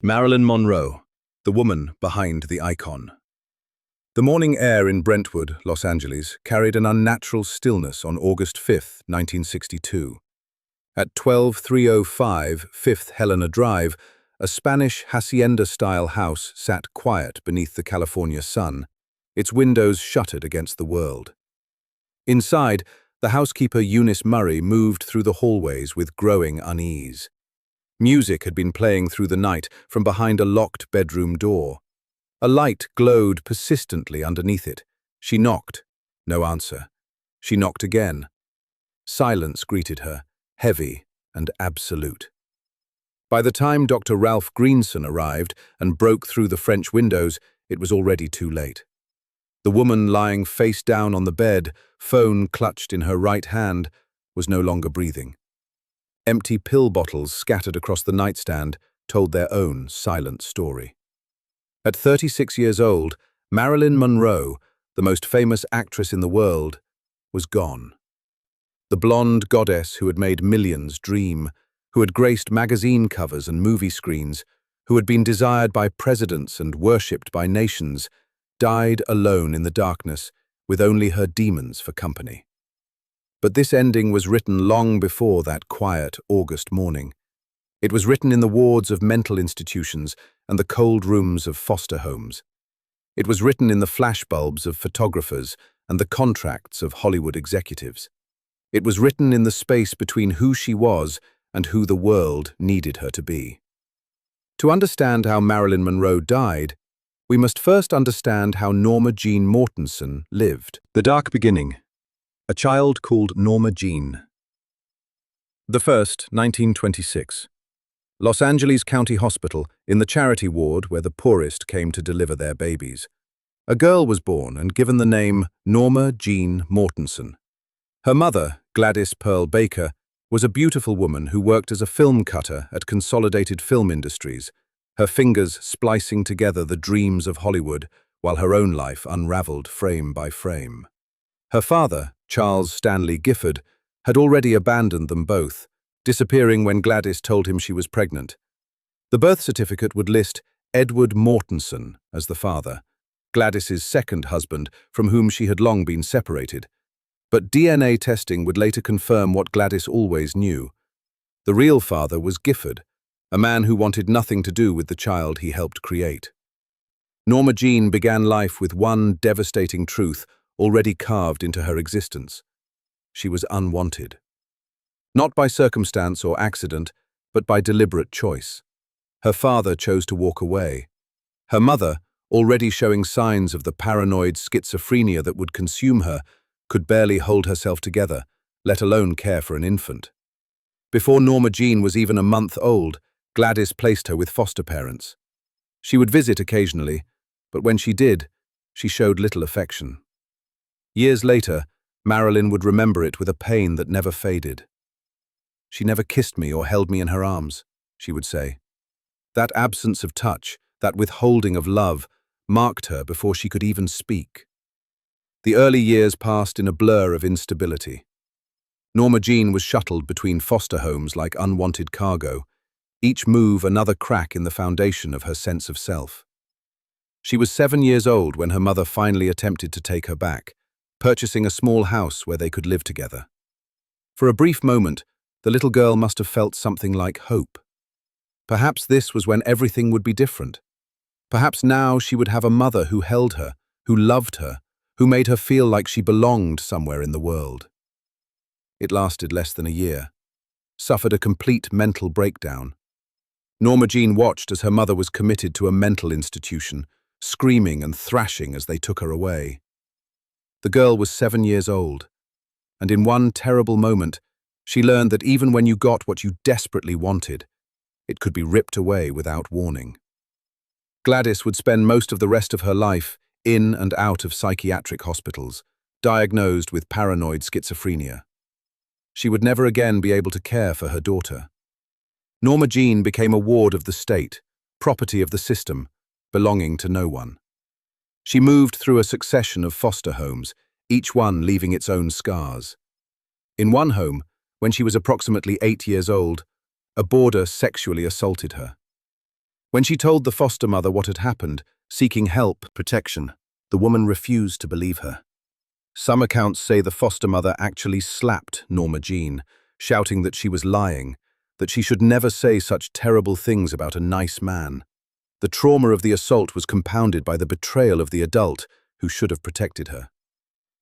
Marilyn Monroe, the woman behind the icon. The morning air in Brentwood, Los Angeles, carried an unnatural stillness on August 5, 1962. At 12305 5th Helena Drive, a Spanish hacienda-style house sat quiet beneath the California sun, its windows shuttered against the world. Inside, the housekeeper Eunice Murray moved through the hallways with growing unease. Music had been playing through the night from behind a locked bedroom door. A light glowed persistently underneath it. She knocked. No answer. She knocked again. Silence greeted her, heavy and absolute. By the time Dr. Ralph Greenson arrived and broke through the French windows, it was already too late. The woman lying face down on the bed, phone clutched in her right hand, was no longer breathing. Empty pill bottles scattered across the nightstand told their own silent story. At 36 years old, Marilyn Monroe, the most famous actress in the world, was gone. The blonde goddess who had made millions dream, who had graced magazine covers and movie screens, who had been desired by presidents and worshipped by nations, died alone in the darkness with only her demons for company. But this ending was written long before that quiet August morning. It was written in the wards of mental institutions and the cold rooms of foster homes. It was written in the flashbulbs of photographers and the contracts of Hollywood executives. It was written in the space between who she was and who the world needed her to be. To understand how Marilyn Monroe died, we must first understand how Norma Jean Mortensen lived. The Dark Beginning. A child called Norma Jean. The 1st, 1926. Los Angeles County Hospital, in the charity ward where the poorest came to deliver their babies. A girl was born and given the name Norma Jean Mortensen. Her mother, Gladys Pearl Baker, was a beautiful woman who worked as a film cutter at Consolidated Film Industries, her fingers splicing together the dreams of Hollywood while her own life unraveled frame by frame. Her father, Charles Stanley Gifford, had already abandoned them both, disappearing when Gladys told him she was pregnant. The birth certificate would list Edward Mortensen as the father, Gladys's second husband from whom she had long been separated. But DNA testing would later confirm what Gladys always knew. The real father was Gifford, a man who wanted nothing to do with the child he helped create. Norma Jean began life with one devastating truth already carved into her existence. She was unwanted. Not by circumstance or accident, but by deliberate choice. Her father chose to walk away. Her mother, already showing signs of the paranoid schizophrenia that would consume her, could barely hold herself together, let alone care for an infant. Before Norma Jean was even a month old, Gladys placed her with foster parents. She would visit occasionally, but when she did, she showed little affection. Years later, Marilyn would remember it with a pain that never faded. "She never kissed me or held me in her arms," she would say. That absence of touch, that withholding of love, marked her before she could even speak. The early years passed in a blur of instability. Norma Jean was shuttled between foster homes like unwanted cargo, each move another crack in the foundation of her sense of self. She was 7 years old when her mother finally attempted to take her back, purchasing a small house where they could live together. For a brief moment, the little girl must have felt something like hope. Perhaps this was when everything would be different. Perhaps now she would have a mother who held her, who loved her, who made her feel like she belonged somewhere in the world. It lasted less than a year, suffered a complete mental breakdown. Norma Jean watched as her mother was committed to a mental institution, screaming and thrashing as they took her away. The girl was 7 years old, and in one terrible moment, she learned that even when you got what you desperately wanted, it could be ripped away without warning. Gladys would spend most of the rest of her life in and out of psychiatric hospitals, diagnosed with paranoid schizophrenia. She would never again be able to care for her daughter. Norma Jean became a ward of the state, property of the system, belonging to no one. She moved through a succession of foster homes, each one leaving its own scars. In one home, when she was approximately 8 years old, a boarder sexually assaulted her. When she told the foster mother what had happened, seeking help, protection, the woman refused to believe her. Some accounts say the foster mother actually slapped Norma Jean, shouting that she was lying, that she should never say such terrible things about a nice man. The trauma of the assault was compounded by the betrayal of the adult who should have protected her.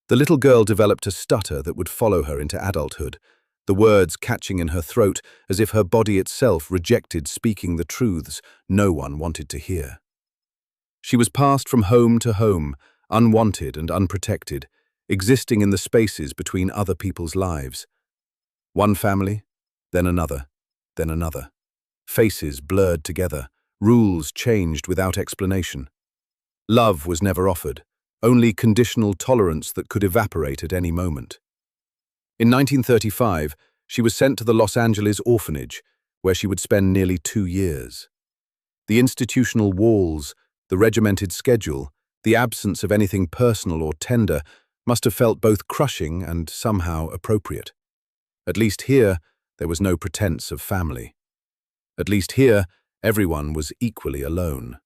The little girl developed a stutter that would follow her into adulthood, the words catching in her throat as if her body itself rejected speaking the truths no one wanted to hear. She was passed from home to home, unwanted and unprotected, existing in the spaces between other people's lives. One family, then another, then another. Faces blurred together, rules changed without explanation. Love was never offered, only conditional tolerance that could evaporate at any moment. In 1935, she was sent to the Los Angeles orphanage, where she would spend nearly 2 years. The institutional walls, the regimented schedule, the absence of anything personal or tender must have felt both crushing and somehow appropriate. At least here, there was no pretense of family. At least here, everyone was equally alone.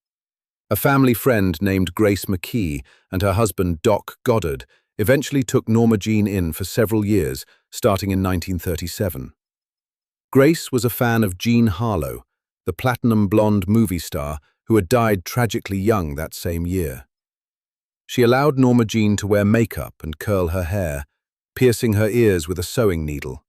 A family friend named Grace McKee and her husband Doc Goddard eventually took Norma Jean in for several years, starting in 1937. Grace was a fan of Jean Harlow, the platinum blonde movie star who had died tragically young that same year. She allowed Norma Jean to wear makeup and curl her hair, piercing her ears with a sewing needle.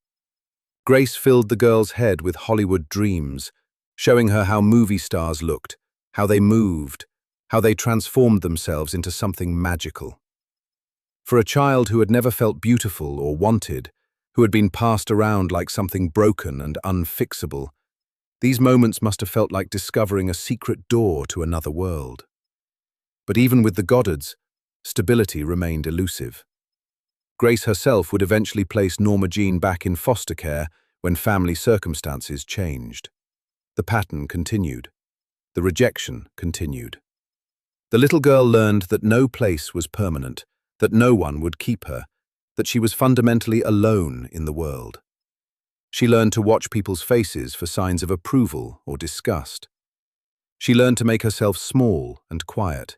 Grace filled the girl's head with Hollywood dreams, showing her how movie stars looked, how they moved, how they transformed themselves into something magical. For a child who had never felt beautiful or wanted, who had been passed around like something broken and unfixable, these moments must have felt like discovering a secret door to another world. But even with the Goddards, stability remained elusive. Grace herself would eventually place Norma Jean back in foster care when family circumstances changed. The pattern continued. The rejection continued. The little girl learned that no place was permanent, that no one would keep her, that she was fundamentally alone in the world. She learned to watch people's faces for signs of approval or disgust. She learned to make herself small and quiet.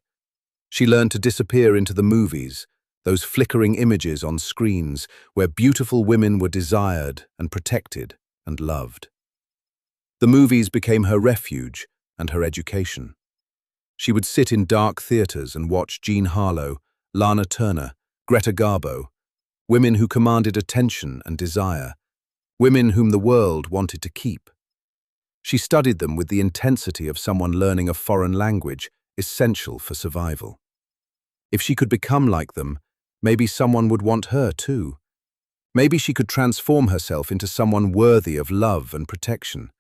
She learned to disappear into the movies, those flickering images on screens where beautiful women were desired and protected and loved. The movies became her refuge and her education. She would sit in dark theaters and watch Jean Harlow, Lana Turner, Greta Garbo, women who commanded attention and desire, women whom the world wanted to keep. She studied them with the intensity of someone learning a foreign language, essential for survival. If she could become like them, maybe someone would want her too. Maybe she could transform herself into someone worthy of love and protection.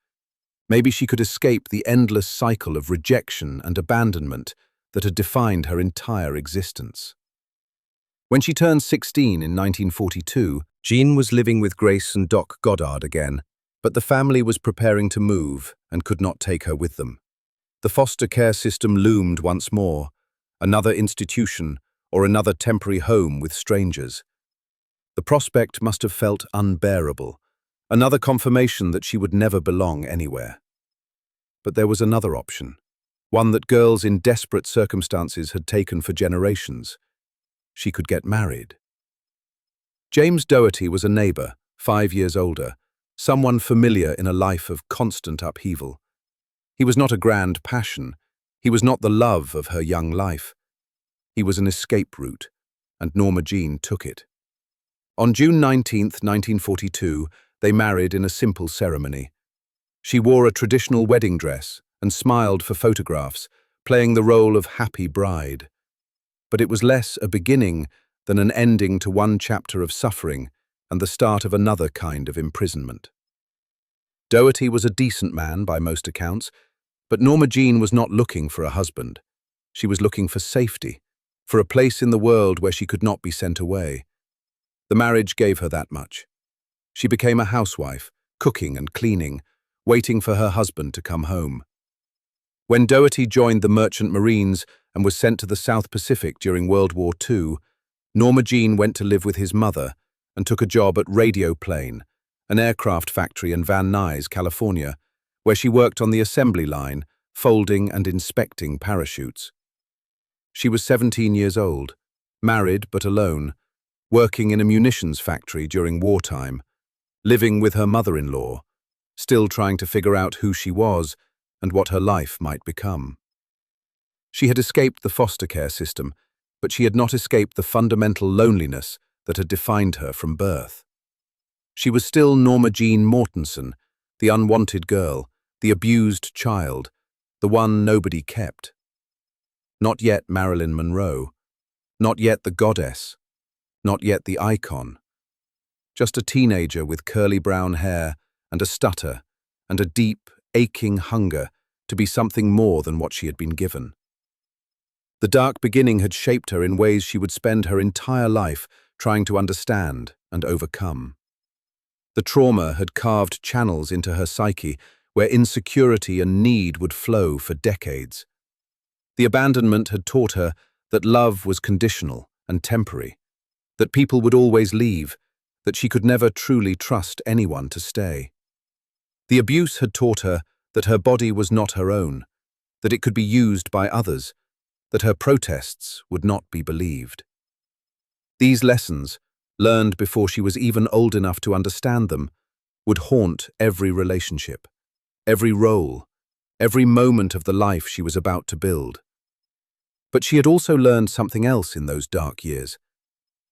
Maybe she could escape the endless cycle of rejection and abandonment that had defined her entire existence. When she turned 16 in 1942, Jean was living with Grace and Doc Goddard again, but the family was preparing to move and could not take her with them. The foster care system loomed once more, another institution or another temporary home with strangers. The prospect must have felt unbearable, another confirmation that she would never belong anywhere. But there was another option, one that girls in desperate circumstances had taken for generations. She could get married. James Doherty was a neighbor, 5 years older, someone familiar in a life of constant upheaval. He was not a grand passion. He was not the love of her young life. He was an escape route, and Norma Jean took it. On June 19, 1942, they married in a simple ceremony. She wore a traditional wedding dress and smiled for photographs, playing the role of happy bride. But it was less a beginning than an ending to one chapter of suffering and the start of another kind of imprisonment. Doherty was a decent man by most accounts, but Norma Jean was not looking for a husband. She was looking for safety, for a place in the world where she could not be sent away. The marriage gave her that much. She became a housewife, cooking and cleaning, waiting for her husband to come home. When Doherty joined the Merchant Marines and was sent to the South Pacific during World War II, Norma Jean went to live with his mother and took a job at Radio Plane, an aircraft factory in Van Nuys, California, where she worked on the assembly line, folding and inspecting parachutes. She was 17 years old, married but alone, working in a munitions factory during wartime, living with her mother-in-law, still trying to figure out who she was and what her life might become. She had escaped the foster care system, but she had not escaped the fundamental loneliness that had defined her from birth. She was still Norma Jean Mortensen, the unwanted girl, the abused child, the one nobody kept. Not yet Marilyn Monroe, not yet the goddess, not yet the icon. Just a teenager with curly brown hair and a stutter and a deep, aching hunger to be something more than what she had been given. The dark beginning had shaped her in ways she would spend her entire life trying to understand and overcome. The trauma had carved channels into her psyche where insecurity and need would flow for decades. The abandonment had taught her that love was conditional and temporary, that people would always leave, that she could never truly trust anyone to stay. The abuse had taught her that her body was not her own, that it could be used by others, that her protests would not be believed. These lessons, learned before she was even old enough to understand them, would haunt every relationship, every role, every moment of the life she was about to build. But she had also learned something else in those dark years.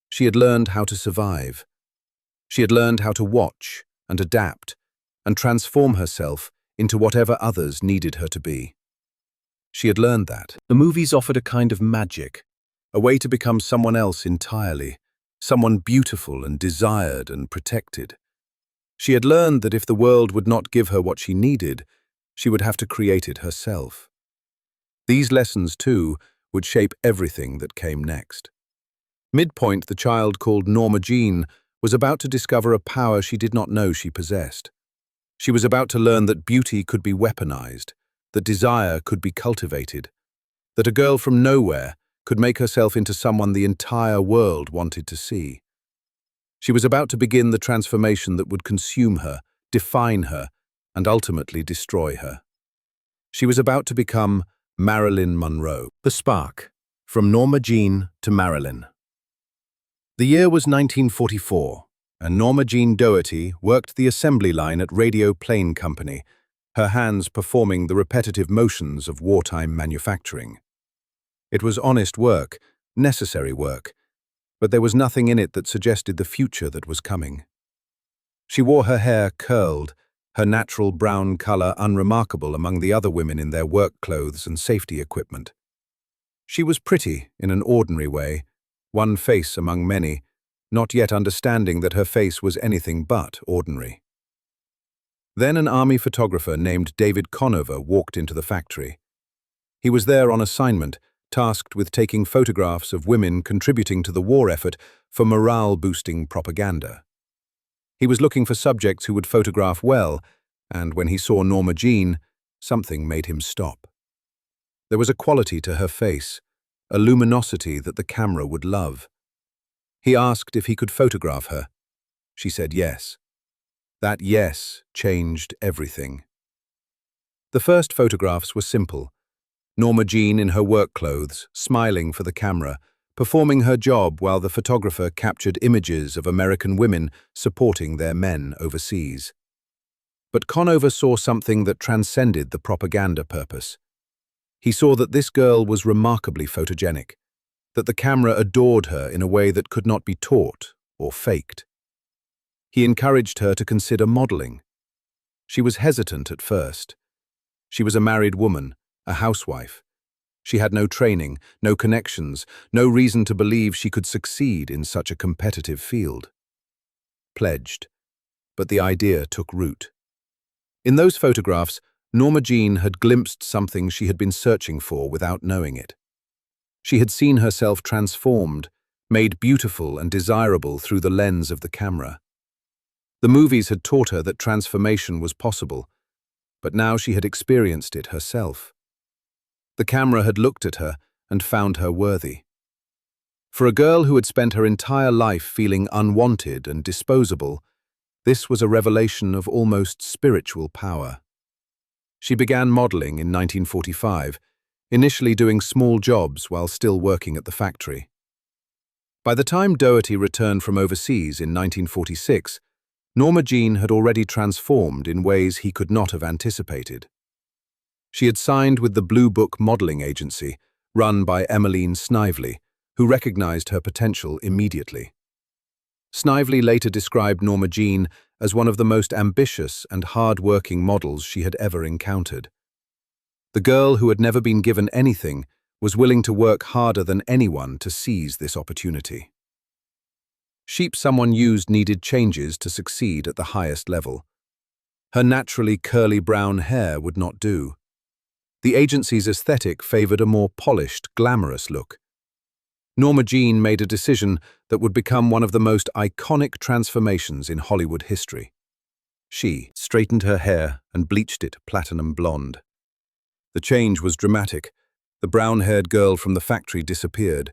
She had learned how to survive. She had learned how to watch and adapt and transform herself into whatever others needed her to be. She had learned that. The movies offered a kind of magic, a way to become someone else entirely, someone beautiful and desired and protected. She had learned that if the world would not give her what she needed, she would have to create it herself. These lessons, too, would shape everything that came next. Midpoint, the child called Norma Jean was about to discover a power she did not know she possessed. She was about to learn that beauty could be weaponized, that desire could be cultivated, that a girl from nowhere could make herself into someone the entire world wanted to see. She was about to begin the transformation that would consume her, define her, and ultimately destroy her. She was about to become Marilyn Monroe. The spark, from Norma Jean to Marilyn. The year was 1944, and Norma Jean Doherty worked the assembly line at Radio Plane Company, her hands performing the repetitive motions of wartime manufacturing. It was honest work, necessary work, but there was nothing in it that suggested the future that was coming. She wore her hair curled, her natural brown color unremarkable among the other women in their work clothes and safety equipment. She was pretty in an ordinary way, one face among many, not yet understanding that her face was anything but ordinary. Then an army photographer named David Conover walked into the factory. He was there on assignment, tasked with taking photographs of women contributing to the war effort for morale-boosting propaganda. He was looking for subjects who would photograph well, and when he saw Norma Jean, something made him stop. There was a quality to her face, a luminosity that the camera would love. He asked if he could photograph her. She said yes. That yes changed everything. The first photographs were simple. Norma Jean in her work clothes, smiling for the camera, performing her job while the photographer captured images of American women supporting their men overseas. But Conover saw something that transcended the propaganda purpose. He saw that this girl was remarkably photogenic, that the camera adored her in a way that could not be taught or faked. He encouraged her to consider modeling. She was hesitant at first. She was a married woman, a housewife. She had no training, no connections, no reason to believe she could succeed in such a competitive field. Pledged, but the idea took root. In those photographs, Norma Jean had glimpsed something she had been searching for without knowing it. She had seen herself transformed, made beautiful and desirable through the lens of the camera. The movies had taught her that transformation was possible, but now she had experienced it herself. The camera had looked at her and found her worthy. For a girl who had spent her entire life feeling unwanted and disposable, this was a revelation of almost spiritual power. She began modeling in 1945, initially doing small jobs while still working at the factory. By the time Doherty returned from overseas in 1946, Norma Jean had already transformed in ways he could not have anticipated. She had signed with the Blue Book modeling agency, run by Emmeline Snively, who recognized her potential immediately. Snively later described Norma Jean as one of the most ambitious and hard-working models she had ever encountered. The girl who had never been given anything was willing to work harder than anyone to seize this opportunity. Sheep someone used needed changes to succeed at the highest level. Her naturally curly brown hair would not do. The agency's aesthetic favored a more polished, glamorous look. Norma Jean made a decision that would become one of the most iconic transformations in Hollywood history. She straightened her hair and bleached it platinum blonde. The change was dramatic. The brown-haired girl from the factory disappeared,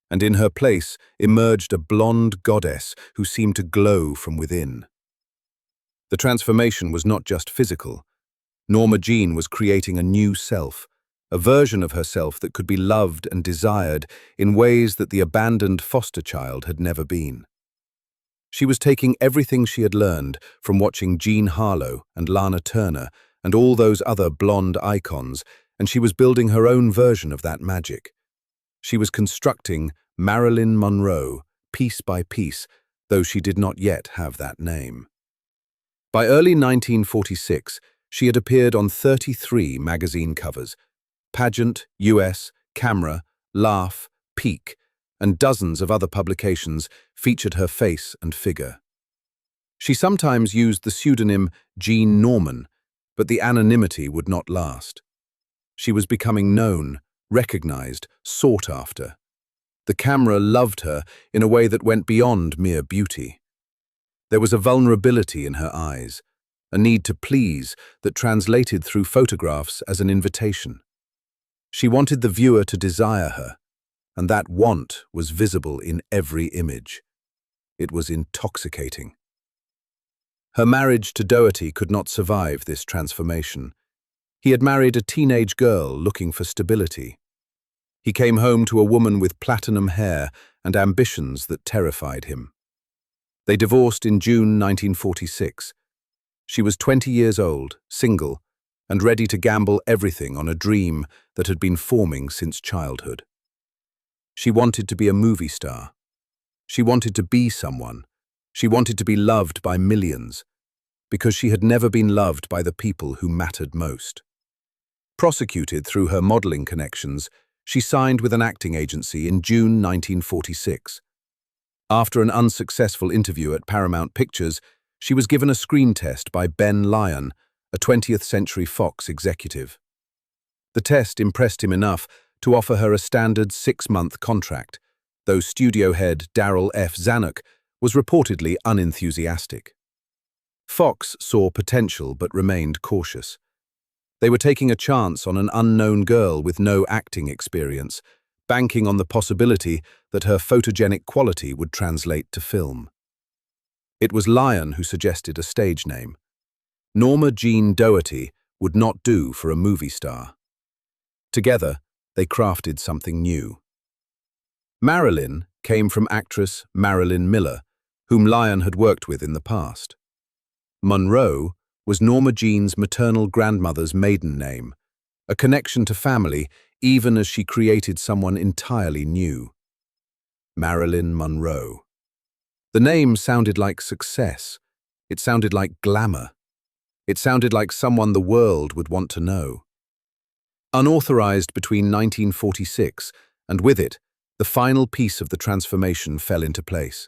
and in her place emerged a blonde goddess who seemed to glow from within. The transformation was not just physical. Norma Jean was creating a new self, a version of herself that could be loved and desired in ways that the abandoned foster child had never been. She was taking everything she had learned from watching Jean Harlow and Lana Turner and all those other blonde icons, and she was building her own version of that magic. She was constructing Marilyn Monroe, piece by piece, though she did not yet have that name. By early 1946, she had appeared on 33 magazine covers. Pageant, US, Camera, Laugh, Peak, and dozens of other publications featured her face and figure. She sometimes used the pseudonym Jean Norman, but the anonymity would not last. She was becoming known, recognized, sought after. The camera loved her in a way that went beyond mere beauty. There was a vulnerability in her eyes, a need to please that translated through photographs as an invitation. She wanted the viewer to desire her, and that want was visible in every image. It was intoxicating. Her marriage to Doherty could not survive this transformation. He had married a teenage girl looking for stability. He came home to a woman with platinum hair and ambitions that terrified him. They divorced in June 1946. She was 20 years old, single, and ready to gamble everything on a dream that had been forming since childhood. She wanted to be a movie star. She wanted to be someone. She wanted to be loved by millions, because she had never been loved by the people who mattered most. Prosecuted through her modeling connections, she signed with an acting agency in June 1946. After an unsuccessful interview at Paramount Pictures, she was given a screen test by Ben Lyon, a 20th Century Fox executive. The test impressed him enough to offer her a standard 6-month contract, though studio head Darryl F. Zanuck was reportedly unenthusiastic. Fox saw potential but remained cautious. They were taking a chance on an unknown girl with no acting experience, banking on the possibility that her photogenic quality would translate to film. It was Lyon who suggested a stage name. Norma Jean Doherty would not do for a movie star. Together, they crafted something new. Marilyn came from actress Marilyn Miller, whom Lyon had worked with in the past. Monroe was Norma Jean's maternal grandmother's maiden name, a connection to family even as she created someone entirely new. Marilyn Monroe. The name sounded like success. It sounded like glamour. It sounded like someone the world would want to know. Unauthorized between 1946, and with it, the final piece of the transformation fell into place.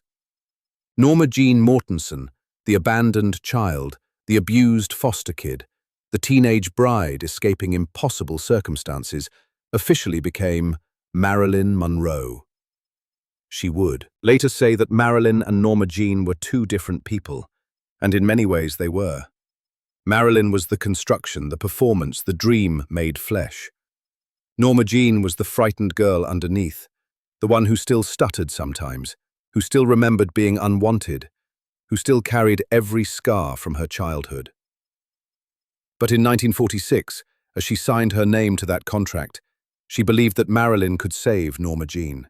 Norma Jean Mortensen, the abandoned child, the abused foster kid, the teenage bride escaping impossible circumstances, officially became Marilyn Monroe. She would later say that Marilyn and Norma Jean were two different people, and in many ways they were. Marilyn was the construction, the performance, the dream made flesh. Norma Jean was the frightened girl underneath, the one who still stuttered sometimes, who still remembered being unwanted, who still carried every scar from her childhood. But in 1946, as she signed her name to that contract, she believed that Marilyn could save Norma Jean.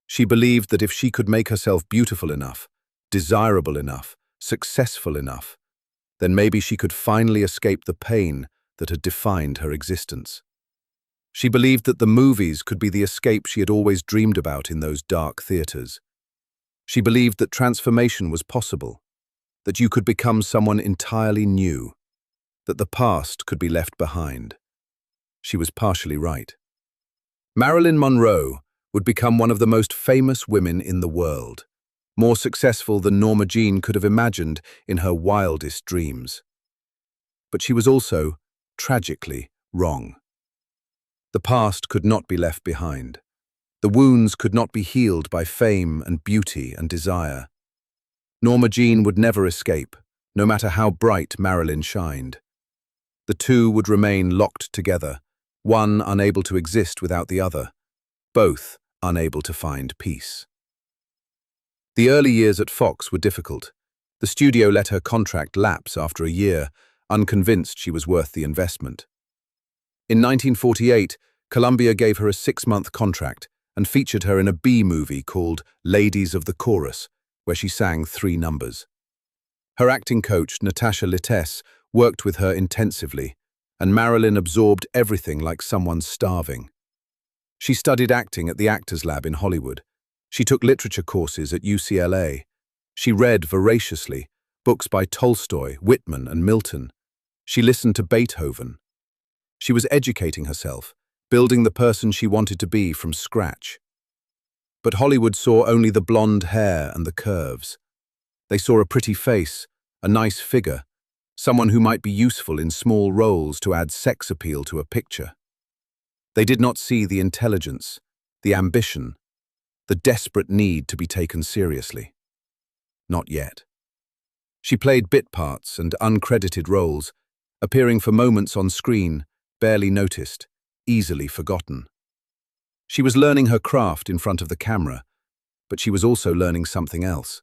She believed that if she could make herself beautiful enough, desirable enough, successful enough, then maybe she could finally escape the pain that had defined her existence. She believed that the movies could be the escape she had always dreamed about in those dark theaters. She believed that transformation was possible, that you could become someone entirely new, that the past could be left behind. She was partially right. Marilyn Monroe would become one of the most famous women in the world, more successful than Norma Jean could have imagined in her wildest dreams. But she was also, tragically, wrong. The past could not be left behind. The wounds could not be healed by fame and beauty and desire. Norma Jean would never escape, no matter how bright Marilyn shined. The two would remain locked together, one unable to exist without the other, both unable to find peace. The early years at Fox were difficult. The studio let her contract lapse after a year, unconvinced she was worth the investment. In 1948, Columbia gave her a 6-month contract and featured her in a B-movie called Ladies of the Chorus, where she sang 3 numbers. Her acting coach, Natasha Littess, worked with her intensively, and Marilyn absorbed everything like someone starving. She studied acting at the Actors Lab in Hollywood. She took literature courses at UCLA. She read voraciously books by Tolstoy, Whitman, and Milton. She listened to Beethoven. She was educating herself, building the person she wanted to be from scratch. But Hollywood saw only the blonde hair and the curves. They saw a pretty face, a nice figure, someone who might be useful in small roles to add sex appeal to a picture. They did not see the intelligence, the ambition, the desperate need to be taken seriously. Not yet. She played bit parts and uncredited roles, appearing for moments on screen, barely noticed, easily forgotten. She was learning her craft in front of the camera, but she was also learning something else.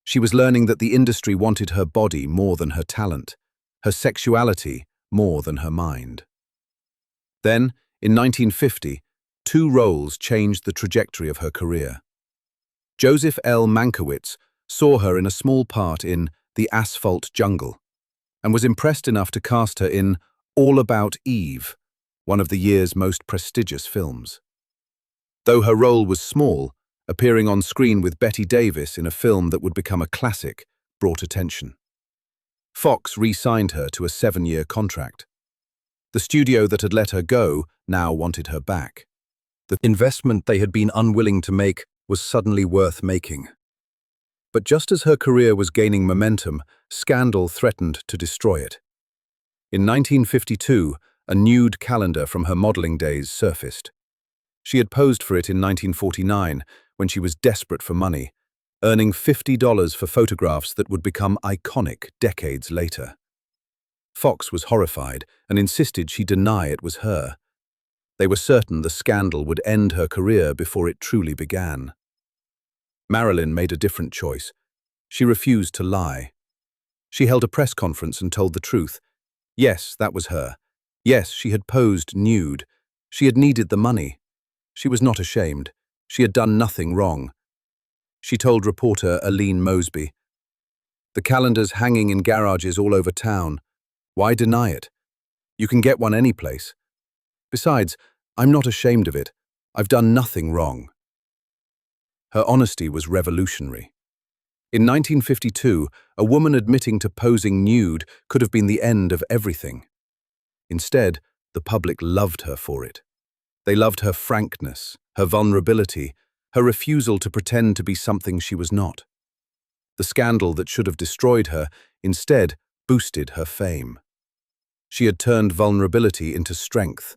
She was learning that the industry wanted her body more than her talent, her sexuality more than her mind. Then, in 1950, 2 roles changed the trajectory of her career. Joseph L. Mankiewicz saw her in a small part in The Asphalt Jungle and was impressed enough to cast her in All About Eve, one of the year's most prestigious films. Though her role was small, appearing on screen with Bette Davis in a film that would become a classic brought attention. Fox re-signed her to a 7-year contract. The studio that had let her go now wanted her back. The investment they had been unwilling to make was suddenly worth making. But just as her career was gaining momentum, scandal threatened to destroy it. In 1952, a nude calendar from her modeling days surfaced. She had posed for it in 1949 when she was desperate for money, earning $50 for photographs that would become iconic decades later. Fox was horrified and insisted she deny it was her. They were certain the scandal would end her career before it truly began. Marilyn made a different choice. She refused to lie. She held a press conference and told the truth. Yes, that was her. Yes, she had posed nude. She had needed the money. She was not ashamed. She had done nothing wrong. She told reporter Aline Mosby, "The calendar's hanging in garages all over town. Why deny it? You can get one any place. Besides, I'm not ashamed of it. I've done nothing wrong." Her honesty was revolutionary. In 1952, a woman admitting to posing nude could have been the end of everything. Instead, the public loved her for it. They loved her frankness, her vulnerability, her refusal to pretend to be something she was not. The scandal that should have destroyed her instead boosted her fame. She had turned vulnerability into strength,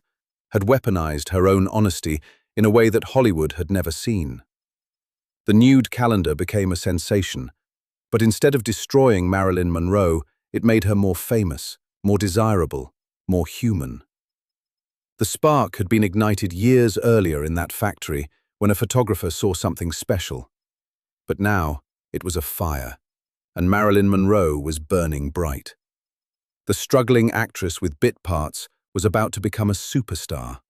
had weaponized her own honesty in a way that Hollywood had never seen. The nude calendar became a sensation, but instead of destroying Marilyn Monroe, it made her more famous, more desirable, more human. The spark had been ignited years earlier in that factory when a photographer saw something special. But now it was a fire, and Marilyn Monroe was burning bright. The struggling actress with bit parts was about to become a superstar.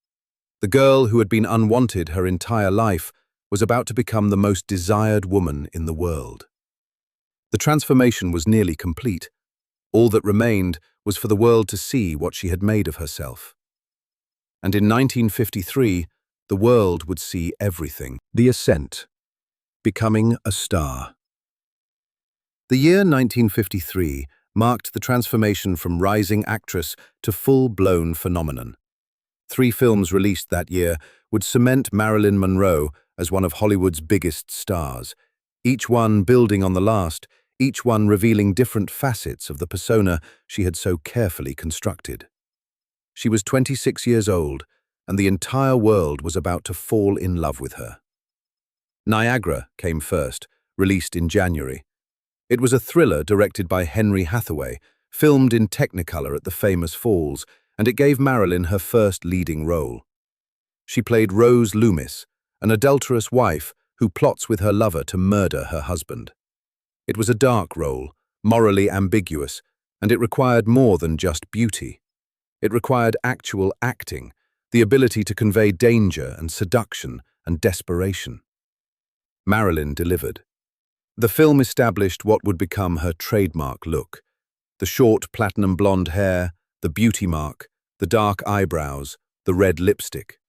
The girl who had been unwanted her entire life was about to become the most desired woman in the world. The transformation was nearly complete. All that remained was for the world to see what she had made of herself. And in 1953, the world would see everything. The Ascent. Becoming a star. The year 1953 marked the transformation from rising actress to full-blown phenomenon. 3 films released that year would cement Marilyn Monroe as one of Hollywood's biggest stars, each one building on the last, each one revealing different facets of the persona she had so carefully constructed. She was 26 years old, and the entire world was about to fall in love with her. Niagara came first, released in January. It was a thriller directed by Henry Hathaway, filmed in Technicolor at the famous Falls, and it gave Marilyn her first leading role. She played Rose Loomis, an adulterous wife who plots with her lover to murder her husband. It was a dark role, morally ambiguous, and it required more than just beauty. It required actual acting, the ability to convey danger and seduction and desperation. Marilyn delivered. The film established what would become her trademark look: the short platinum blonde hair, the beauty mark, the dark eyebrows, the red lipstick.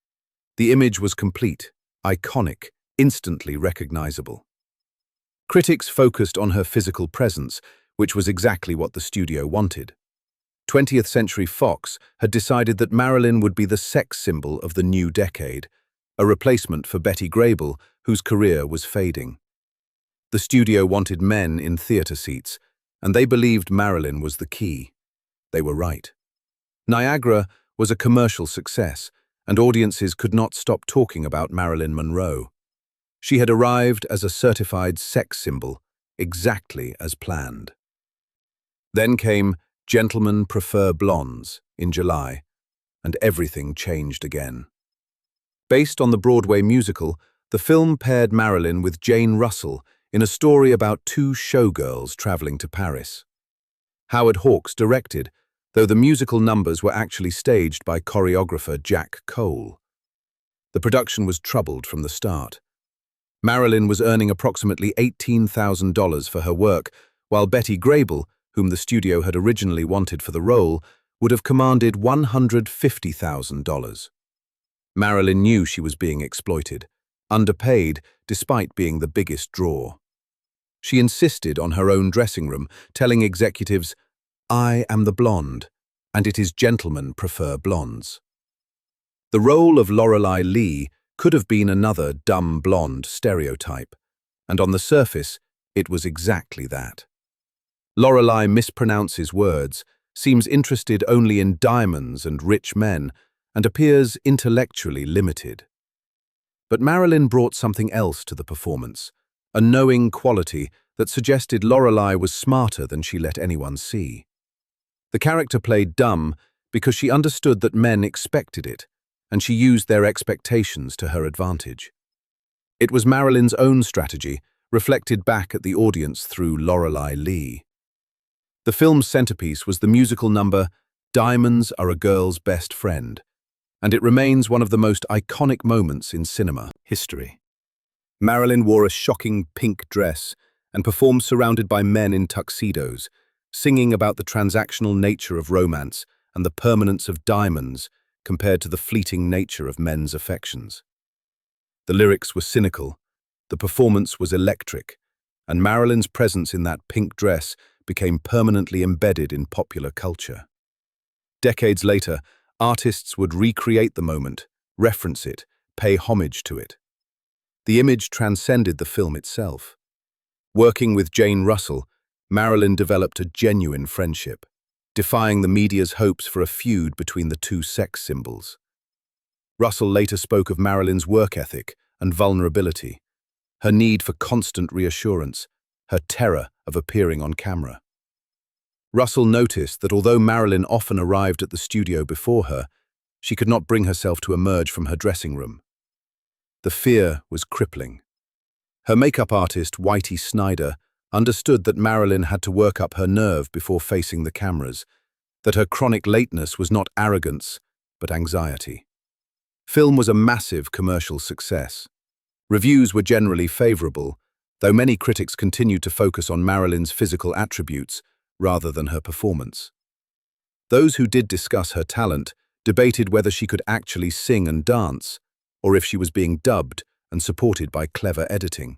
The image was complete, iconic, instantly recognizable. Critics focused on her physical presence, which was exactly what the studio wanted. 20th Century Fox had decided that Marilyn would be the sex symbol of the new decade, a replacement for Betty Grable, whose career was fading. The studio wanted men in theater seats, and they believed Marilyn was the key. They were right. Niagara was a commercial success, and audiences could not stop talking about Marilyn Monroe. She had arrived as a certified sex symbol, exactly as planned. Then came Gentlemen Prefer Blondes in July, and everything changed again. Based on the Broadway musical, the film paired Marilyn with Jane Russell in a story about 2 showgirls traveling to Paris. Howard Hawks directed, though the musical numbers were actually staged by choreographer Jack Cole. The production was troubled from the start. Marilyn was earning approximately $18,000 for her work, while Betty Grable, whom the studio had originally wanted for the role, would have commanded $150,000. Marilyn knew she was being exploited, underpaid despite being the biggest draw. She insisted on her own dressing room, telling executives, "I am the blonde, and it is gentlemen prefer blondes." The role of Lorelei Lee could have been another dumb blonde stereotype, and on the surface, it was exactly that. Lorelei mispronounces words, seems interested only in diamonds and rich men, and appears intellectually limited. But Marilyn brought something else to the performance, a knowing quality that suggested Lorelei was smarter than she let anyone see. The character played dumb because she understood that men expected it, and she used their expectations to her advantage. It was Marilyn's own strategy, reflected back at the audience through Lorelei Lee. The film's centerpiece was the musical number "Diamonds Are a Girl's Best Friend," and it remains one of the most iconic moments in cinema history. Marilyn wore a shocking pink dress and performed surrounded by men in tuxedos, singing about the transactional nature of romance and the permanence of diamonds compared to the fleeting nature of men's affections. The lyrics were cynical, the performance was electric, and Marilyn's presence in that pink dress became permanently embedded in popular culture. Decades later, artists would recreate the moment, reference it, pay homage to it. The image transcended the film itself. Working with Jane Russell, Marilyn developed a genuine friendship, defying the media's hopes for a feud between the 2 sex symbols. Russell later spoke of Marilyn's work ethic and vulnerability, her need for constant reassurance, her terror of appearing on camera. Russell noticed that although Marilyn often arrived at the studio before her, she could not bring herself to emerge from her dressing room. The fear was crippling. Her makeup artist, Whitey Snyder, understood that Marilyn had to work up her nerve before facing the cameras, that her chronic lateness was not arrogance, but anxiety. Film was a massive commercial success. Reviews were generally favorable, though many critics continued to focus on Marilyn's physical attributes rather than her performance. Those who did discuss her talent debated whether she could actually sing and dance, or if she was being dubbed and supported by clever editing.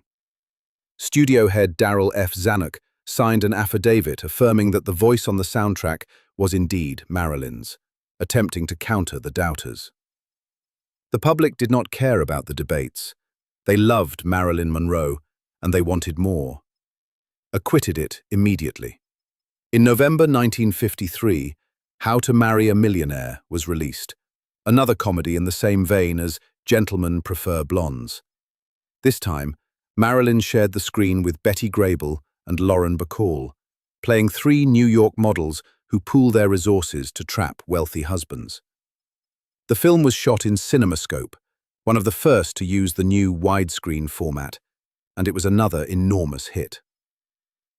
Studio head Darryl F. Zanuck signed an affidavit affirming that the voice on the soundtrack was indeed Marilyn's, attempting to counter the doubters. The public did not care about the debates. They loved Marilyn Monroe, and they wanted more. Acquitted it immediately. In November 1953, How to Marry a Millionaire was released, another comedy in the same vein as Gentlemen Prefer Blondes. This time, Marilyn shared the screen with Betty Grable and Lauren Bacall, playing three New York models who pool their resources to trap wealthy husbands. The film was shot in CinemaScope, one of the first to use the new widescreen format, and it was another enormous hit.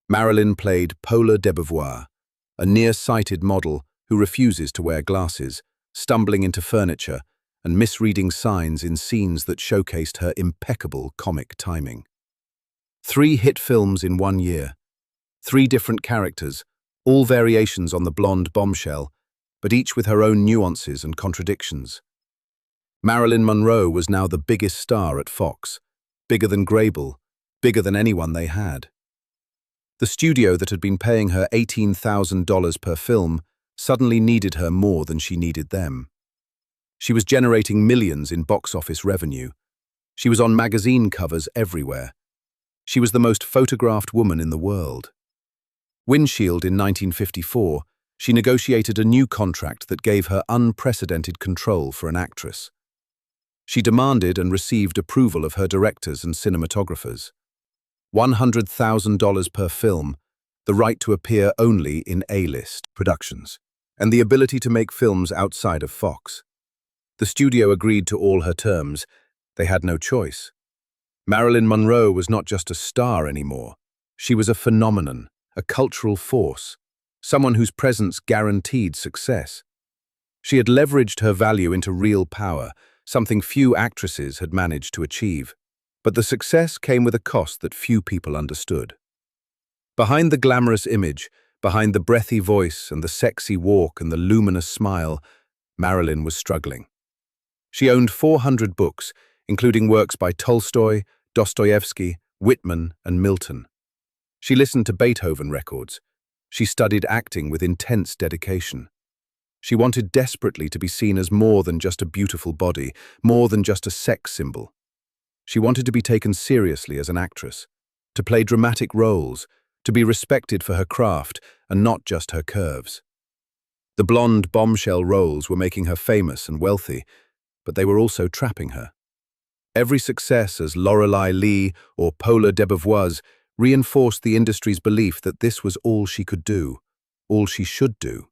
Marilyn played Paula Debevoise, a nearsighted model who refuses to wear glasses, stumbling into furniture and misreading signs in scenes that showcased her impeccable comic timing. 3 hit films in 1 year. 3 different characters, all variations on the blonde bombshell, but each with her own nuances and contradictions. Marilyn Monroe was now the biggest star at Fox, bigger than Grable, bigger than anyone they had. The studio that had been paying her $18,000 per film suddenly needed her more than she needed them. She was generating millions in box office revenue. She was on magazine covers everywhere. She was the most photographed woman in the world. Windshield in 1954, she negotiated a new contract that gave her unprecedented control for an actress. She demanded and received approval of her directors and cinematographers. $100,000 per film, the right to appear only in A-list productions, and the ability to make films outside of Fox. The studio agreed to all her terms. They had no choice. Marilyn Monroe was not just a star anymore. She was a phenomenon, a cultural force, someone whose presence guaranteed success. She had leveraged her value into real power, something few actresses had managed to achieve. But the success came with a cost that few people understood. Behind the glamorous image, behind the breathy voice and the sexy walk and the luminous smile, Marilyn was struggling. She owned 400 books, including works by Tolstoy, Dostoevsky, Whitman, and Milton. She listened to Beethoven records. She studied acting with intense dedication. She wanted desperately to be seen as more than just a beautiful body, more than just a sex symbol. She wanted to be taken seriously as an actress, to play dramatic roles, to be respected for her craft and not just her curves. The blonde bombshell roles were making her famous and wealthy, but they were also trapping her. Every success as Lorelei Lee or Paula Debevoise reinforced the industry's belief that this was all she could do, all she should do.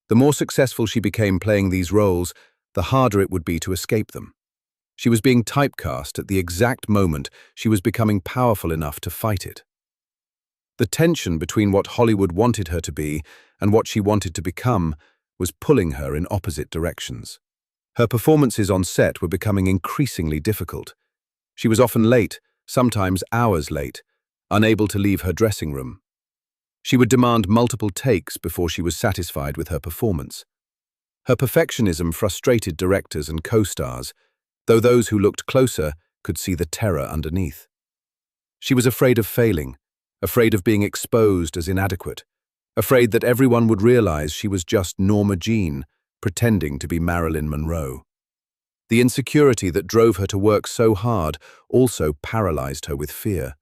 The more successful she became playing these roles, the harder it would be to escape them. She was being typecast at the exact moment she was becoming powerful enough to fight it. The tension between what Hollywood wanted her to be and what she wanted to become was pulling her in opposite directions. Her performances on set were becoming increasingly difficult. She was often late, sometimes hours late, unable to leave her dressing room. She would demand multiple takes before she was satisfied with her performance. Her perfectionism frustrated directors and co-stars, though those who looked closer could see the terror underneath. She was afraid of failing, afraid of being exposed as inadequate, afraid that everyone would realize she was just Norma Jean, pretending to be Marilyn Monroe. The insecurity that drove her to work so hard also paralyzed her with fear.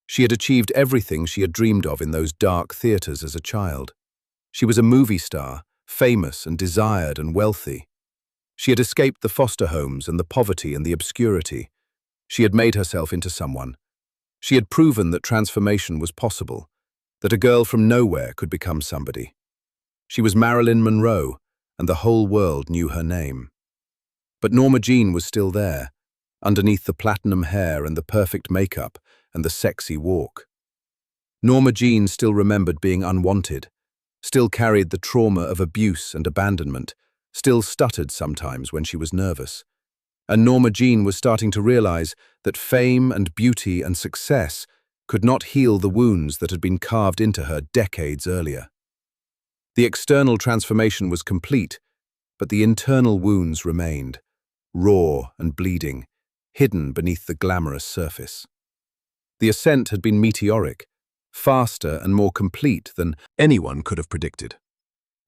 She had achieved everything she had dreamed of in those dark theaters as a child. She was a movie star, famous and desired and wealthy. She had escaped the foster homes and the poverty and the obscurity. She had made herself into someone. She had proven that transformation was possible, that a girl from nowhere could become somebody. She was Marilyn Monroe, and the whole world knew her name. But Norma Jean was still there, underneath the platinum hair and the perfect makeup and the sexy walk. Norma Jean still remembered being unwanted, still carried the trauma of abuse and abandonment, still stuttered sometimes when she was nervous. And Norma Jean was starting to realize that fame and beauty and success could not heal the wounds that had been carved into her decades earlier. The external transformation was complete, but the internal wounds remained, raw and bleeding, hidden beneath the glamorous surface. The ascent had been meteoric, faster and more complete than anyone could have predicted.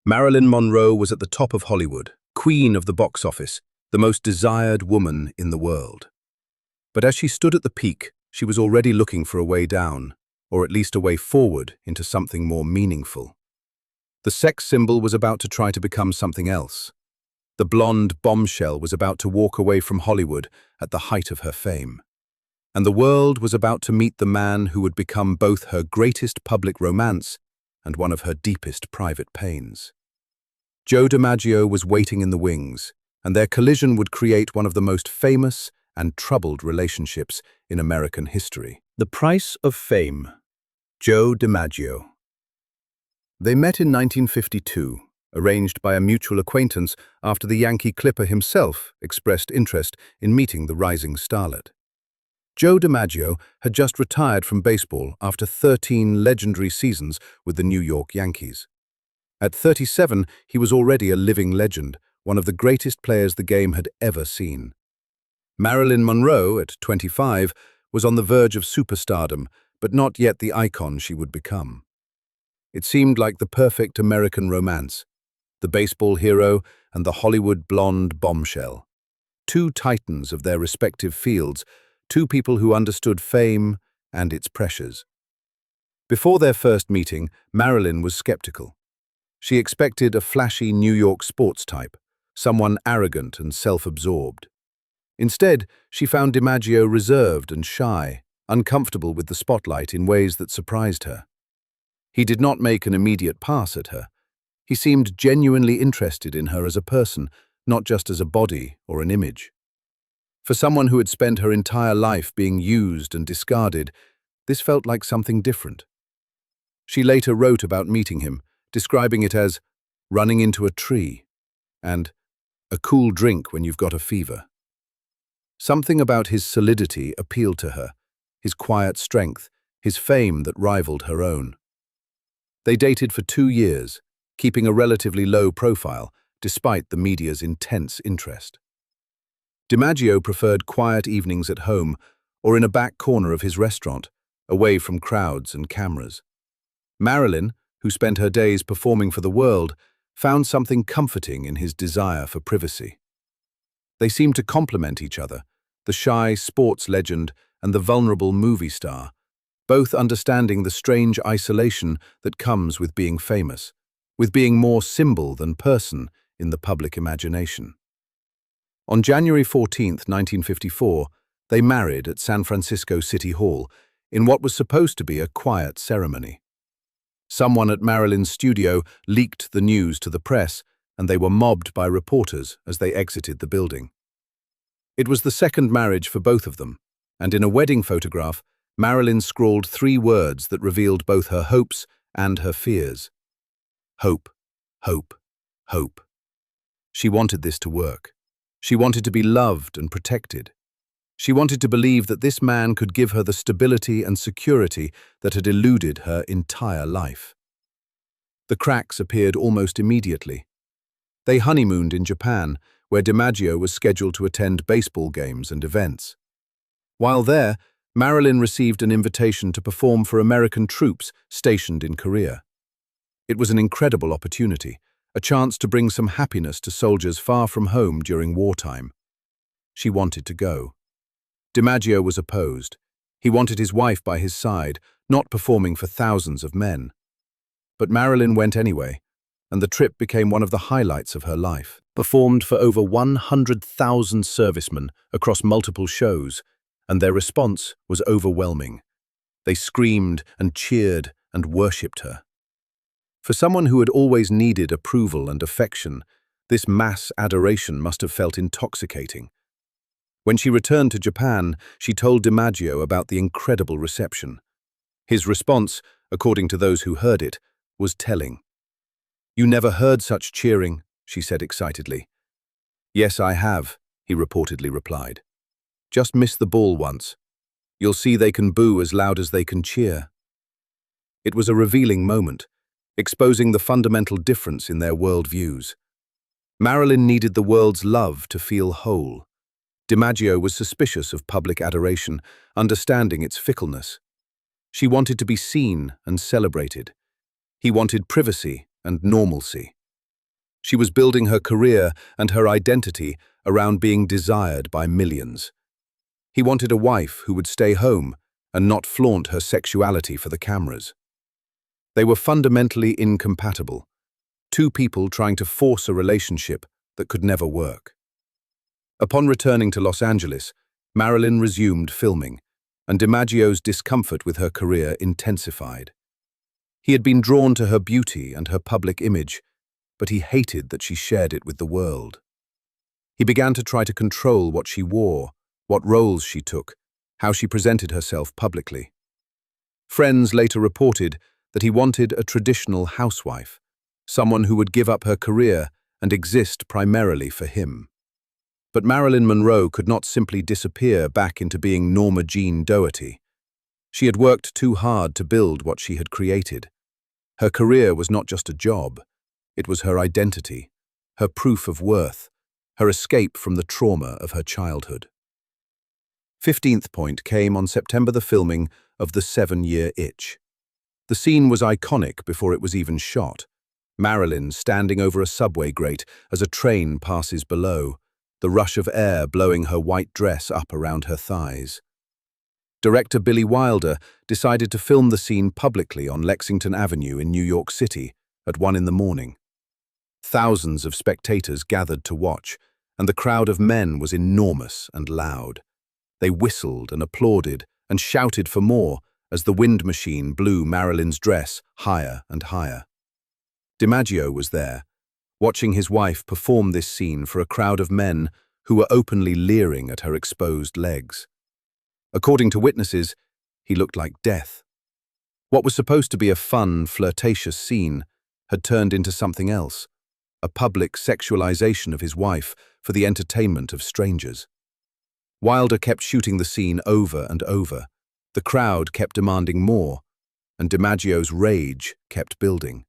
Marilyn Monroe was at the top of Hollywood, queen of the box office, the most desired woman in the world. But as she stood at the peak, she was already looking for a way down, or at least a way forward into something more meaningful. The sex symbol was about to try to become something else. The blonde bombshell was about to walk away from Hollywood at the height of her fame. And the world was about to meet the man who would become both her greatest public romance and one of her deepest private pains. Joe DiMaggio was waiting in the wings, and their collision would create one of the most famous and troubled relationships in American history. The price of fame. Joe DiMaggio. They met in 1952, arranged by a mutual acquaintance after the Yankee Clipper himself expressed interest in meeting the rising starlet. Joe DiMaggio had just retired from baseball after 13 legendary seasons with the New York Yankees. At 37, he was already a living legend, one of the greatest players the game had ever seen. Marilyn Monroe, at 25, was on the verge of superstardom, but not yet the icon she would become. It seemed like the perfect American romance, the baseball hero and the Hollywood blonde bombshell. Two titans of their respective fields, two people who understood fame and its pressures. Before their first meeting, Marilyn was skeptical. She expected a flashy New York sports type, someone arrogant and self-absorbed. Instead, she found DiMaggio reserved and shy, uncomfortable with the spotlight in ways that surprised her. He did not make an immediate pass at her. He seemed genuinely interested in her as a person, not just as a body or an image. For someone who had spent her entire life being used and discarded, this felt like something different. She later wrote about meeting him, describing it as running into a tree and a cool drink when you've got a fever. Something about his solidity appealed to her, his quiet strength, his fame that rivaled her own. They dated for 2 years, keeping a relatively low profile despite the media's intense interest. DiMaggio preferred quiet evenings at home or in a back corner of his restaurant, away from crowds and cameras. Marilyn, who spent her days performing for the world, found something comforting in his desire for privacy. They seemed to complement each other, the shy sports legend and the vulnerable movie star, both understanding the strange isolation that comes with being famous, with being more symbol than person in the public imagination. On January 14, 1954, they married at San Francisco City Hall in what was supposed to be a quiet ceremony. Someone at Marilyn's studio leaked the news to the press, and they were mobbed by reporters as they exited the building. It was the second marriage for both of them, and in a wedding photograph, Marilyn scrawled 3 words that revealed both her hopes and her fears. Hope, hope, hope. She wanted this to work. She wanted to be loved and protected. She wanted to believe that this man could give her the stability and security that had eluded her entire life. The cracks appeared almost immediately. They honeymooned in Japan, where DiMaggio was scheduled to attend baseball games and events. While there, Marilyn received an invitation to perform for American troops stationed in Korea. It was an incredible opportunity, a chance to bring some happiness to soldiers far from home during wartime. She wanted to go. DiMaggio was opposed. He wanted his wife by his side, not performing for thousands of men. But Marilyn went anyway, and the trip became one of the highlights of her life. Performed for over 100,000 servicemen across multiple shows, and their response was overwhelming. They screamed and cheered and worshipped her. For someone who had always needed approval and affection, this mass adoration must have felt intoxicating. When she returned to Japan, she told DiMaggio about the incredible reception. His response, according to those who heard it, was telling. "You never heard such cheering," she said excitedly. "Yes, I have," he reportedly replied. "Just missed the ball once. You'll see they can boo as loud as they can cheer." It was a revealing moment, exposing the fundamental difference in their worldviews. Marilyn needed the world's love to feel whole. DiMaggio was suspicious of public adoration, understanding its fickleness. She wanted to be seen and celebrated. He wanted privacy and normalcy. She was building her career and her identity around being desired by millions. He wanted a wife who would stay home and not flaunt her sexuality for the cameras. They were fundamentally incompatible, two people trying to force a relationship that could never work. Upon returning to Los Angeles, Marilyn resumed filming, and DiMaggio's discomfort with her career intensified. He had been drawn to her beauty and her public image, but he hated that she shared it with the world. He began to try to control what she wore, what roles she took, how she presented herself publicly. Friends later reported that he wanted a traditional housewife, someone who would give up her career and exist primarily for him. But Marilyn Monroe could not simply disappear back into being Norma Jean Doherty. She had worked too hard to build what she had created. Her career was not just a job, it was her identity, her proof of worth, her escape from the trauma of her childhood. 15th point came on September the filming of The 7-Year Itch. The scene was iconic before it was even shot. Marilyn standing over a subway grate as a train passes below, the rush of air blowing her white dress up around her thighs. Director Billy Wilder decided to film the scene publicly on Lexington Avenue in New York City at 1 in the morning. Thousands of spectators gathered to watch, and the crowd of men was enormous and loud. They whistled and applauded and shouted for more as the wind machine blew Marilyn's dress higher and higher. DiMaggio was there, watching his wife perform this scene for a crowd of men who were openly leering at her exposed legs. According to witnesses, he looked like death. What was supposed to be a fun, flirtatious scene had turned into something else, a public sexualization of his wife for the entertainment of strangers. Wilder kept shooting the scene over and over. The crowd kept demanding more, and DiMaggio's rage kept building.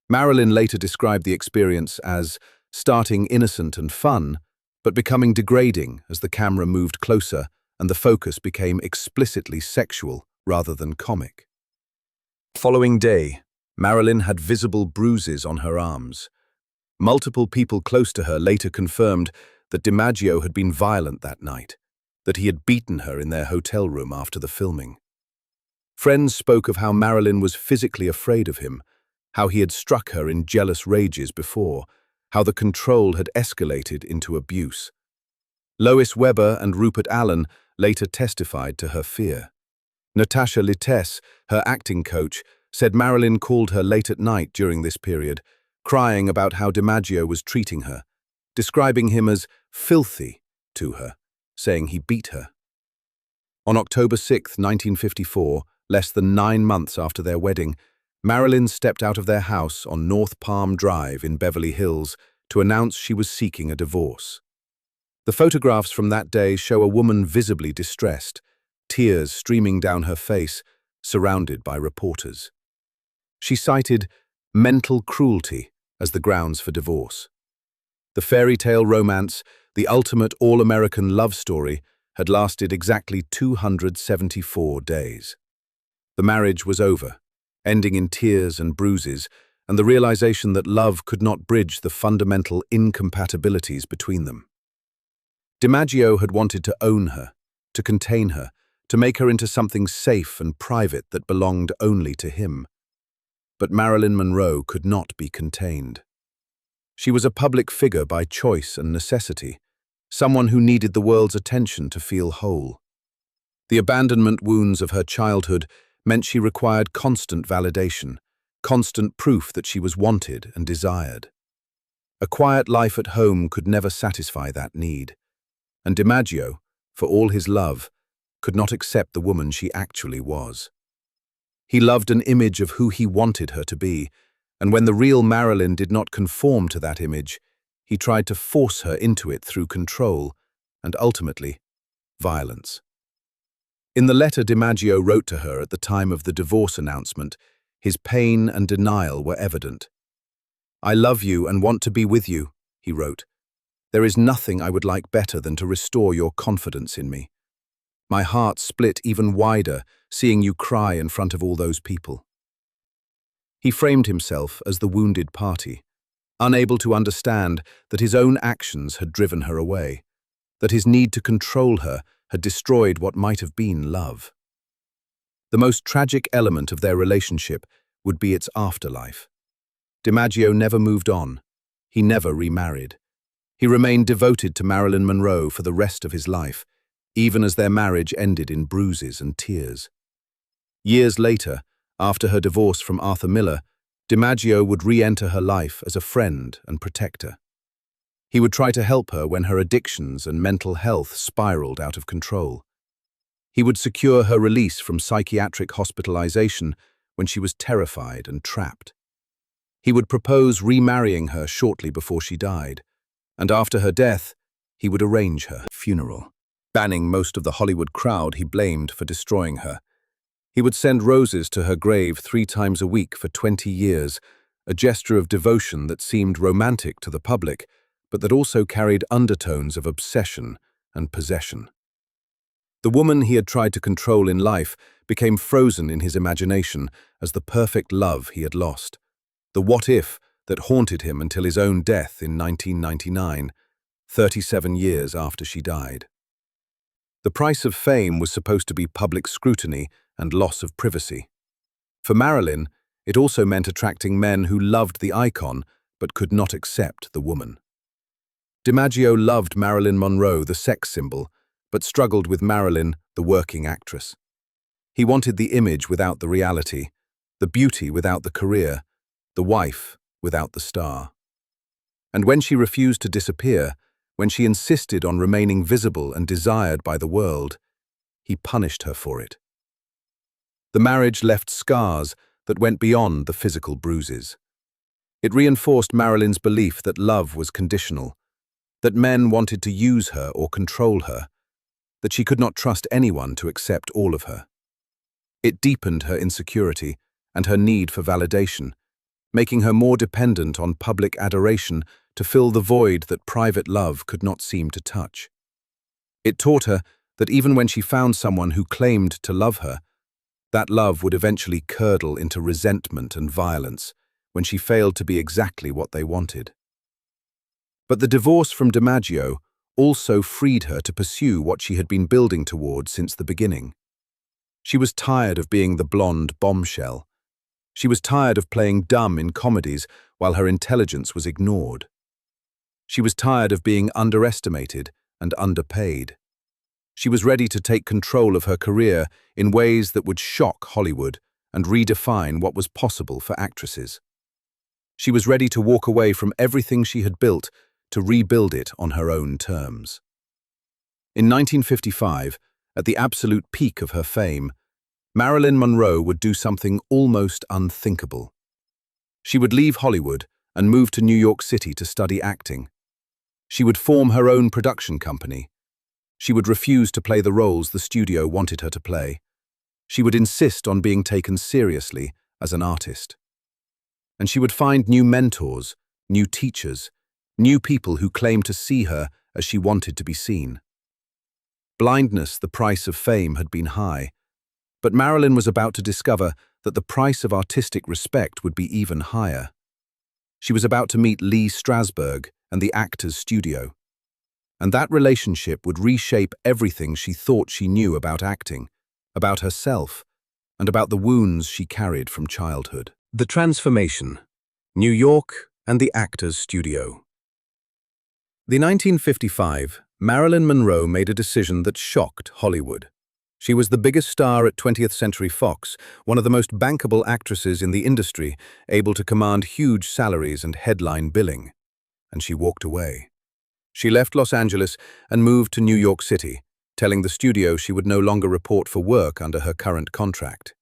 Marilyn later described the experience as starting innocent and fun, but becoming degrading as the camera moved closer and the focus became explicitly sexual rather than comic. The following day, Marilyn had visible bruises on her arms. Multiple people close to her later confirmed that DiMaggio had been violent that night, that he had beaten her in their hotel room after the filming. Friends spoke of how Marilyn was physically afraid of him, how he had struck her in jealous rages before, how the control had escalated into abuse. Lois Weber and Rupert Allen later testified to her fear. Natasha Littess, her acting coach, said Marilyn called her late at night during this period, crying about how DiMaggio was treating her, describing him as filthy to her, saying he beat her. On October 6, 1954, less than 9 months after their wedding, Marilyn stepped out of their house on North Palm Drive in Beverly Hills to announce she was seeking a divorce. The photographs from that day show a woman visibly distressed, tears streaming down her face, surrounded by reporters. She cited mental cruelty as the grounds for divorce. The fairy tale romance, the ultimate all-American love story, had lasted exactly 274 days. The marriage was over, ending in tears and bruises, and the realization that love could not bridge the fundamental incompatibilities between them. DiMaggio had wanted to own her, to contain her, to make her into something safe and private that belonged only to him. But Marilyn Monroe could not be contained. She was a public figure by choice and necessity, someone who needed the world's attention to feel whole. The abandonment wounds of her childhood meant she required constant validation, constant proof that she was wanted and desired. A quiet life at home could never satisfy that need, and DiMaggio, for all his love, could not accept the woman she actually was. He loved an image of who he wanted her to be, And when the real Marilyn did not conform to that image, he tried to force her into it through control and, ultimately, violence. In the letter DiMaggio wrote to her at the time of the divorce announcement, his pain and denial were evident. "I love you and want to be with you," he wrote. "There is nothing I would like better than to restore your confidence in me. My heart split even wider seeing you cry in front of all those people." He framed himself as the wounded party, unable to understand that his own actions had driven her away, that his need to control her had destroyed what might have been love. The most tragic element of their relationship would be its afterlife. DiMaggio never moved on. He never remarried. He remained devoted to Marilyn Monroe for the rest of his life, even as their marriage ended in bruises and tears. Years later, after her divorce from Arthur Miller, DiMaggio would re-enter her life as a friend and protector. He would try to help her when her addictions and mental health spiraled out of control. He would secure her release from psychiatric hospitalization when she was terrified and trapped. He would propose remarrying her shortly before she died, and after her death, he would arrange her funeral, banning most of the Hollywood crowd he blamed for destroying her. He would send roses to her grave 3 times a week for 20 years, a gesture of devotion that seemed romantic to the public, but that also carried undertones of obsession and possession. The woman he had tried to control in life became frozen in his imagination as the perfect love he had lost, the what-if that haunted him until his own death in 1999, 37 years after she died. The price of fame was supposed to be public scrutiny and loss of privacy. For Marilyn, it also meant attracting men who loved the icon but could not accept the woman. DiMaggio loved Marilyn Monroe, the sex symbol, but struggled with Marilyn, the working actress. He wanted the image without the reality, the beauty without the career, the wife without the star. And when she refused to disappear, when she insisted on remaining visible and desired by the world, he punished her for it. The marriage left scars that went beyond the physical bruises. It reinforced Marilyn's belief that love was conditional, that men wanted to use her or control her, that she could not trust anyone to accept all of her. It deepened her insecurity and her need for validation, making her more dependent on public adoration to fill the void that private love could not seem to touch. It taught her that even when she found someone who claimed to love her, that love would eventually curdle into resentment and violence when she failed to be exactly what they wanted. But the divorce from DiMaggio also freed her to pursue what she had been building toward since the beginning. She was tired of being the blonde bombshell. She was tired of playing dumb in comedies while her intelligence was ignored. She was tired of being underestimated and underpaid. She was ready to take control of her career in ways that would shock Hollywood and redefine what was possible for actresses. She was ready to walk away from everything she had built to rebuild it on her own terms. In 1955, at the absolute peak of her fame, Marilyn Monroe would do something almost unthinkable. She would leave Hollywood and move to New York City to study acting. She would form her own production company. She would refuse to play the roles the studio wanted her to play. She would insist on being taken seriously as an artist. And she would find new mentors, new teachers, new people who claimed to see her as she wanted to be seen. Blindness, the price of fame, had been high, but Marilyn was about to discover that the price of artistic respect would be even higher. She was about to meet Lee Strasberg and the Actors Studio, and that relationship would reshape everything she thought she knew about acting, about herself, and about the wounds she carried from childhood. The Transformation, New York and the Actors Studio. The 1955, Marilyn Monroe made a decision that shocked Hollywood. She was the biggest star at 20th Century Fox, one of the most bankable actresses in the industry, able to command huge salaries and headline billing. And she walked away. She left Los Angeles and moved to New York City, telling the studio she would no longer report for work under her current contract.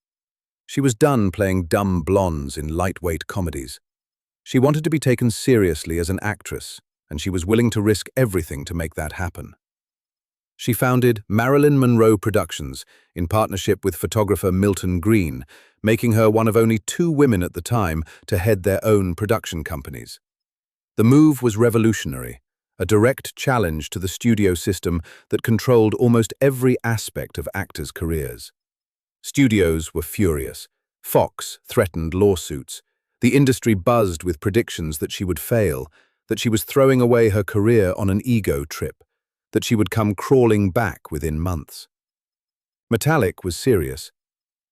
She was done playing dumb blondes in lightweight comedies. She wanted to be taken seriously as an actress, and she was willing to risk everything to make that happen. She founded Marilyn Monroe Productions in partnership with photographer Milton Green, making her one of only 2 women at the time to head their own production companies. The move was revolutionary, a direct challenge to the studio system that controlled almost every aspect of actors' careers. Studios were furious. Fox threatened lawsuits. The industry buzzed with predictions that she would fail, that she was throwing away her career on an ego trip, that she would come crawling back within months. Metallic was serious.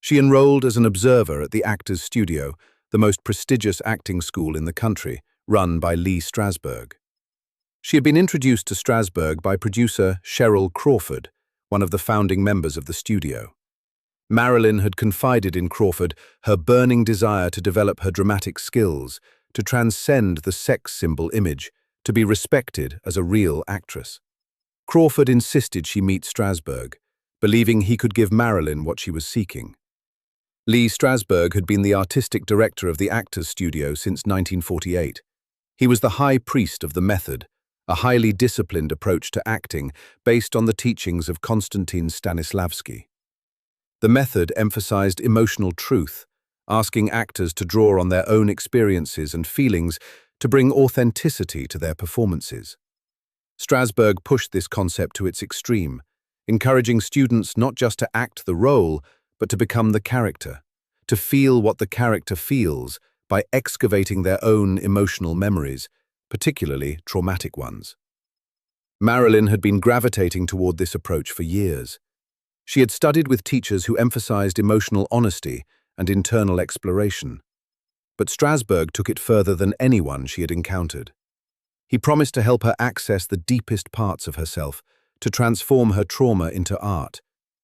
She enrolled as an observer at the Actors Studio, the most prestigious acting school in the country, run by Lee Strasberg. She had been introduced to Strasberg by producer Cheryl Crawford, one of the founding members of the studio. Marilyn had confided in Crawford her burning desire to develop her dramatic skills, to transcend the sex symbol image, to be respected as a real actress. Crawford insisted she meet Strasberg, believing he could give Marilyn what she was seeking. Lee Strasberg had been the artistic director of the Actors Studio since 1948. He was the high priest of the method, a highly disciplined approach to acting based on the teachings of Konstantin Stanislavski. The method emphasized emotional truth, asking actors to draw on their own experiences and feelings to bring authenticity to their performances. Strasberg pushed this concept to its extreme, encouraging students not just to act the role, but to become the character, to feel what the character feels by excavating their own emotional memories, particularly traumatic ones. Marilyn had been gravitating toward this approach for years. She had studied with teachers who emphasized emotional honesty and internal exploration. But Strasberg took it further than anyone she had encountered. He promised to help her access the deepest parts of herself, to transform her trauma into art,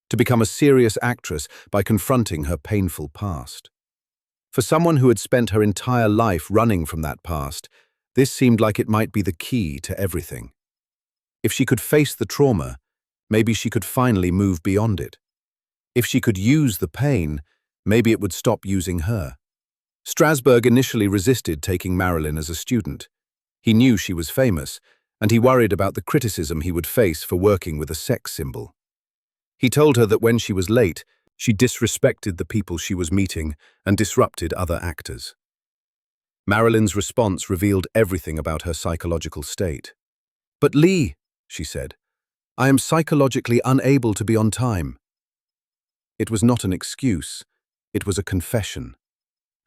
to become a serious actress by confronting her painful past. For someone who had spent her entire life running from that past, this seemed like it might be the key to everything. If she could face the trauma, maybe she could finally move beyond it. If she could use the pain, maybe it would stop using her. Strasberg initially resisted taking Marilyn as a student. He knew she was famous, and he worried about the criticism he would face for working with a sex symbol. He told her that when she was late, she disrespected the people she was meeting and disrupted other actors. Marilyn's response revealed everything about her psychological state. "But Lee," she said, "I am psychologically unable to be on time." It was not an excuse, it was a confession.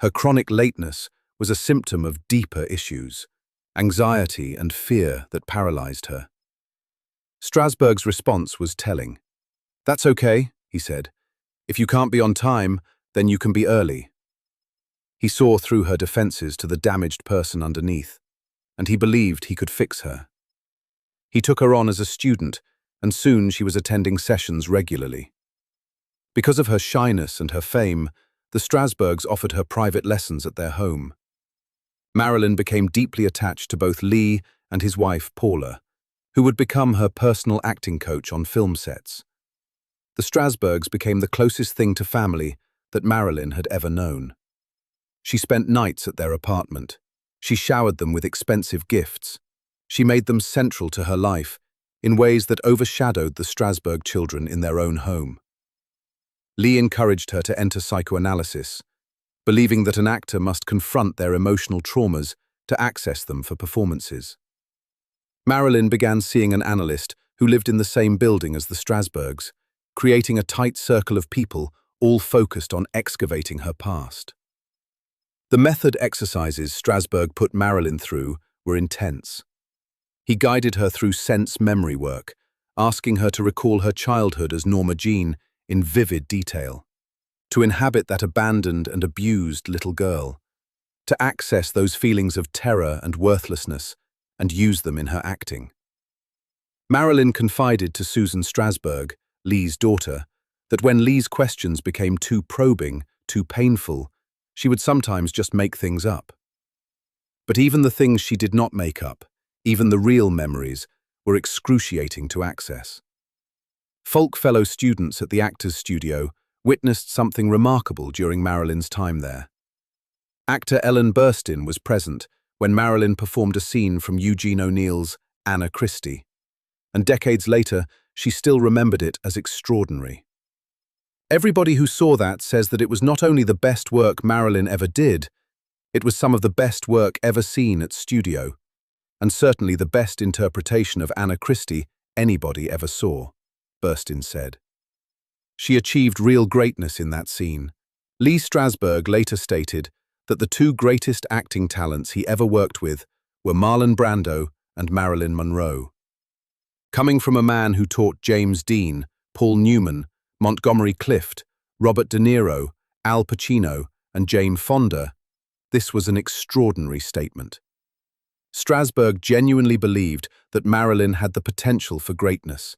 Her chronic lateness was a symptom of deeper issues, anxiety and fear that paralyzed her. Strasberg's response was telling. "That's okay," he said. "If you can't be on time, then you can be early." He saw through her defenses to the damaged person underneath, and he believed he could fix her. He took her on as a student, and soon she was attending sessions regularly. Because of her shyness and her fame, the Strasbergs offered her private lessons at their home. Marilyn became deeply attached to both Lee and his wife, Paula, who would become her personal acting coach on film sets. The Strasbergs became the closest thing to family that Marilyn had ever known. She spent nights at their apartment. She showered them with expensive gifts. She made them central to her life in ways that overshadowed the Strasberg children in their own home. Lee encouraged her to enter psychoanalysis, believing that an actor must confront their emotional traumas to access them for performances. Marilyn began seeing an analyst who lived in the same building as the Strasbergs, creating a tight circle of people all focused on excavating her past. The method exercises Strasberg put Marilyn through were intense. He guided her through sense memory work, asking her to recall her childhood as NORMA JEANE in vivid detail, to inhabit that abandoned and abused little girl, to access those feelings of terror and worthlessness and use them in her acting. Marilyn confided to Susan Strasberg, Lee's daughter, that when Lee's questions became too probing, too painful, she would sometimes just make things up. But even the things she did not make up, even the real memories, were excruciating to access. Folk fellow students at the Actors Studio witnessed something remarkable during Marilyn's time there. Actor Ellen Burstyn was present when Marilyn performed a scene from Eugene O'Neill's Anna Christie, and decades later, she still remembered it as extraordinary. Everybody who saw that says that it was not only the best work Marilyn ever did, it was some of the best work ever seen at studio, and certainly the best interpretation of Anna Christie anybody ever saw, Burstyn said. She achieved real greatness in that scene. Lee Strasberg later stated that the two greatest acting talents he ever worked with were Marlon Brando and Marilyn Monroe. Coming from a man who taught James Dean, Paul Newman, Montgomery Clift, Robert De Niro, Al Pacino, and Jane Fonda, this was an extraordinary statement. Strasberg genuinely believed that Marilyn had the potential for greatness,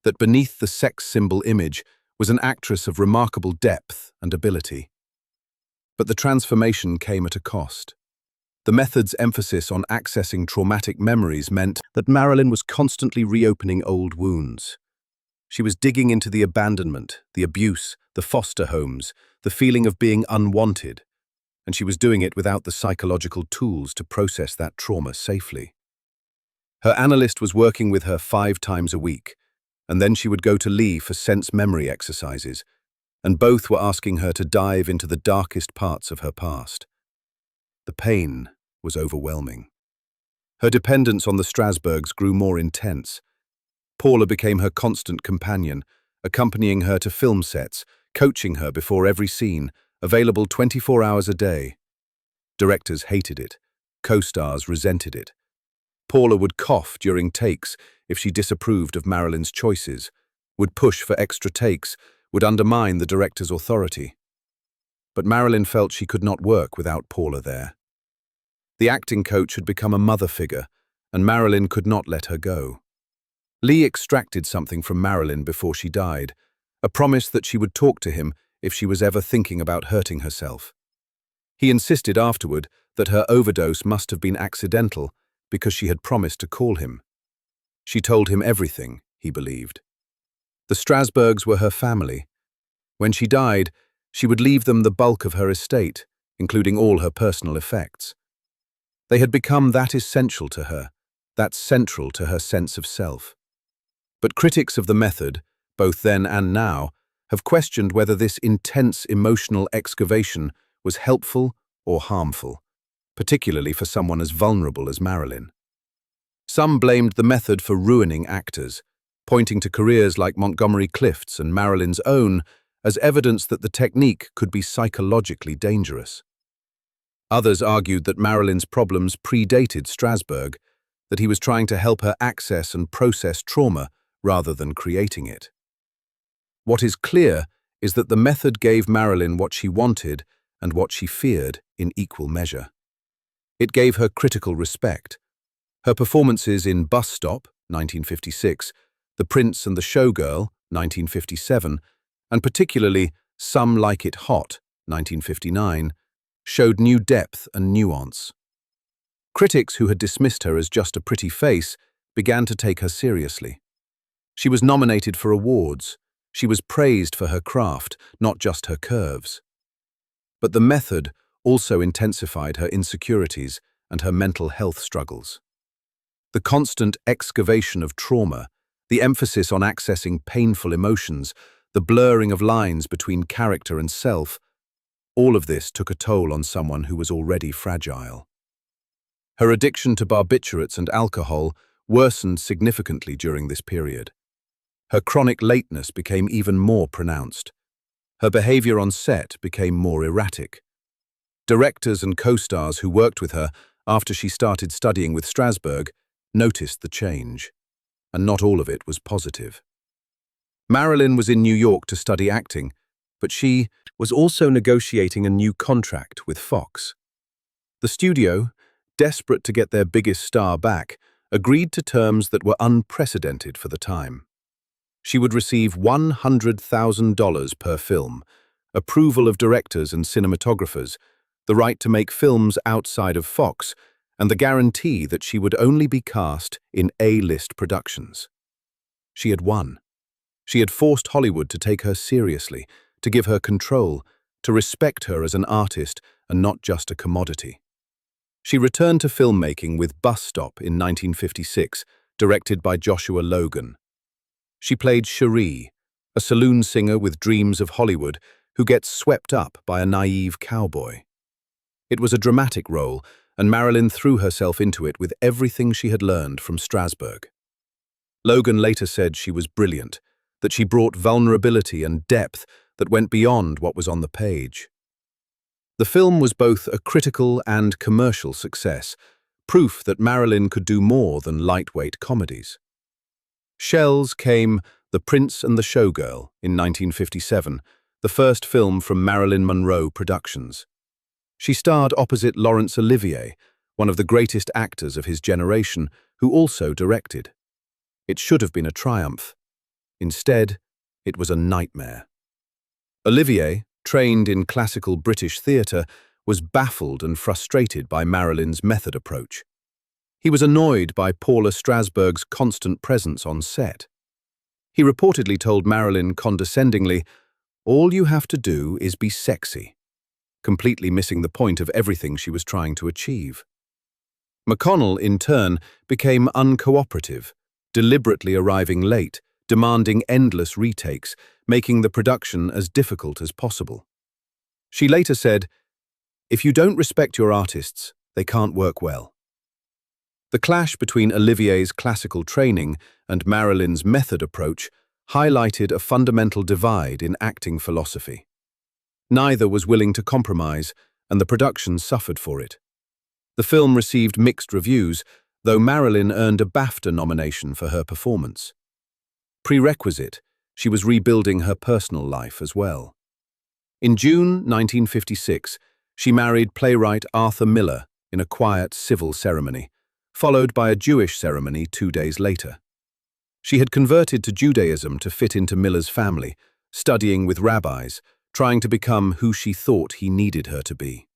that beneath the sex symbol image was an actress of remarkable depth and ability. But the transformation came at a cost. The method's emphasis on accessing traumatic memories meant that Marilyn was constantly reopening old wounds. She was digging into the abandonment, the abuse, the foster homes, the feeling of being unwanted, and she was doing it without the psychological tools to process that trauma safely. Her analyst was working with her 5 times a week, and then she would go to Lee for sense memory exercises, and both were asking her to dive into the darkest parts of her past. The pain was overwhelming. Her dependence on the Strasbergs grew more intense. Paula became her constant companion, accompanying her to film sets, coaching her before every scene, available 24 hours a day. Directors hated it. Co-stars resented it. Paula would cough during takes if she disapproved of Marilyn's choices, would push for extra takes, would undermine the director's authority. But Marilyn felt she could not work without Paula there. The acting coach had become a mother figure, and Marilyn could not let her go. Lee extracted something from Marilyn before she died, a promise that she would talk to him if she was ever thinking about hurting herself. He insisted afterward that her overdose must have been accidental because she had promised to call him. She told him everything, he believed. The Strasbergs were her family. When she died, she would leave them the bulk of her estate, including all her personal effects. They had become that essential to her, that central to her sense of self. But critics of the method, both then and now, have questioned whether this intense emotional excavation was helpful or harmful, particularly for someone as vulnerable as Marilyn. Some blamed the method for ruining actors, pointing to careers like Montgomery Clift's and Marilyn's own as evidence that the technique could be psychologically dangerous. Others argued that Marilyn's problems predated Strasberg, that he was trying to help her access and process trauma rather than creating it. What is clear is that the method gave Marilyn what she wanted and what she feared in equal measure. It gave her critical respect. Her performances in Bus Stop, 1956, The Prince and the Showgirl, 1957, and particularly Some Like It Hot, 1959, showed new depth and nuance. Critics who had dismissed her as just a pretty face began to take her seriously. She was nominated for awards. She was praised for her craft, not just her curves. But the method also intensified her insecurities and her mental health struggles. The constant excavation of trauma, the emphasis on accessing painful emotions, the blurring of lines between character and self, all of this took a toll on someone who was already fragile. Her addiction to barbiturates and alcohol worsened significantly during this period. Her chronic lateness became even more pronounced. Her behavior on set became more erratic. Directors and co-stars who worked with her after she started studying with Strasberg noticed the change, and not all of it was positive. Marilyn was in New York to study acting, but she was also negotiating a new contract with Fox. The studio, desperate to get their biggest star back, agreed to terms that were unprecedented for the time. She would receive $100,000 per film, approval of directors and cinematographers, the right to make films outside of Fox, and the guarantee that she would only be cast in A-list productions. She had won. She had forced Hollywood to take her seriously, to give her control, to respect her as an artist and not just a commodity. She returned to filmmaking with Bus Stop in 1956, directed by Joshua Logan. She played Cherie, a saloon singer with dreams of Hollywood who gets swept up by a naive cowboy. It was a dramatic role, and Marilyn threw herself into it with everything she had learned from Strasberg. Logan later said she was brilliant, that she brought vulnerability and depth that went beyond what was on the page. The film was both a critical and commercial success, proof that Marilyn could do more than lightweight comedies. Shells came The Prince and the Showgirl in 1957, the first film from Marilyn Monroe Productions. She starred opposite Laurence Olivier, one of the greatest actors of his generation, who also directed. It should have been a triumph. Instead, it was a nightmare. Olivier, trained in classical British theatre, was baffled and frustrated by Marilyn's method approach. He was annoyed by Paula Strasberg's constant presence on set. He reportedly told Marilyn condescendingly, "All you have to do is be sexy," completely missing the point of everything she was trying to achieve. McConnell, in turn, became uncooperative, deliberately arriving late, demanding endless retakes, making the production as difficult as possible. She later said, "If you don't respect your artists, they can't work well." The clash between Olivier's classical training and Marilyn's method approach highlighted a fundamental divide in acting philosophy. Neither was willing to compromise, and the production suffered for it. The film received mixed reviews, though Marilyn earned a BAFTA nomination for her performance. Prerequisite, she was rebuilding her personal life as well. In June 1956, she married playwright Arthur Miller in a quiet civil ceremony, followed by a Jewish ceremony 2 days later. She had converted to Judaism to fit into Miller's family, studying with rabbis, trying to become who she thought he needed her to be.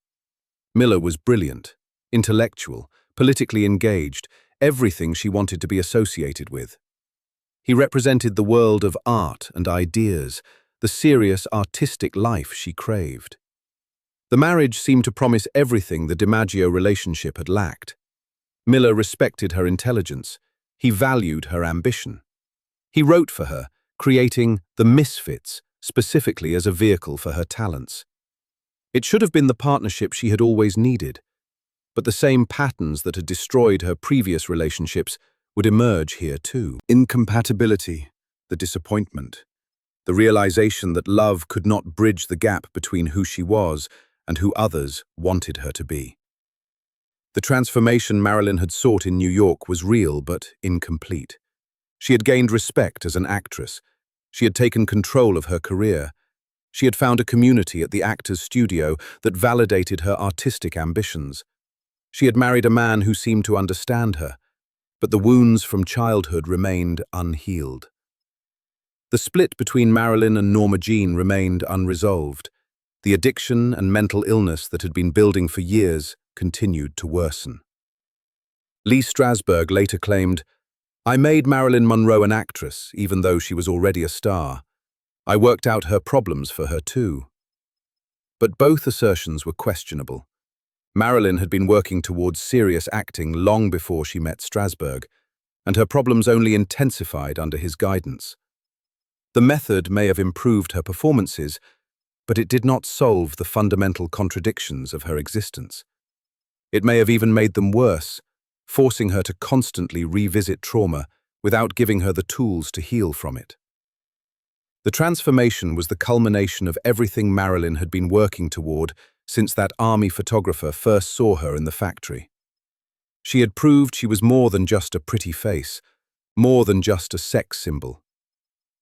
Miller was brilliant, intellectual, politically engaged, everything she wanted to be associated with. He represented the world of art and ideas, the serious artistic life she craved. The marriage seemed to promise everything the DiMaggio relationship had lacked. Miller respected her intelligence. He valued her ambition. He wrote for her, creating The Misfits specifically as a vehicle for her talents. It should have been the partnership she had always needed, but the same patterns that had destroyed her previous relationships would emerge here too. Incompatibility, the disappointment, the realization that love could not bridge the gap between who she was and who others wanted her to be. The transformation Marilyn had sought in New York was real but incomplete. She had gained respect as an actress. She had taken control of her career. She had found a community at the Actors Studio that validated her artistic ambitions. She had married a man who seemed to understand her, but the wounds from childhood remained unhealed. The split between Marilyn and Norma Jean remained unresolved. The addiction and mental illness that had been building for years continued to worsen. Lee Strasberg later claimed, "I made Marilyn Monroe an actress, even though she was already a star. I worked out her problems for her too." But both assertions were questionable. Marilyn had been working towards serious acting long before she met Strasberg, and her problems only intensified under his guidance. The method may have improved her performances, but it did not solve the fundamental contradictions of her existence. It may have even made them worse, forcing her to constantly revisit trauma without giving her the tools to heal from it. The transformation was the culmination of everything Marilyn had been working toward since that army photographer first saw her in the factory. She had proved she was more than just a pretty face, more than just a sex symbol.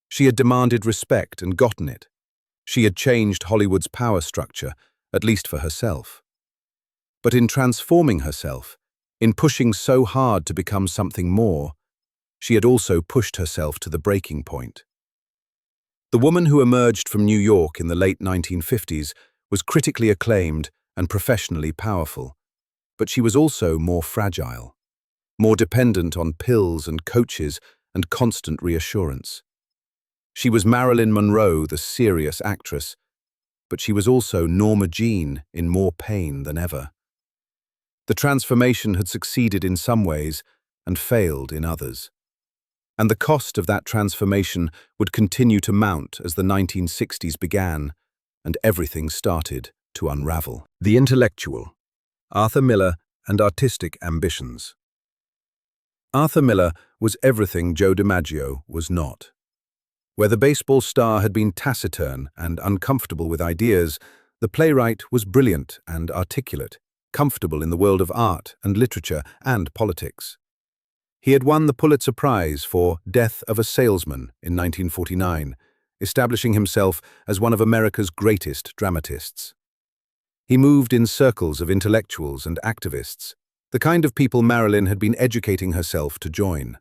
She had demanded respect and gotten it. She had changed Hollywood's power structure, at least for herself. But in transforming herself, in pushing so hard to become something more, she had also pushed herself to the breaking point. The woman who emerged from New York in the late 1950s was critically acclaimed and professionally powerful, but she was also more fragile, more dependent on pills and coaches and constant reassurance. She was Marilyn Monroe, the serious actress, but she was also Norma Jean in more pain than ever. The transformation had succeeded in some ways and failed in others. And the cost of that transformation would continue to mount as the 1960s began and everything started to unravel. The intellectual, Arthur Miller and artistic ambitions. Arthur Miller was everything Joe DiMaggio was not. Where the baseball star had been taciturn and uncomfortable with ideas, the playwright was brilliant and articulate, comfortable in the world of art and literature and politics. He had won the Pulitzer Prize for Death of a Salesman in 1949, establishing himself as one of America's greatest dramatists. He moved in circles of intellectuals and activists, the kind of people Marilyn had been educating herself to join.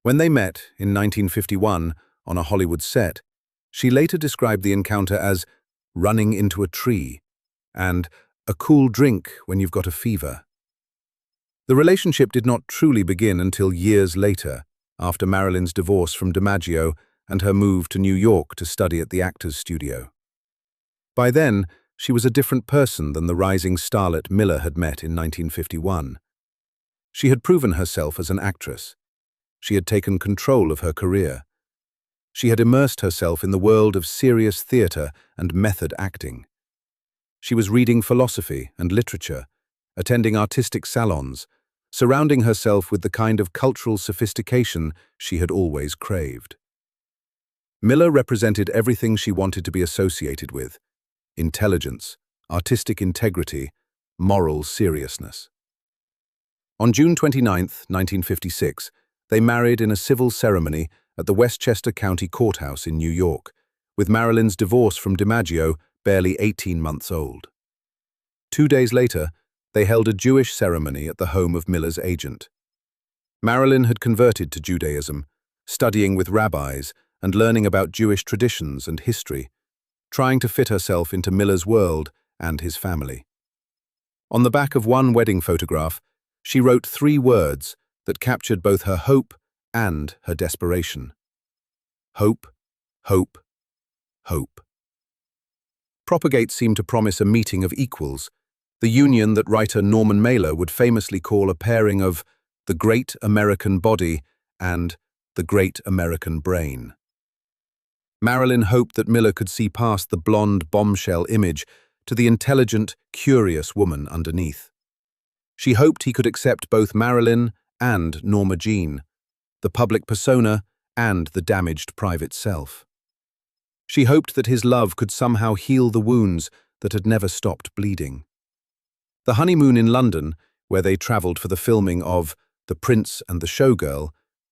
When they met in 1951 on a Hollywood set, she later described the encounter as running into a tree and a cool drink when you've got a fever. The relationship did not truly begin until years later, after Marilyn's divorce from DiMaggio and her move to New York to study at the Actors Studio. By then, she was a different person than the rising starlet Miller had met in 1951. She had proven herself as an actress. She had taken control of her career. She had immersed herself in the world of serious theater and method acting. She was reading philosophy and literature, attending artistic salons, surrounding herself with the kind of cultural sophistication she had always craved. Miller represented everything she wanted to be associated with: intelligence, artistic integrity, moral seriousness. On June 29, 1956, they married in a civil ceremony at the Westchester County Courthouse in New York, with Marilyn's divorce from DiMaggio barely 18 months old. 2 days later, they held a Jewish ceremony at the home of Miller's agent. Marilyn had converted to Judaism, studying with rabbis and learning about Jewish traditions and history, trying to fit herself into Miller's world and his family. On the back of one wedding photograph, she wrote 3 words that captured both her hope and her desperation. Hope, hope, hope. Propagate seemed to promise a meeting of equals, the union that writer Norman Mailer would famously call a pairing of the great American body and the great American brain. Marilyn hoped that Miller could see past the blonde bombshell image to the intelligent, curious woman underneath. She hoped he could accept both Marilyn and Norma Jean, the public persona and the damaged private self. She hoped that his love could somehow heal the wounds that had never stopped bleeding. The honeymoon in London, where they travelled for the filming of The Prince and the Showgirl,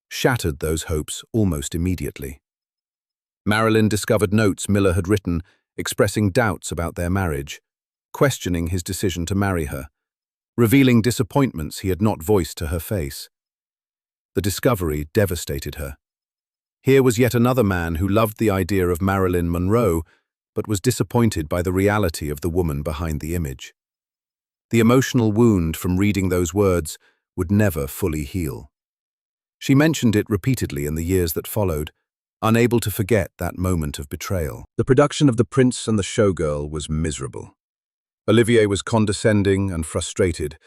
shattered those hopes almost immediately. Marilyn discovered notes Miller had written expressing doubts about their marriage, questioning his decision to marry her, revealing disappointments he had not voiced to her face. The discovery devastated her. Here was yet another man who loved the idea of Marilyn Monroe, but was disappointed by the reality of the woman behind the image. The emotional wound from reading those words would never fully heal. She mentioned it repeatedly in the years that followed, unable to forget that moment of betrayal. The production of The Prince and the Showgirl was miserable. Olivier was condescending and frustrated.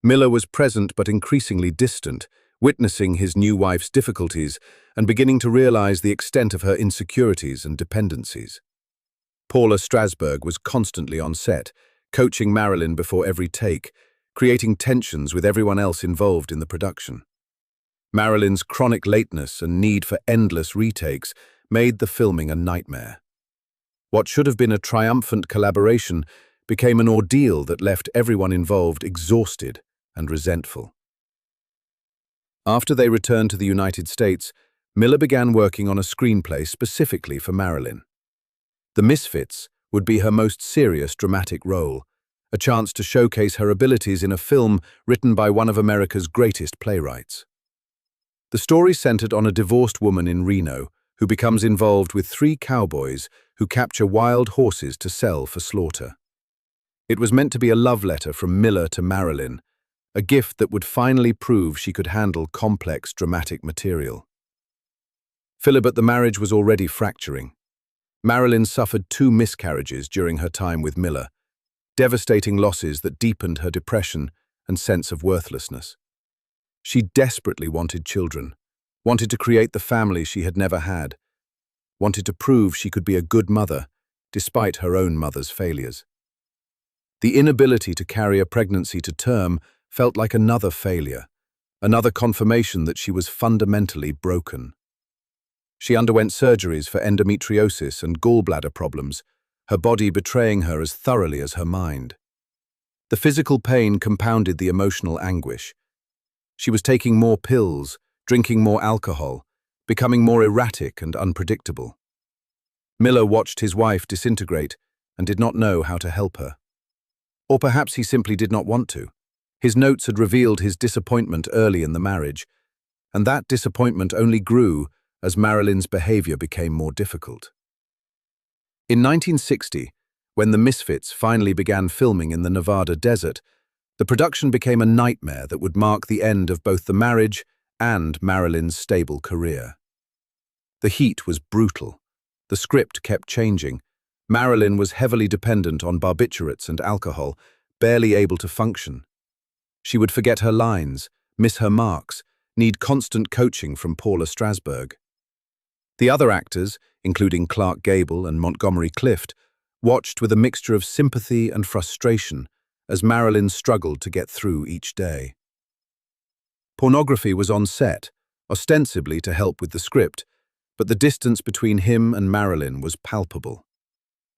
Miller was present but increasingly distant, witnessing his new wife's difficulties and beginning to realize the extent of her insecurities and dependencies. Paula Strasberg was constantly on set, coaching Marilyn before every take, creating tensions with everyone else involved in the production. Marilyn's chronic lateness and need for endless retakes made the filming a nightmare. What should have been a triumphant collaboration became an ordeal that left everyone involved exhausted and resentful. After they returned to the United States, Miller began working on a screenplay specifically for Marilyn. The Misfits would be her most serious dramatic role, a chance to showcase her abilities in a film written by one of America's greatest playwrights. The story centered on a divorced woman in Reno who becomes involved with 3 cowboys who capture wild horses to sell for slaughter. It was meant to be a love letter from Miller to Marilyn, a gift that would finally prove she could handle complex dramatic material. Philip, the marriage was already fracturing. Marilyn suffered 2 miscarriages during her time with Miller, devastating losses that deepened her depression and sense of worthlessness. She desperately wanted children, wanted to create the family she had never had, wanted to prove she could be a good mother despite her own mother's failures. The inability to carry a pregnancy to term felt like another failure, another confirmation that she was fundamentally broken. She underwent surgeries for endometriosis and gallbladder problems, her body betraying her as thoroughly as her mind. The physical pain compounded the emotional anguish. She was taking more pills, drinking more alcohol, becoming more erratic and unpredictable. Miller watched his wife disintegrate and did not know how to help her. Or perhaps he simply did not want to. His notes had revealed his disappointment early in the marriage, and that disappointment only grew as Marilyn's behavior became more difficult. In 1960, when the Misfits finally began filming in the Nevada desert, the production became a nightmare that would mark the end of both the marriage and Marilyn's stable career. The heat was brutal. The script kept changing. Marilyn was heavily dependent on barbiturates and alcohol, barely able to function. She would forget her lines, miss her marks, need constant coaching from Paula Strasberg. The other actors, including Clark Gable and Montgomery Clift, watched with a mixture of sympathy and frustration as Marilyn struggled to get through each day. Pornography was on set, ostensibly to help with the script, but the distance between him and Marilyn was palpable.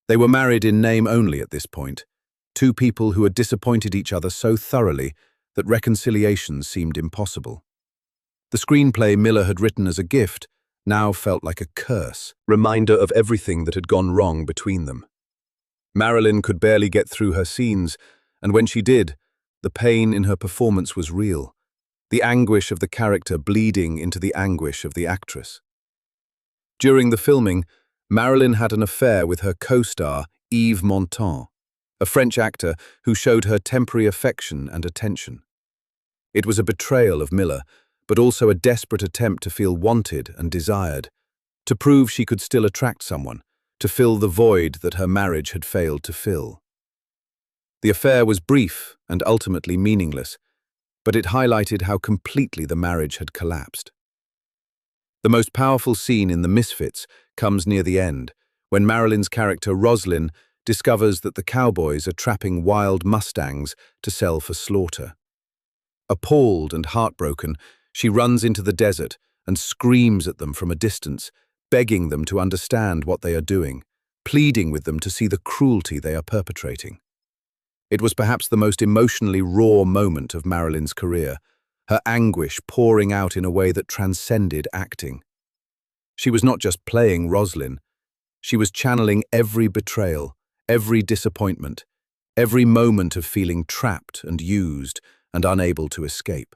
They were married in name only at this point, 2 people who had disappointed each other so thoroughly that reconciliation seemed impossible. The screenplay Miller had written as a gift now felt like a curse, reminder of everything that had gone wrong between them. Marilyn could barely get through her scenes, and when she did, the pain in her performance was real, the anguish of the character bleeding into the anguish of the actress. During the filming, Marilyn had an affair with her co-star, Yves Montand, a French actor who showed her temporary affection and attention. It was a betrayal of Miller, but also a desperate attempt to feel wanted and desired, to prove she could still attract someone, to fill the void that her marriage had failed to fill. The affair was brief and ultimately meaningless, but it highlighted how completely the marriage had collapsed. The most powerful scene in The Misfits comes near the end, when Marilyn's character Roslyn discovers that the cowboys are trapping wild mustangs to sell for slaughter. Appalled and heartbroken, she runs into the desert and screams at them from a distance, begging them to understand what they are doing, pleading with them to see the cruelty they are perpetrating. It was perhaps the most emotionally raw moment of Marilyn's career, her anguish pouring out in a way that transcended acting. She was not just playing Roslyn, she was channeling every betrayal, every disappointment, every moment of feeling trapped and used and unable to escape.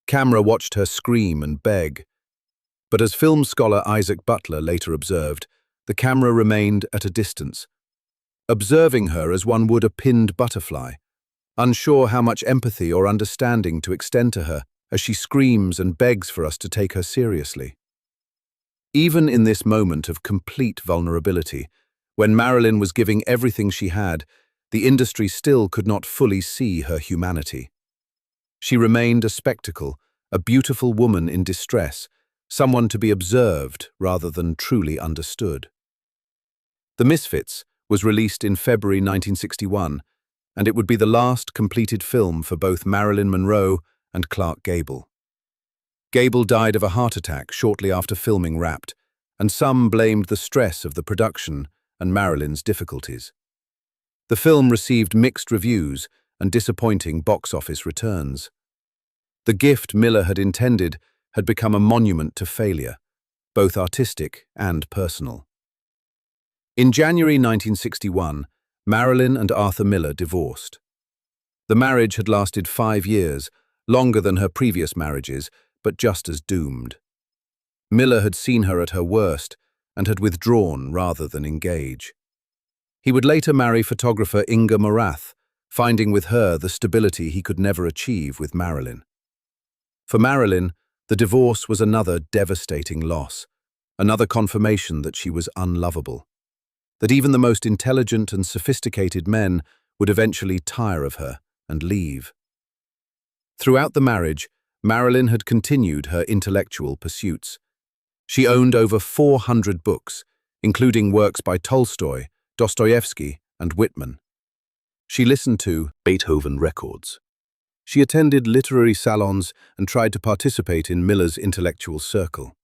Camera watched her scream and beg, but as film scholar Isaac Butler later observed, the camera remained at a distance, observing her as one would a pinned butterfly, unsure how much empathy or understanding to extend to her as she screams and begs for us to take her seriously. Even in this moment of complete vulnerability, when Marilyn was giving everything she had, the industry still could not fully see her humanity. She remained a spectacle, a beautiful woman in distress, someone to be observed rather than truly understood. The Misfits was released in February 1961, and it would be the last completed film for both Marilyn Monroe and Clark Gable. Gable died of a heart attack shortly after filming wrapped, and some blamed the stress of the production and Marilyn's difficulties. The film received mixed reviews and disappointing box office returns. The gift Miller had intended had become a monument to failure, both artistic and personal. In January 1961, Marilyn and Arthur Miller divorced. The marriage had lasted 5 years, longer than her previous marriages, but just as doomed. Miller had seen her at her worst and had withdrawn rather than engage. He would later marry photographer Inga Morath, finding with her the stability he could never achieve with Marilyn. For Marilyn, the divorce was another devastating loss, another confirmation that she was unlovable, that even the most intelligent and sophisticated men would eventually tire of her and leave. Throughout the marriage, Marilyn had continued her intellectual pursuits. She owned over 400 books, including works by Tolstoy, Dostoevsky, and Whitman. She listened to Beethoven records. She attended literary salons and tried to participate in Miller's intellectual circle.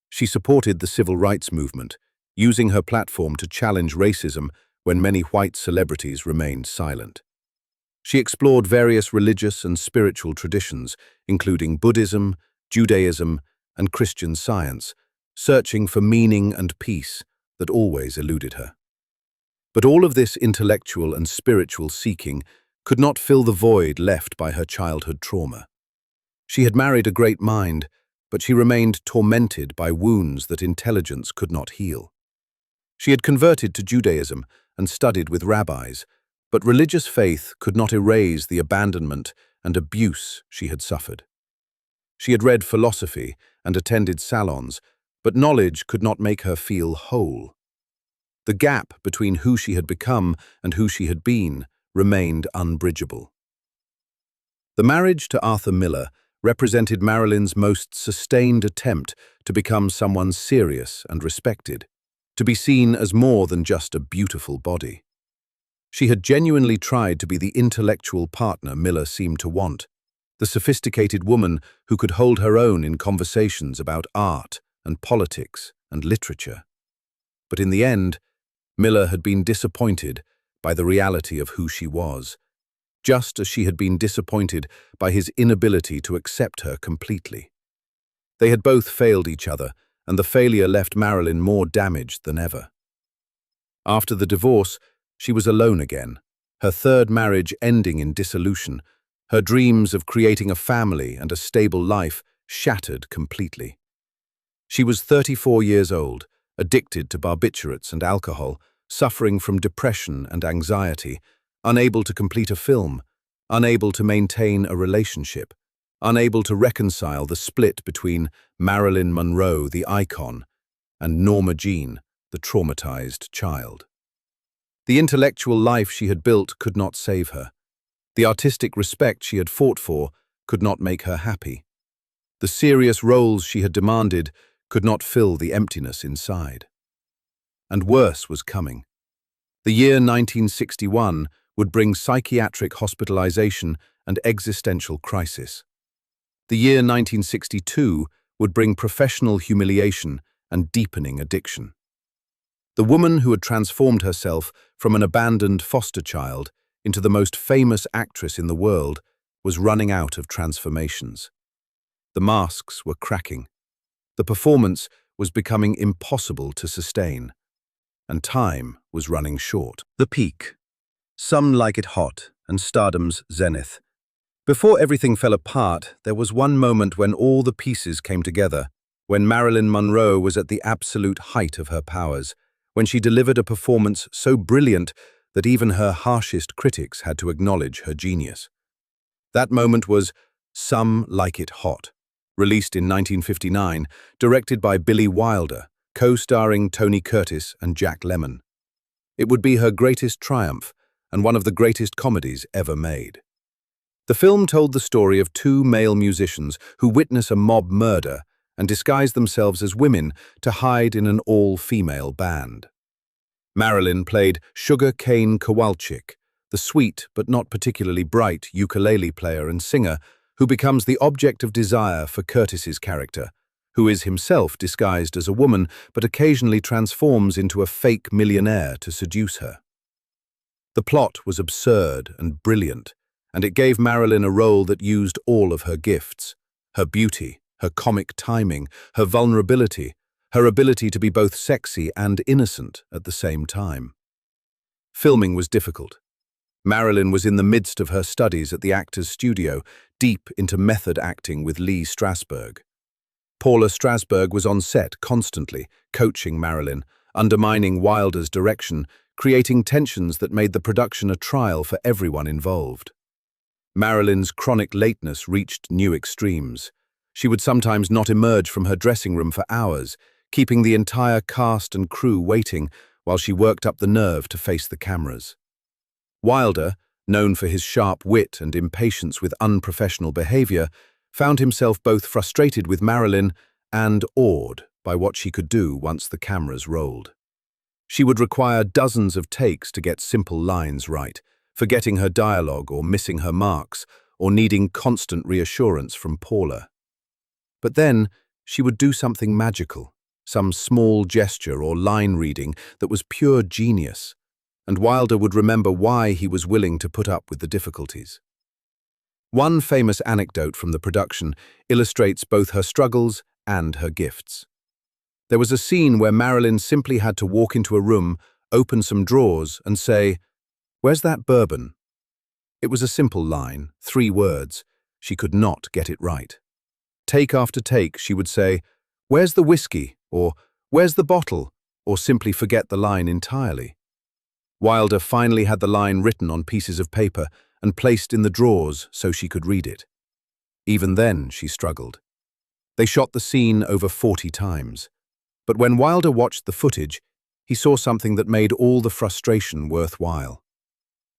She supported the civil rights movement, using her platform to challenge racism when many white celebrities remained silent. She explored various religious and spiritual traditions, including Buddhism, Judaism, and Christian Science, searching for meaning and peace that always eluded her. But all of this intellectual and spiritual seeking could not fill the void left by her childhood trauma. She had married a great mind, but she remained tormented by wounds that intelligence could not heal. She had converted to Judaism and studied with rabbis, but religious faith could not erase the abandonment and abuse she had suffered. She had read philosophy and attended salons, but knowledge could not make her feel whole. The gap between who she had become and who she had been remained unbridgeable. The marriage to Arthur Miller represented Marilyn's most sustained attempt to become someone serious and respected, to be seen as more than just a beautiful body. She had genuinely tried to be the intellectual partner Miller seemed to want, the sophisticated woman who could hold her own in conversations about art and politics and literature. But in the end, Miller had been disappointed by the reality of who she was, just as she had been disappointed by his inability to accept her completely. They had both failed each other, and the failure left Marilyn more damaged than ever. After the divorce, she was alone again, her third marriage ending in dissolution, her dreams of creating a family and a stable life shattered completely. She was 34 years old, addicted to barbiturates and alcohol, suffering from depression and anxiety, unable to complete a film, unable to maintain a relationship, unable to reconcile the split between Marilyn Monroe, the icon, and Norma Jean, the traumatized child. The intellectual life she had built could not save her. The artistic respect she had fought for could not make her happy. The serious roles she had demanded could not fill the emptiness inside. And worse was coming. The year 1961 would bring psychiatric hospitalization and existential crisis. The year 1962 would bring professional humiliation and deepening addiction. The woman who had transformed herself from an abandoned foster child into the most famous actress in the world was running out of transformations. The masks were cracking. The performance was becoming impossible to sustain, and time was running short. The peak. Some like it hot, and STARDOM'S ZENITH. Before everything fell apart, there was one moment when all the pieces came together, when Marilyn Monroe was at the absolute height of her powers, when she delivered a performance so brilliant that even her harshest critics had to acknowledge her genius. That moment was Some Like It Hot, released in 1959, directed by Billy Wilder, co-starring Tony Curtis and Jack Lemmon. It would be her greatest triumph and one of the greatest comedies ever made. The film told the story of two male musicians who witness a mob murder and disguise themselves as women to hide in an all-female band. Marilyn played Sugar Cane Kowalczyk, the sweet but not particularly bright ukulele player and singer who becomes the object of desire for Curtis's character, who is himself disguised as a woman but occasionally transforms into a fake millionaire to seduce her. The plot was absurd and brilliant, and it gave Marilyn a role that used all of her gifts: her beauty, her comic timing, her vulnerability, her ability to be both sexy and innocent at the same time. Filming was difficult. Marilyn was in the midst of her studies at the Actors Studio, deep into method acting with Lee Strasberg. Paula Strasberg was on set constantly, coaching Marilyn, undermining Wilder's direction, creating tensions that made the production a trial for everyone involved. Marilyn's chronic lateness reached new extremes. She would sometimes not emerge from her dressing room for hours, keeping the entire cast and crew waiting while she worked up the nerve to face the cameras. Wilder, known for his sharp wit and impatience with unprofessional behavior, found himself both frustrated with Marilyn and awed by what she could do once the cameras rolled. She would require dozens of takes to get simple lines right, forgetting her dialogue or missing her marks, or needing constant reassurance from Paula. But then, she would do something magical, some small gesture or line reading that was pure genius, and Wilder would remember why he was willing to put up with the difficulties. One famous anecdote from the production illustrates both her struggles and her gifts. There was a scene where Marilyn simply had to walk into a room, open some drawers, and say, "Where's that bourbon?" It was a simple line, 3 words. She could not get it right. Take after take, she would say, "Where's the whiskey?" or "Where's the bottle?" or simply forget the line entirely. Wilder finally had the line written on pieces of paper and placed in the drawers so she could read it. Even then, she struggled. They shot the scene over 40 times. But when Wilder watched the footage, he saw something that made all the frustration worthwhile.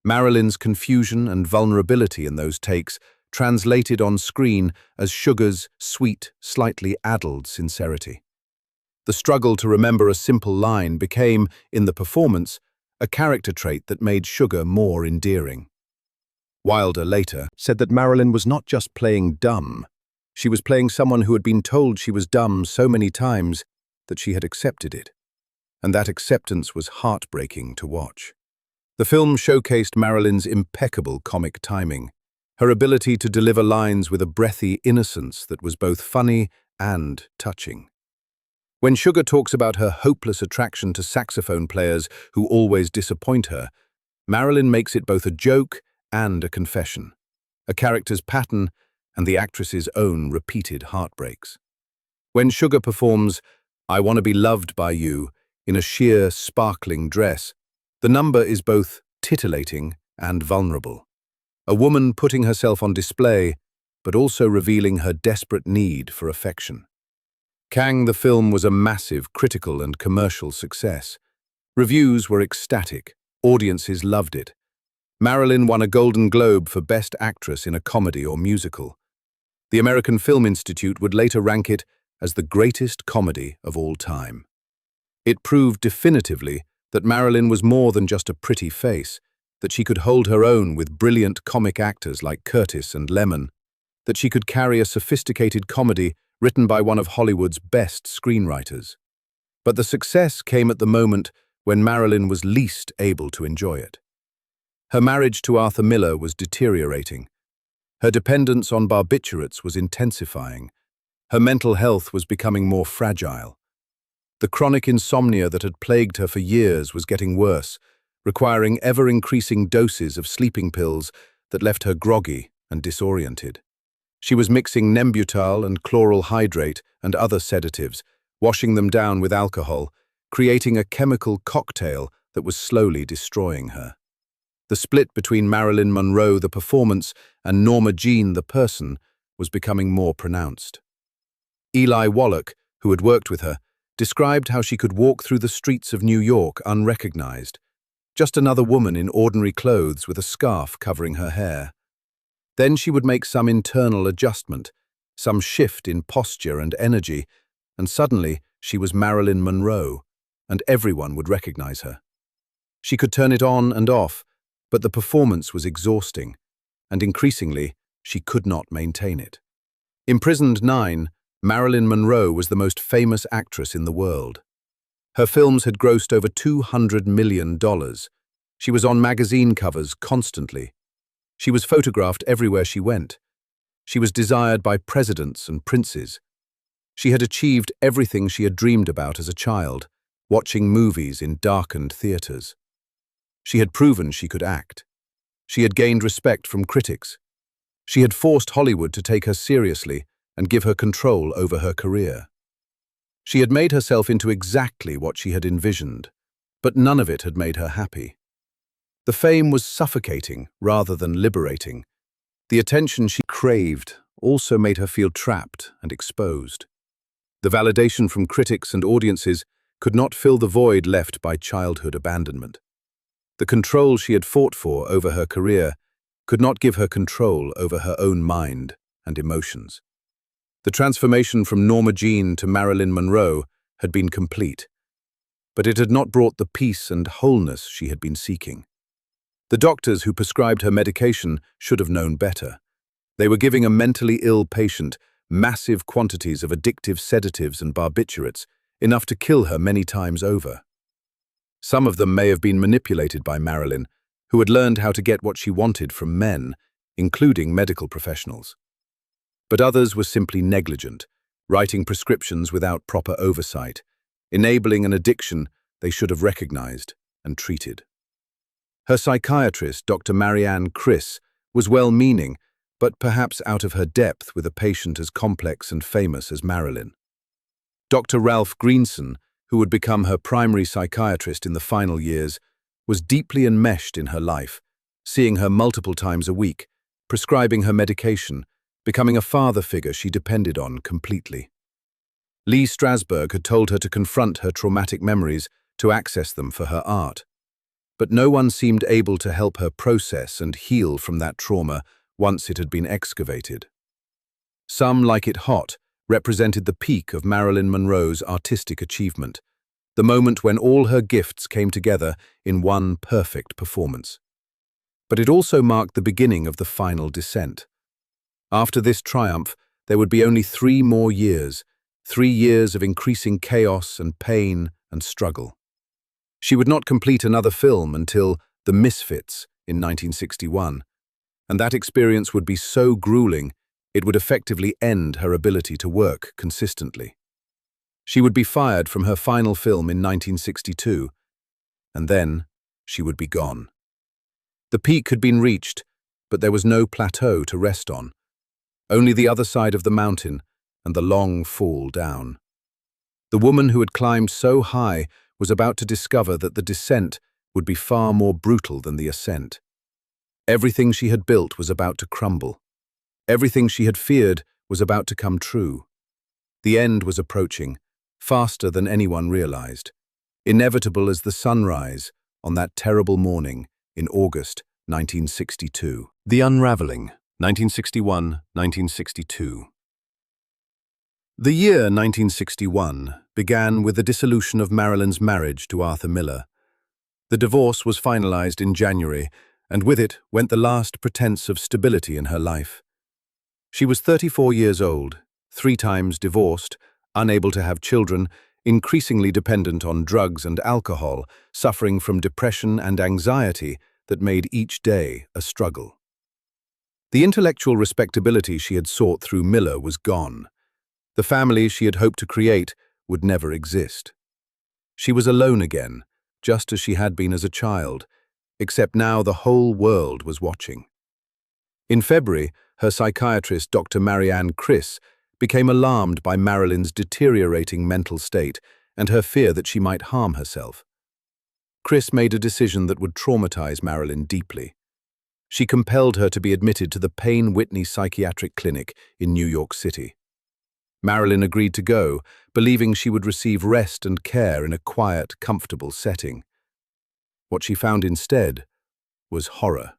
Marilyn's confusion and vulnerability in those takes translated on screen as Sugar's sweet, slightly addled sincerity. The struggle to remember a simple line became, in the performance, a character trait that made Sugar more endearing. Wilder later said that Marilyn was not just playing dumb. She was playing someone who had been told she was dumb so many times that she had accepted it. And that acceptance was heartbreaking to watch. The film showcased Marilyn's impeccable comic timing, her ability to deliver lines with a breathy innocence that was both funny and touching. When Sugar talks about her hopeless attraction to saxophone players who always disappoint her, Marilyn makes it both a joke and a confession, a character's pattern and the actress's own repeated heartbreaks. When Sugar performs "I Want to Be Loved by You" in a sheer, sparkling dress, the number is both titillating and vulnerable. A woman putting herself on display, but also revealing her desperate need for affection. Kang, the film, was a massive critical and commercial success. Reviews were ecstatic. Audiences loved it. Marilyn won a Golden Globe for Best Actress in a Comedy or Musical. The American Film Institute would later rank it as the greatest comedy of all time. It proved definitively that Marilyn was more than just a pretty face, that she could hold her own with brilliant comic actors like Curtis and Lemon, that she could carry a sophisticated comedy written by one of Hollywood's best screenwriters. But the success came at the moment when Marilyn was least able to enjoy it. Her marriage to Arthur Miller was deteriorating. Her dependence on barbiturates was intensifying. Her mental health was becoming more fragile. The chronic insomnia that had plagued her for years was getting worse, requiring ever-increasing doses of sleeping pills that left her groggy and disoriented. She was mixing Nembutal and chloral hydrate and other sedatives, washing them down with alcohol, creating a chemical cocktail that was slowly destroying her. The split between Marilyn Monroe, the performance, and NORMA JEANE, the person, was becoming more pronounced. Eli Wallach, who had worked with her, described how she could walk through the streets of New York unrecognized, just another woman in ordinary clothes with a scarf covering her hair. Then she would make some internal adjustment, some shift in posture and energy, and suddenly she was Marilyn Monroe, and everyone would recognize her. She could turn it on and off, but the performance was exhausting, and increasingly, she could not maintain it. Imprisoned 9, Marilyn Monroe was the most famous actress in the world. Her films had grossed over $200 million. She was on magazine covers constantly. She was photographed everywhere she went. She was desired by presidents and princes. She had achieved everything she had dreamed about as a child, watching movies in darkened theaters. She had proven she could act. She had gained respect from critics. She had forced Hollywood to take her seriously and give her control over her career. She had made herself into exactly what she had envisioned, but none of it had made her happy. The fame was suffocating rather than liberating. The attention she craved also made her feel trapped and exposed. The validation from critics and audiences could not fill the void left by childhood abandonment. The control she had fought for over her career could not give her control over her own mind and emotions. The transformation from Norma Jean to Marilyn Monroe had been complete, but it had not brought the peace and wholeness she had been seeking. The doctors who prescribed her medication should have known better. They were giving a mentally ill patient massive quantities of addictive sedatives and barbiturates, enough to kill her many times over. Some of them may have been manipulated by Marilyn, who had learned how to get what she wanted from men, including medical professionals. But others were simply negligent, writing prescriptions without proper oversight, enabling an addiction they should have recognized and treated. Her psychiatrist, Dr. Marianne Criss, was well-meaning, but perhaps out of her depth with a patient as complex and famous as Marilyn. Dr. Ralph Greenson, who would become her primary psychiatrist in the final years, was deeply enmeshed in her life, seeing her multiple times a week, prescribing her medication, becoming a father figure she depended on completely. Lee Strasberg had told her to confront her traumatic memories, to access them for her art. But no one seemed able to help her process and heal from that trauma once it had been excavated. Some, like It Hot, represented the peak of Marilyn Monroe's artistic achievement, the moment when all her gifts came together in one perfect performance. But it also marked the beginning of the final descent. After this triumph, there would be only 3 more years, 3 years of increasing chaos and pain and struggle. She would not complete another film until The Misfits in 1961, and that experience would be so grueling it would effectively end her ability to work consistently. She would be fired from her final film in 1962, and then she would be gone. The peak had been reached, but there was no plateau to rest on, only the other side of the mountain and the long fall down. The woman who had climbed so high was about to discover that the descent would be far more brutal than the ascent. Everything she had built was about to crumble. Everything she had feared was about to come true. The end was approaching, faster than anyone realized, inevitable as the sunrise on that terrible morning in August 1962. The Unraveling, 1961-1962. The year 1961 began with the dissolution of Marilyn's marriage to Arthur Miller. The divorce was finalized in January, and with it went the last pretense of stability in her life. She was 34 years old, 3 times divorced, unable to have children, increasingly dependent on drugs and alcohol, suffering from depression and anxiety that made each day a struggle. The intellectual respectability she had sought through Miller was gone. The family she had hoped to create would never exist. She was alone again, just as she had been as a child, except now the whole world was watching. In February, her psychiatrist, Dr. Marianne Criss, became alarmed by Marilyn's deteriorating mental state and her fear that she might harm herself. Criss made a decision that would traumatize Marilyn deeply. She compelled her to be admitted to the Payne Whitney Psychiatric Clinic in New York City. Marilyn agreed to go, believing she would receive rest and care in a quiet, comfortable setting. What she found instead was horror.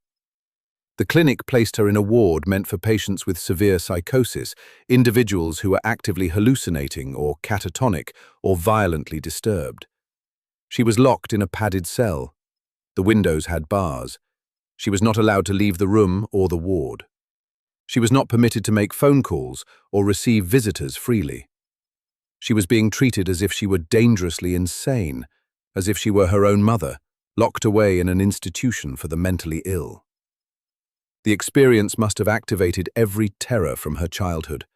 The clinic placed her in a ward meant for patients with severe psychosis, individuals who were actively hallucinating or catatonic or violently disturbed. She was locked in a padded cell. The windows had bars. She was not allowed to leave the room or the ward. She was not permitted to make phone calls or receive visitors freely. She was being treated as if she were dangerously insane, as if she were her own mother, locked away in an institution for the mentally ill. The experience must have activated every terror from her childhood,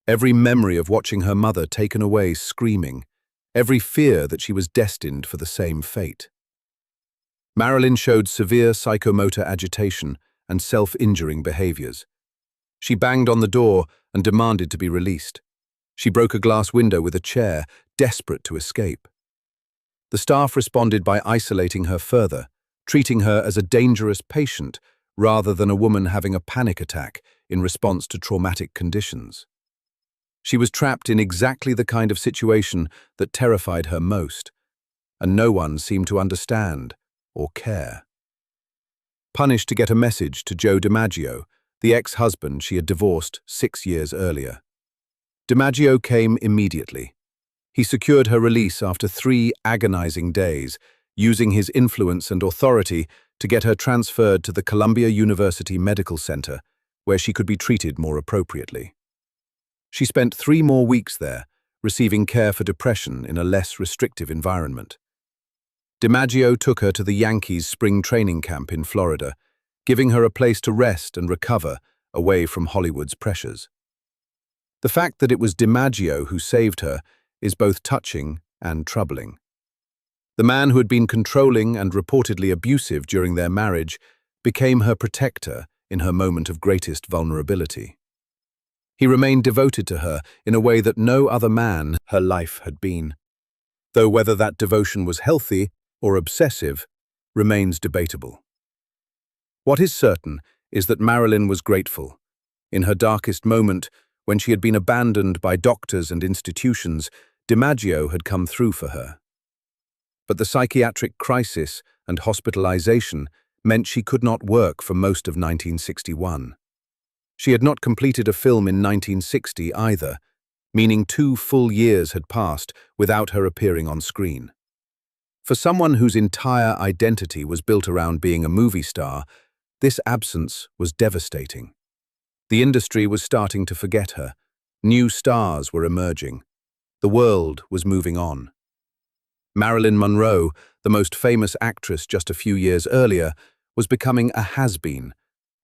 every memory of watching her mother taken away screaming, every fear that she was destined for the same fate. Marilyn showed severe psychomotor agitation and self-injuring behaviors. She banged on the door and demanded to be released. She broke a glass window with a chair, desperate to escape. The staff responded by isolating her further, treating her as a dangerous patient rather than a woman having a panic attack in response to traumatic conditions. She was trapped in exactly the kind of situation that terrified her most, and no one seemed to understand or care. Punished to get a message to Joe DiMaggio, the ex-husband she had divorced 6 years earlier. DiMaggio came immediately. He secured her release after 3 agonizing days, using his influence and authority to get her transferred to the Columbia University Medical Center, where she could be treated more appropriately. She spent 3 more weeks there, receiving care for depression in a less restrictive environment. DiMaggio took her to the Yankees' spring training camp in Florida, giving her a place to rest and recover away from Hollywood's pressures. The fact that it was DiMaggio who saved her is both touching and troubling. The man who had been controlling and reportedly abusive during their marriage became her protector in her moment of greatest vulnerability. He remained devoted to her in a way that no other man her life had been, though whether that devotion was healthy or obsessive remains debatable. What is certain is that Marilyn was grateful. In her darkest moment, when she had been abandoned by doctors and institutions, DiMaggio had come through for her. But the psychiatric crisis and hospitalization meant she could not work for most of 1961. She had not completed a film in 1960 either, meaning 2 full years had passed without her appearing on screen. For someone whose entire identity was built around being a movie star, this absence was devastating. The industry was starting to forget her. New stars were emerging. The world was moving on. Marilyn Monroe, the most famous actress just a few years earlier, was becoming a has-been,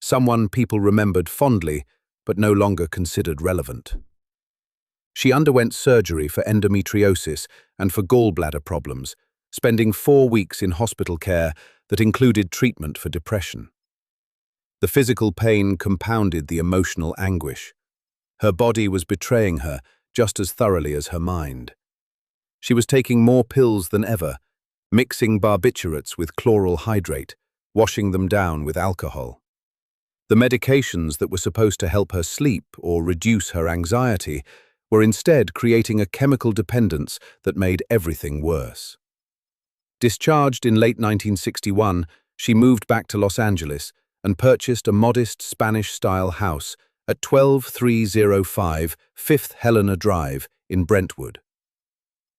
someone people remembered fondly but no longer considered relevant. She underwent surgery for endometriosis and for gallbladder problems, spending 4 weeks in hospital care that included treatment for depression. The physical pain compounded the emotional anguish. Her body was betraying her just as thoroughly as her mind. She was taking more pills than ever, mixing barbiturates with chloral hydrate, washing them down with alcohol. The medications that were supposed to help her sleep or reduce her anxiety were instead creating a chemical dependence that made everything worse. Discharged in late 1961, she moved back to Los Angeles and purchased a modest Spanish-style house at 12305 5th Helena Drive in Brentwood.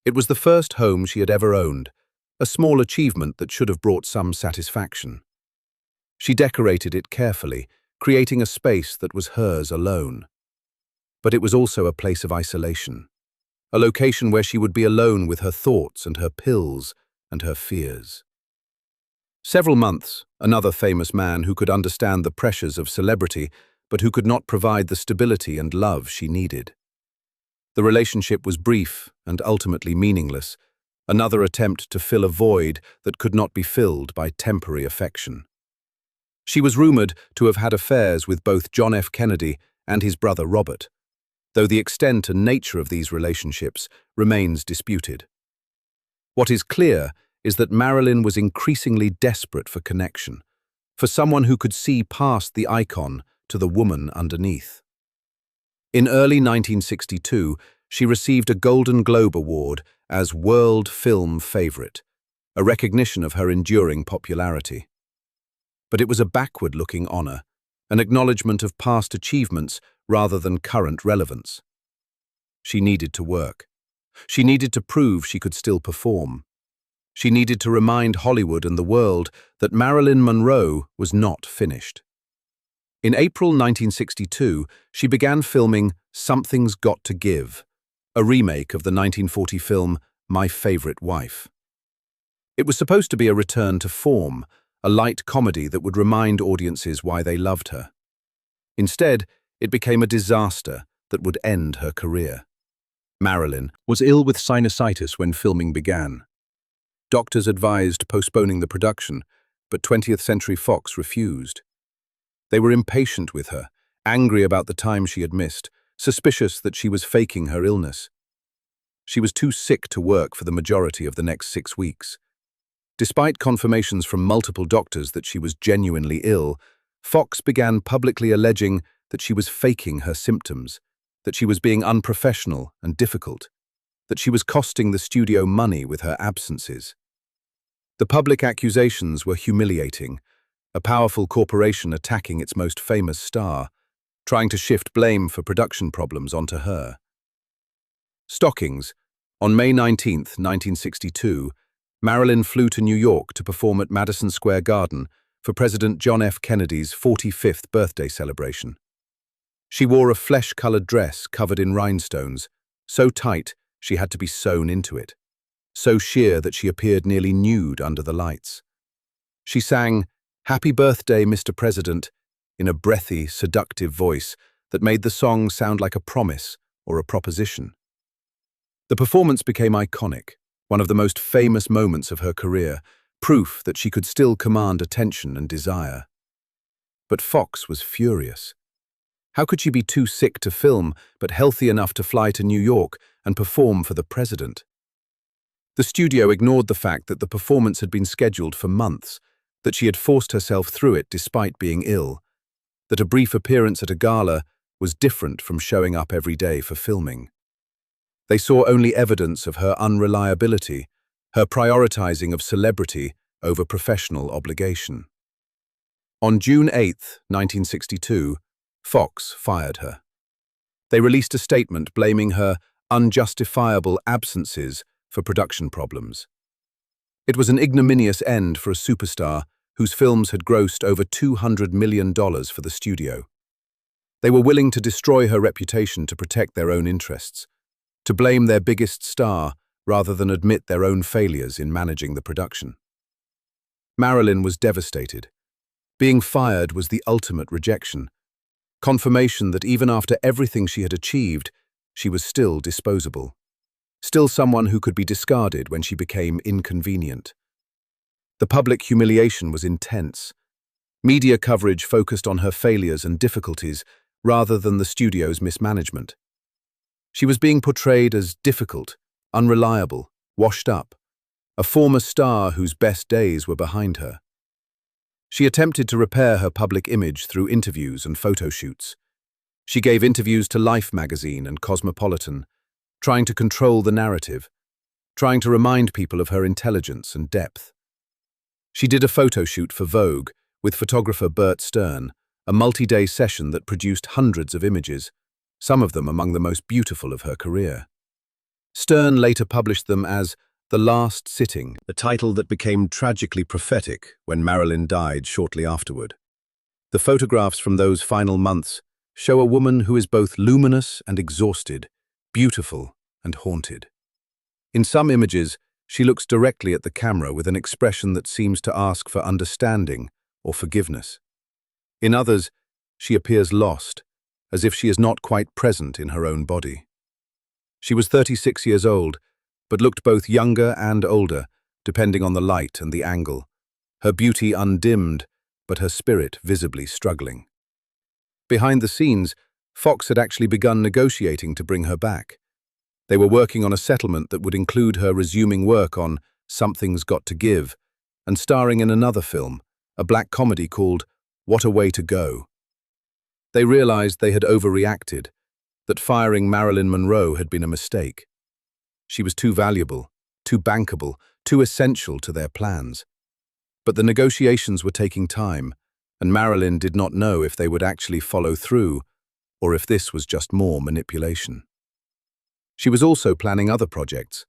It was the first home she had ever owned, a small achievement that should have brought some satisfaction. She decorated it carefully, creating a space that was hers alone. But it was also a place of isolation, a location where she would be alone with her thoughts and her pills and her fears. Several months, another famous man who could understand the pressures of celebrity, but who could not provide the stability and love she needed. The relationship was brief and ultimately meaningless, another attempt to fill a void that could not be filled by temporary affection. She was rumored to have had affairs with both John F. Kennedy and his brother Robert, though the extent and nature of these relationships remains disputed. What is clear is that Marilyn was increasingly desperate for connection, for someone who could see past the icon to the woman underneath. In early 1962, she received a Golden Globe Award as World Film Favorite, a recognition of her enduring popularity. But it was a backward-looking honor, an acknowledgement of past achievements rather than current relevance. She needed to work. She needed to prove she could still perform. She needed to remind Hollywood and the world that Marilyn Monroe was not finished. In April 1962, she began filming Something's Got to Give, a remake of the 1940 film My Favorite Wife. It was supposed to be a return to form, a light comedy that would remind audiences why they loved her. Instead, it became a disaster that would end her career. Marilyn was ill with sinusitis when filming began. Doctors advised postponing the production, but 20th Century Fox refused. They were impatient with her, angry about the time she had missed, suspicious that she was faking her illness. She was too sick to work for the majority of the next 6 weeks. Despite confirmations from multiple doctors that she was genuinely ill, Fox began publicly alleging that she was faking her symptoms, that she was being unprofessional and difficult, that she was costing the studio money with her absences. The public accusations were humiliating, a powerful corporation attacking its most famous star, trying to shift blame for production problems onto her. Stockings. On May 19, 1962, Marilyn flew to New York to perform at Madison Square Garden for President John F. Kennedy's 45th birthday celebration. She wore a flesh-colored dress covered in rhinestones, so tight she had to be sewn into it, so sheer that she appeared nearly nude under the lights. She sang, "Happy Birthday, Mr. President," in a breathy, seductive voice that made the song sound like a promise or a proposition. The performance became iconic, one of the most famous moments of her career, proof that she could still command attention and desire. But Fox was furious. How could she be too sick to film, but healthy enough to fly to New York and perform for the president? The studio ignored the fact that the performance had been scheduled for months, that she had forced herself through it despite being ill, that a brief appearance at a gala was different from showing up every day for filming. They saw only evidence of her unreliability, her prioritizing of celebrity over professional obligation. On June 8, 1962, Fox fired her. They released a statement blaming her unjustifiable absences for production problems. It was an ignominious end for a superstar whose films had grossed over $200 million for the studio. They were willing to destroy her reputation to protect their own interests, to blame their biggest star rather than admit their own failures in managing the production. Marilyn was devastated. Being fired was the ultimate rejection, confirmation that even after everything she had achieved, she was still disposable, still someone who could be discarded when she became inconvenient. The public humiliation was intense. Media coverage focused on her failures and difficulties rather than the studio's mismanagement. She was being portrayed as difficult, unreliable, washed up, a former star whose best days were behind her. She attempted to repair her public image through interviews and photo shoots. She gave interviews to Life magazine and Cosmopolitan, trying to control the narrative, trying to remind people of her intelligence and depth. She did a photo shoot for Vogue with photographer Bert Stern, a multi-day session that produced hundreds of images, some of them among the most beautiful of her career. Stern later published them as The Last Sitting, a title that became tragically prophetic when Marilyn died shortly afterward. The photographs from those final months show a woman who is both luminous and exhausted, beautiful and haunted. In some images, she looks directly at the camera with an expression that seems to ask for understanding or forgiveness. In others, she appears lost, as if she is not quite present in her own body. She was 36 years old, but looked both younger and older, depending on the light and the angle, her beauty undimmed, but her spirit visibly struggling. Behind the scenes, Fox had actually begun negotiating to bring her back. They were working on a settlement that would include her resuming work on Something's Got to Give and starring in another film, a black comedy called What a Way to Go. They realized they had overreacted, that firing Marilyn Monroe had been a mistake. She was too valuable, too bankable, too essential to their plans. But the negotiations were taking time, and Marilyn did not know if they would actually follow through or if this was just more manipulation. She was also planning other projects.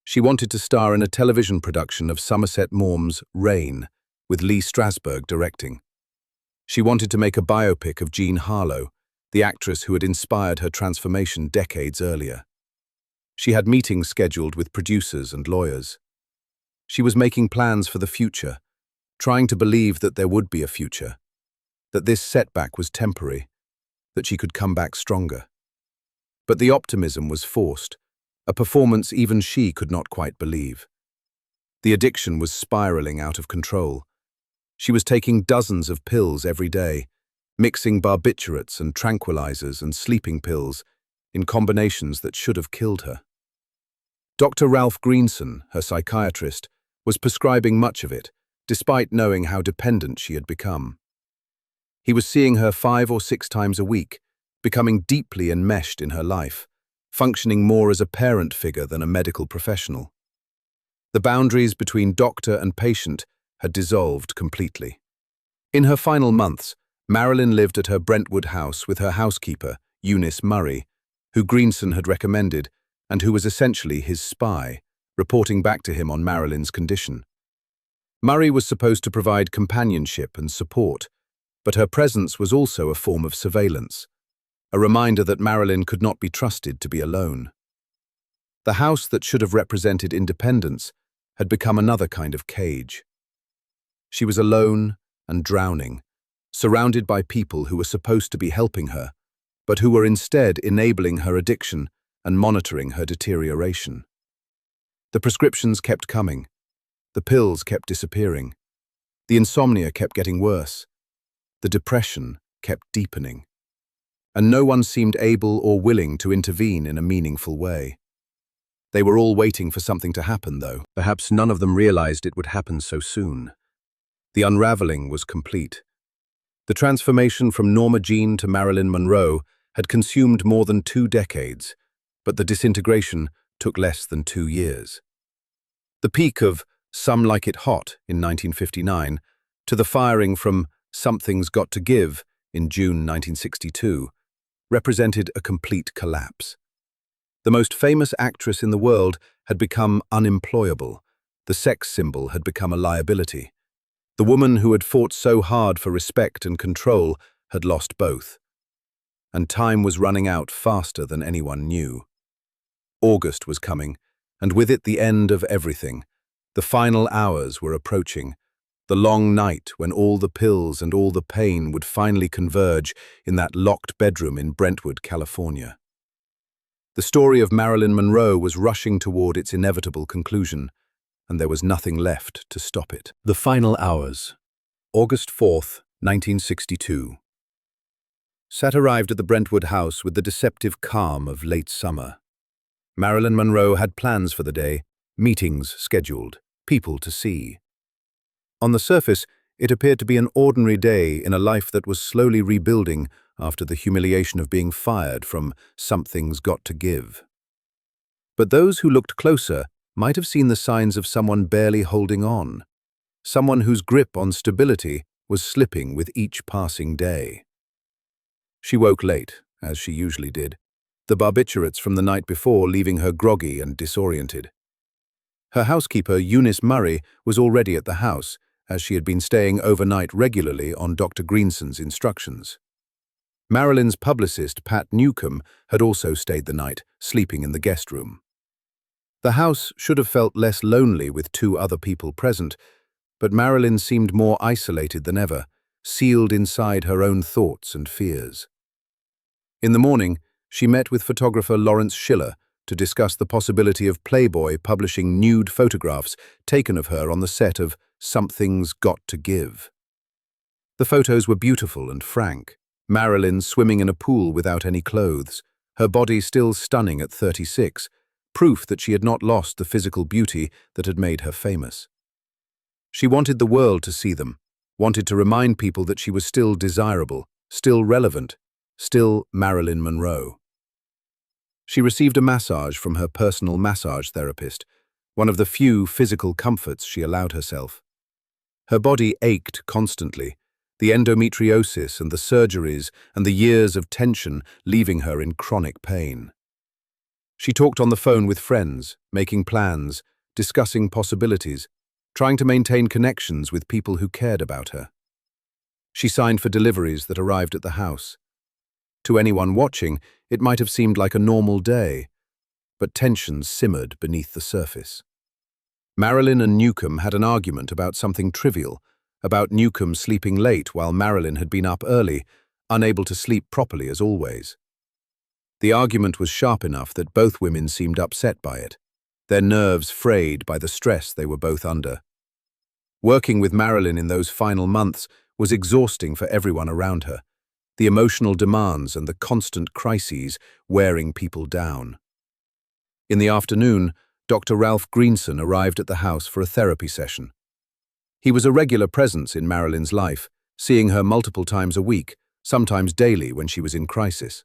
She wanted to star in a television production of Somerset Maugham's Reign, with Lee Strasberg directing. She wanted to make a biopic of Jean Harlow, the actress who had inspired her transformation decades earlier. She had meetings scheduled with producers and lawyers. She was making plans for the future, trying to believe that there would be a future, that this setback was temporary, that she could come back stronger. But the optimism was forced, a performance even she could not quite believe. The addiction was spiraling out of control. She was taking dozens of pills every day, mixing barbiturates and tranquilizers and sleeping pills in combinations that should have killed her. Dr. Ralph Greenson, her psychiatrist, was prescribing much of it, despite knowing how dependent she had become. He was seeing her 5 or 6 times a week, becoming deeply enmeshed in her life, functioning more as a parent figure than a medical professional. The boundaries between doctor and patient had dissolved completely. In her final months, Marilyn lived at her Brentwood house with her housekeeper, Eunice Murray, who Greenson had recommended and who was essentially his spy, reporting back to him on Marilyn's condition. Murray was supposed to provide companionship and support, but her presence was also a form of surveillance, a reminder that Marilyn could not be trusted to be alone. The house that should have represented independence had become another kind of cage. She was alone and drowning, surrounded by people who were supposed to be helping her, but who were instead enabling her addiction and monitoring her deterioration. The prescriptions kept coming. The pills kept disappearing. The insomnia kept getting worse. The depression kept deepening. And no one seemed able or willing to intervene in a meaningful way. They were all waiting for something to happen, though. Perhaps none of them realized it would happen so soon. The unraveling was complete. The transformation from Norma Jean to Marilyn Monroe had consumed more than 2 decades, but the disintegration took less than 2 years. The peak of Some Like It Hot in 1959 to the firing from Something's Got to Give in June 1962 represented a complete collapse. The most famous actress in the world had become unemployable. The sex symbol had become a liability. The woman who had fought so hard for respect and control had lost both. And time was running out faster than anyone knew. August was coming, and with it the end of everything. The final hours were approaching, the long night when all the pills and all the pain would finally converge in that locked bedroom in Brentwood, California. The story of Marilyn Monroe was rushing toward its inevitable conclusion, and there was nothing left to stop it. The final hours. August 4th, 1962. Sat arrived at the Brentwood house with the deceptive calm of late summer. Marilyn Monroe had plans for the day, meetings scheduled, people to see. On the surface, it appeared to be an ordinary day in a life that was slowly rebuilding after the humiliation of being fired from Something's Got to Give. But those who looked closer might have seen the signs of someone barely holding on, someone whose grip on stability was slipping with each passing day. She woke late, as she usually did, the barbiturates from the night before leaving her groggy and disoriented. Her housekeeper, Eunice Murray, was already at the house, as she had been staying overnight regularly on Dr. Greenson's instructions. Marilyn's publicist, Pat Newcomb, had also stayed the night, sleeping in the guest room. The house should have felt less lonely with 2 other people present, but Marilyn seemed more isolated than ever, sealed inside her own thoughts and fears. In the morning, she met with photographer Lawrence Schiller to discuss the possibility of Playboy publishing nude photographs taken of her on the set of Something's Got to Give. The photos were beautiful and frank. Marilyn swimming in a pool without any clothes, her body still stunning at 36, proof that she had not lost the physical beauty that had made her famous. She wanted the world to see them, wanted to remind people that she was still desirable, still relevant, still Marilyn Monroe. She received a massage from her personal massage therapist, one of the few physical comforts she allowed herself. Her body ached constantly, the endometriosis and the surgeries and the years of tension leaving her in chronic pain. She talked on the phone with friends, making plans, discussing possibilities, trying to maintain connections with people who cared about her. She signed for deliveries that arrived at the house. To anyone watching, it might have seemed like a normal day, but tensions simmered beneath the surface. Marilyn and Newcomb had an argument about something trivial, about Newcomb sleeping late while Marilyn had been up early, unable to sleep properly as always. The argument was sharp enough that both women seemed upset by it, their nerves frayed by the stress they were both under. Working with Marilyn in those final months was exhausting for everyone around her, the emotional demands and the constant crises wearing people down. In the afternoon, Dr. Ralph Greenson arrived at the house for a therapy session. He was a regular presence in Marilyn's life, seeing her multiple times a week, sometimes daily when she was in crisis.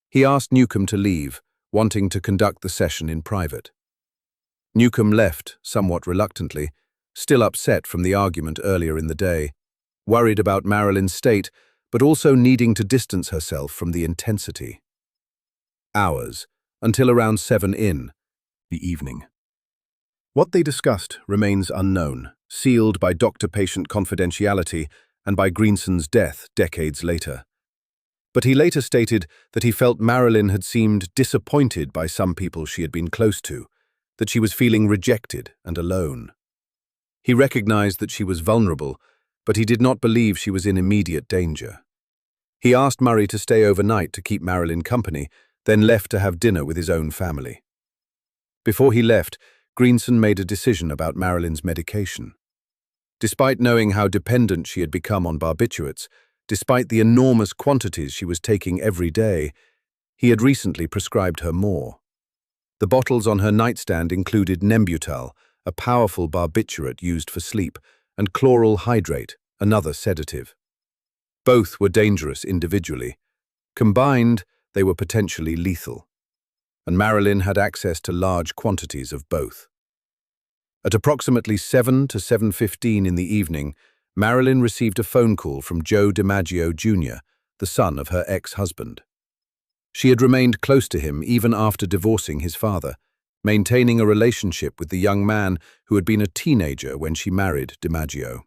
He asked Newcomb to leave, wanting to conduct the session in private. Newcomb left, somewhat reluctantly, still upset from the argument earlier in the day, worried about Marilyn's state, but also needing to distance herself from the intensity. Hours, until around 7 in the evening. What they discussed remains unknown, sealed by doctor-patient confidentiality and by Greenson's death decades later. But he later stated that he felt Marilyn had seemed disappointed by some people she had been close to, that she was feeling rejected and alone. He recognized that she was vulnerable, but he did not believe she was in immediate danger. He asked Murray to stay overnight to keep Marilyn company, then left to have dinner with his own family. Before he left, Greenson made a decision about Marilyn's medication. Despite knowing how dependent she had become on barbiturates, despite the enormous quantities she was taking every day, he had recently prescribed her more. The bottles on her nightstand included Nembutal, a powerful barbiturate used for sleep, and chloral hydrate, another sedative. Both were dangerous individually. Combined, they were potentially lethal. And Marilyn had access to large quantities of both. At approximately 7 to 7:15 in the evening, Marilyn received a phone call from Joe DiMaggio Jr., the son of her ex-husband. She had remained close to him even after divorcing his father, maintaining a relationship with the young man who had been a teenager when she married DiMaggio.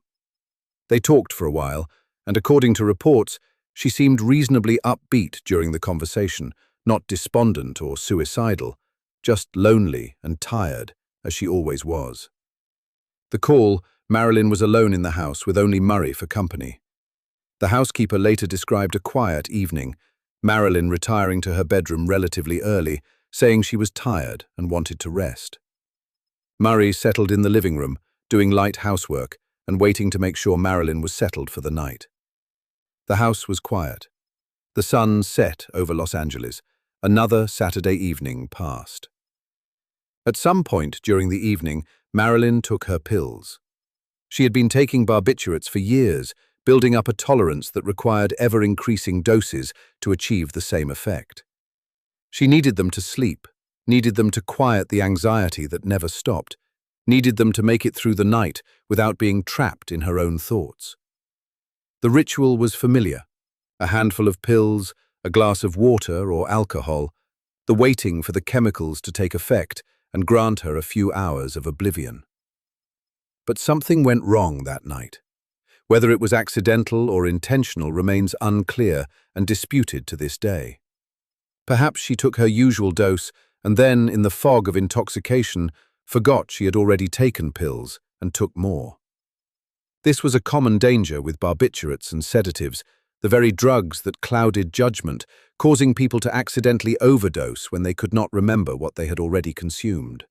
They talked for a while, and according to reports, she seemed reasonably upbeat during the conversation, not despondent or suicidal, just lonely and tired, as she always was. The call, Marilyn was alone in the house with only Murray for company. The housekeeper later described a quiet evening, Marilyn retiring to her bedroom relatively early, saying she was tired and wanted to rest. Murray settled in the living room, doing light housework and waiting to make sure Marilyn was settled for the night. The house was quiet. The sun set over Los Angeles. Another Saturday evening passed. At some point during the evening, Marilyn took her pills. She had been taking barbiturates for years, building up a tolerance that required ever-increasing doses to achieve the same effect. She needed them to sleep, needed them to quiet the anxiety that never stopped, needed them to make it through the night without being trapped in her own thoughts. The ritual was familiar: a handful of pills, a glass of water or alcohol, the waiting for the chemicals to take effect and grant her a few hours of oblivion. But something went wrong that night. Whether it was accidental or intentional remains unclear and disputed to this day. Perhaps she took her usual dose and then, in the fog of intoxication, forgot she had already taken pills and took more. This was a common danger with barbiturates and sedatives, the very drugs that clouded judgment, causing people to accidentally overdose when they could not remember what they had already consumed.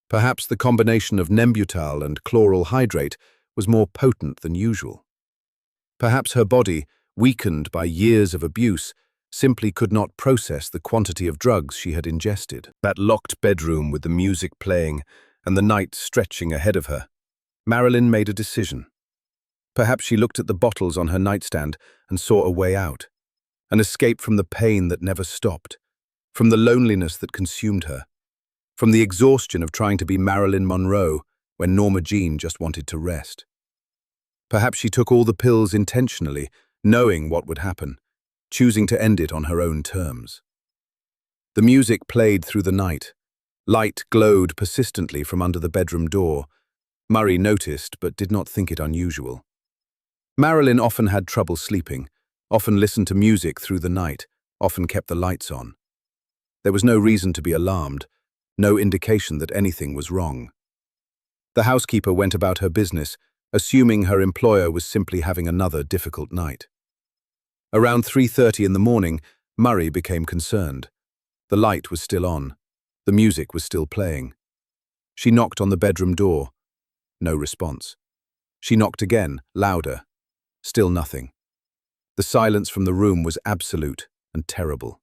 Perhaps the combination of Nembutal and chloral hydrate was more potent than usual. Perhaps her body, weakened by years of abuse, simply could not process the quantity of drugs she had ingested. That locked bedroom with the music playing and the night stretching ahead of her, Marilyn made a decision. Perhaps she looked at the bottles on her nightstand and saw a way out, an escape from the pain that never stopped, from the loneliness that consumed her, from the exhaustion of trying to be Marilyn Monroe when Norma Jean just wanted to rest. Perhaps she took all the pills intentionally, knowing what would happen, choosing to end it on her own terms. The music played through the night. Light glowed persistently from under the bedroom door. Murray noticed but did not think it unusual. Marilyn often had trouble sleeping, often listened to music through the night, often kept the lights on. There was no reason to be alarmed, no indication that anything was wrong. The housekeeper went about her business, assuming her employer was simply having another difficult night. Around 3:30 in the morning, Murray became concerned. The light was still on. The music was still playing. She knocked on the bedroom door. No response. She knocked again, louder. Still nothing. The silence from the room was absolute and terrible.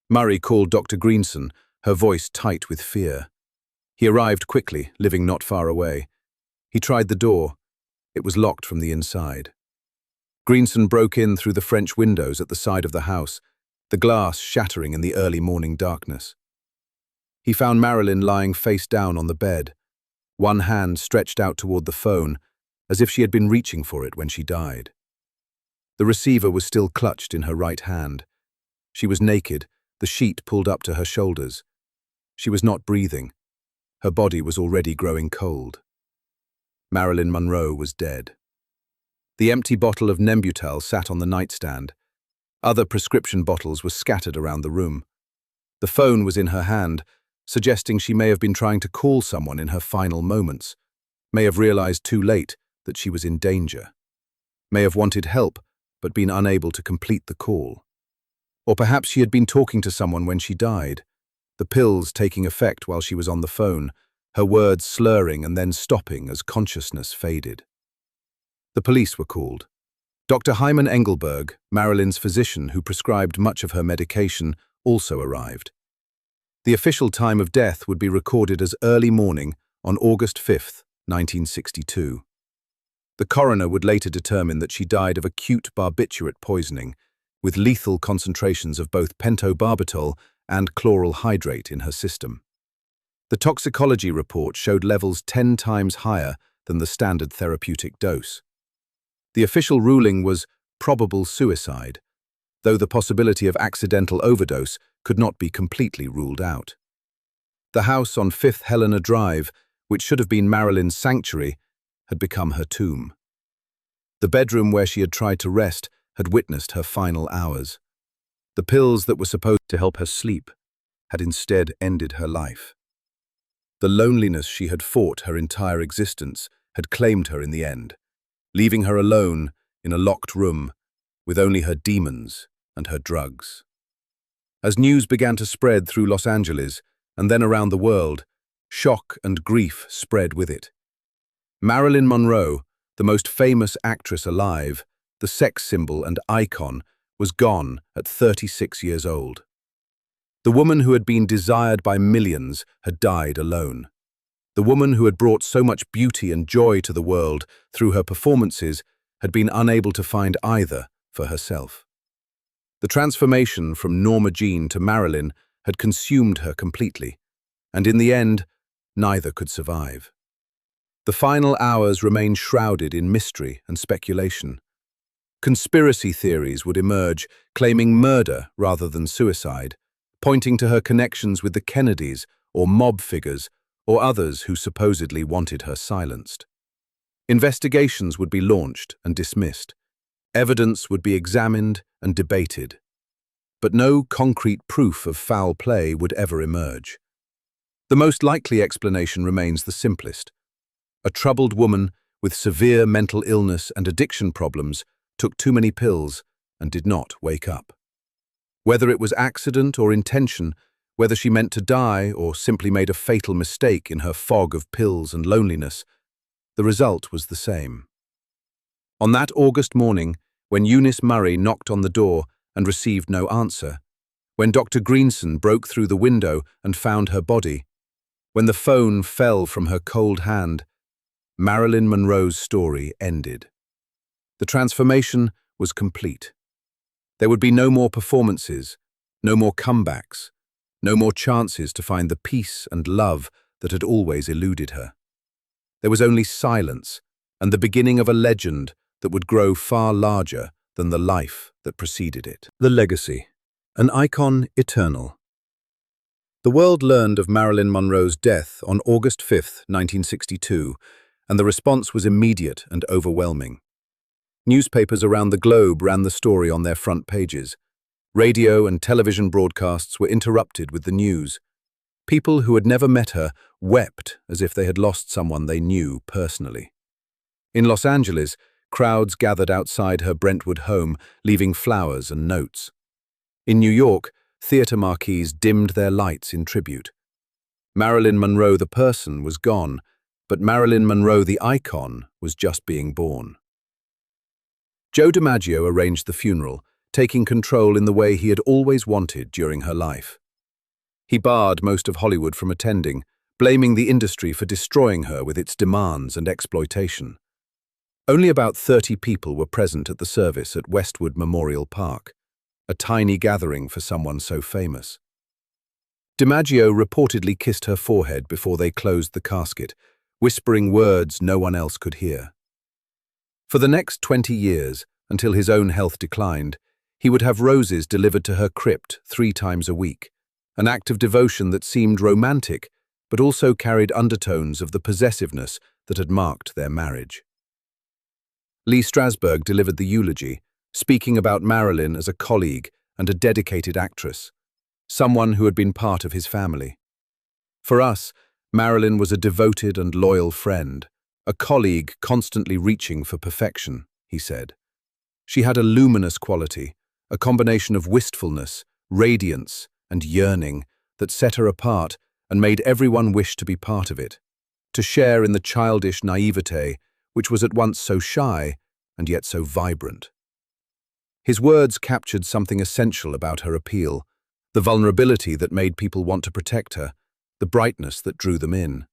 Murray called Dr. Greenson, her voice tight with fear. He arrived quickly, living not far away. He tried the door. It was locked from the inside. Greenson broke in through the French windows at the side of the house. the glass shattering in the early morning darkness. He found Marilyn lying face down on the bed, one hand stretched out toward the phone, as if she had been reaching for it when she died. The receiver was still clutched in her right hand. She was naked, the sheet pulled up to her shoulders. She was not breathing. Her body was already growing cold. Marilyn Monroe was dead. The empty bottle of Nembutal sat on the nightstand. Other prescription bottles were scattered around the room. The phone was in her hand, suggesting she may have been trying to call someone in her final moments, may have realized too late that she was in danger, may have wanted help but been unable to complete the call. Or perhaps she had been talking to someone when she died, the pills taking effect while she was on the phone, her words slurring and then stopping as consciousness faded. The police were called. Dr. Hyman Engelberg, Marilyn's physician who prescribed much of her medication, also arrived. The official time of death would be recorded as early morning on August 5, 1962. The coroner would later determine that she died of acute barbiturate poisoning, with lethal concentrations of both pentobarbital and chloral hydrate in her system. The toxicology report showed levels 10 times higher than the standard therapeutic dose. The official ruling was probable suicide, though the possibility of accidental overdose could not be completely ruled out. The house on 5th Helena Drive, which should have been Marilyn's sanctuary, had become her tomb. The bedroom where she had tried to rest had witnessed her final hours. The pills that were supposed to help her sleep had instead ended her life. The loneliness she had fought her entire existence had claimed her in the end, leaving her alone in a locked room with only her demons and her drugs. As news began to spread through Los Angeles and then around the world, shock and grief spread with it. Marilyn Monroe, the most famous actress alive, the sex symbol and icon, was gone at 36 years old. The woman who had been desired by millions had died alone. The woman who had brought so much beauty and joy to the world through her performances had been unable to find either for herself. The transformation from NORMA JEANE to Marilyn had consumed her completely, and in the end, neither could survive. The final hours remained shrouded in mystery and speculation. Conspiracy theories would emerge, claiming murder rather than suicide, pointing to her connections with the Kennedys or mob figures or others who supposedly wanted her silenced. Investigations would be launched and dismissed. Evidence would be examined and debated. But no concrete proof of foul play would ever emerge. The most likely explanation remains the simplest. A troubled woman with severe mental illness and addiction problems took too many pills and did not wake up. Whether it was accident or intention, whether she meant to die or simply made a fatal mistake in her fog of pills and loneliness, the result was the same. On that August morning, when Eunice Murray knocked on the door and received no answer, when Dr. Greenson broke through the window and found her body, when the phone fell from her cold hand, Marilyn Monroe's story ended. The transformation was complete. There would be no more performances, no more comebacks, no more chances to find the peace and love that had always eluded her. There was only silence and the beginning of a legend that would grow far larger than the life that preceded it. The legacy, an icon eternal. The world learned of Marilyn Monroe's death on August 5, 1962, and the response was immediate and overwhelming. Newspapers around the globe ran the story on their front pages. Radio and television broadcasts were interrupted with the news. People who had never met her wept as if they had lost someone they knew personally. In Los Angeles, crowds gathered outside her Brentwood home, leaving flowers and notes. In New York, theater marquees dimmed their lights in tribute. Marilyn Monroe the person was gone, but Marilyn Monroe the icon was just being born. Joe DiMaggio arranged the funeral, taking control in the way he had always wanted during her life. He barred most of Hollywood from attending, blaming the industry for destroying her with its demands and exploitation. Only about 30 people were present at the service at Westwood Memorial Park. a tiny gathering for someone so famous. DiMaggio reportedly kissed her forehead before they closed the casket, whispering words no one else could hear. For the next 20 years, until his own health declined, he would have roses delivered to her crypt 3 times a week, an act of devotion that seemed romantic but also carried undertones of the possessiveness that had marked their marriage. Lee Strasberg delivered the eulogy, speaking about Marilyn as a colleague and a dedicated actress, someone who had been part of his family. For us, Marilyn was a devoted and loyal friend, a colleague constantly reaching for perfection, he said. She had a luminous quality, a combination of wistfulness, radiance, and yearning that set her apart and made everyone wish to be part of it, to share in the childish naivete which was at once so shy and yet so vibrant. His words captured something essential about her appeal, the vulnerability that made people want to protect her, the brightness that drew them in.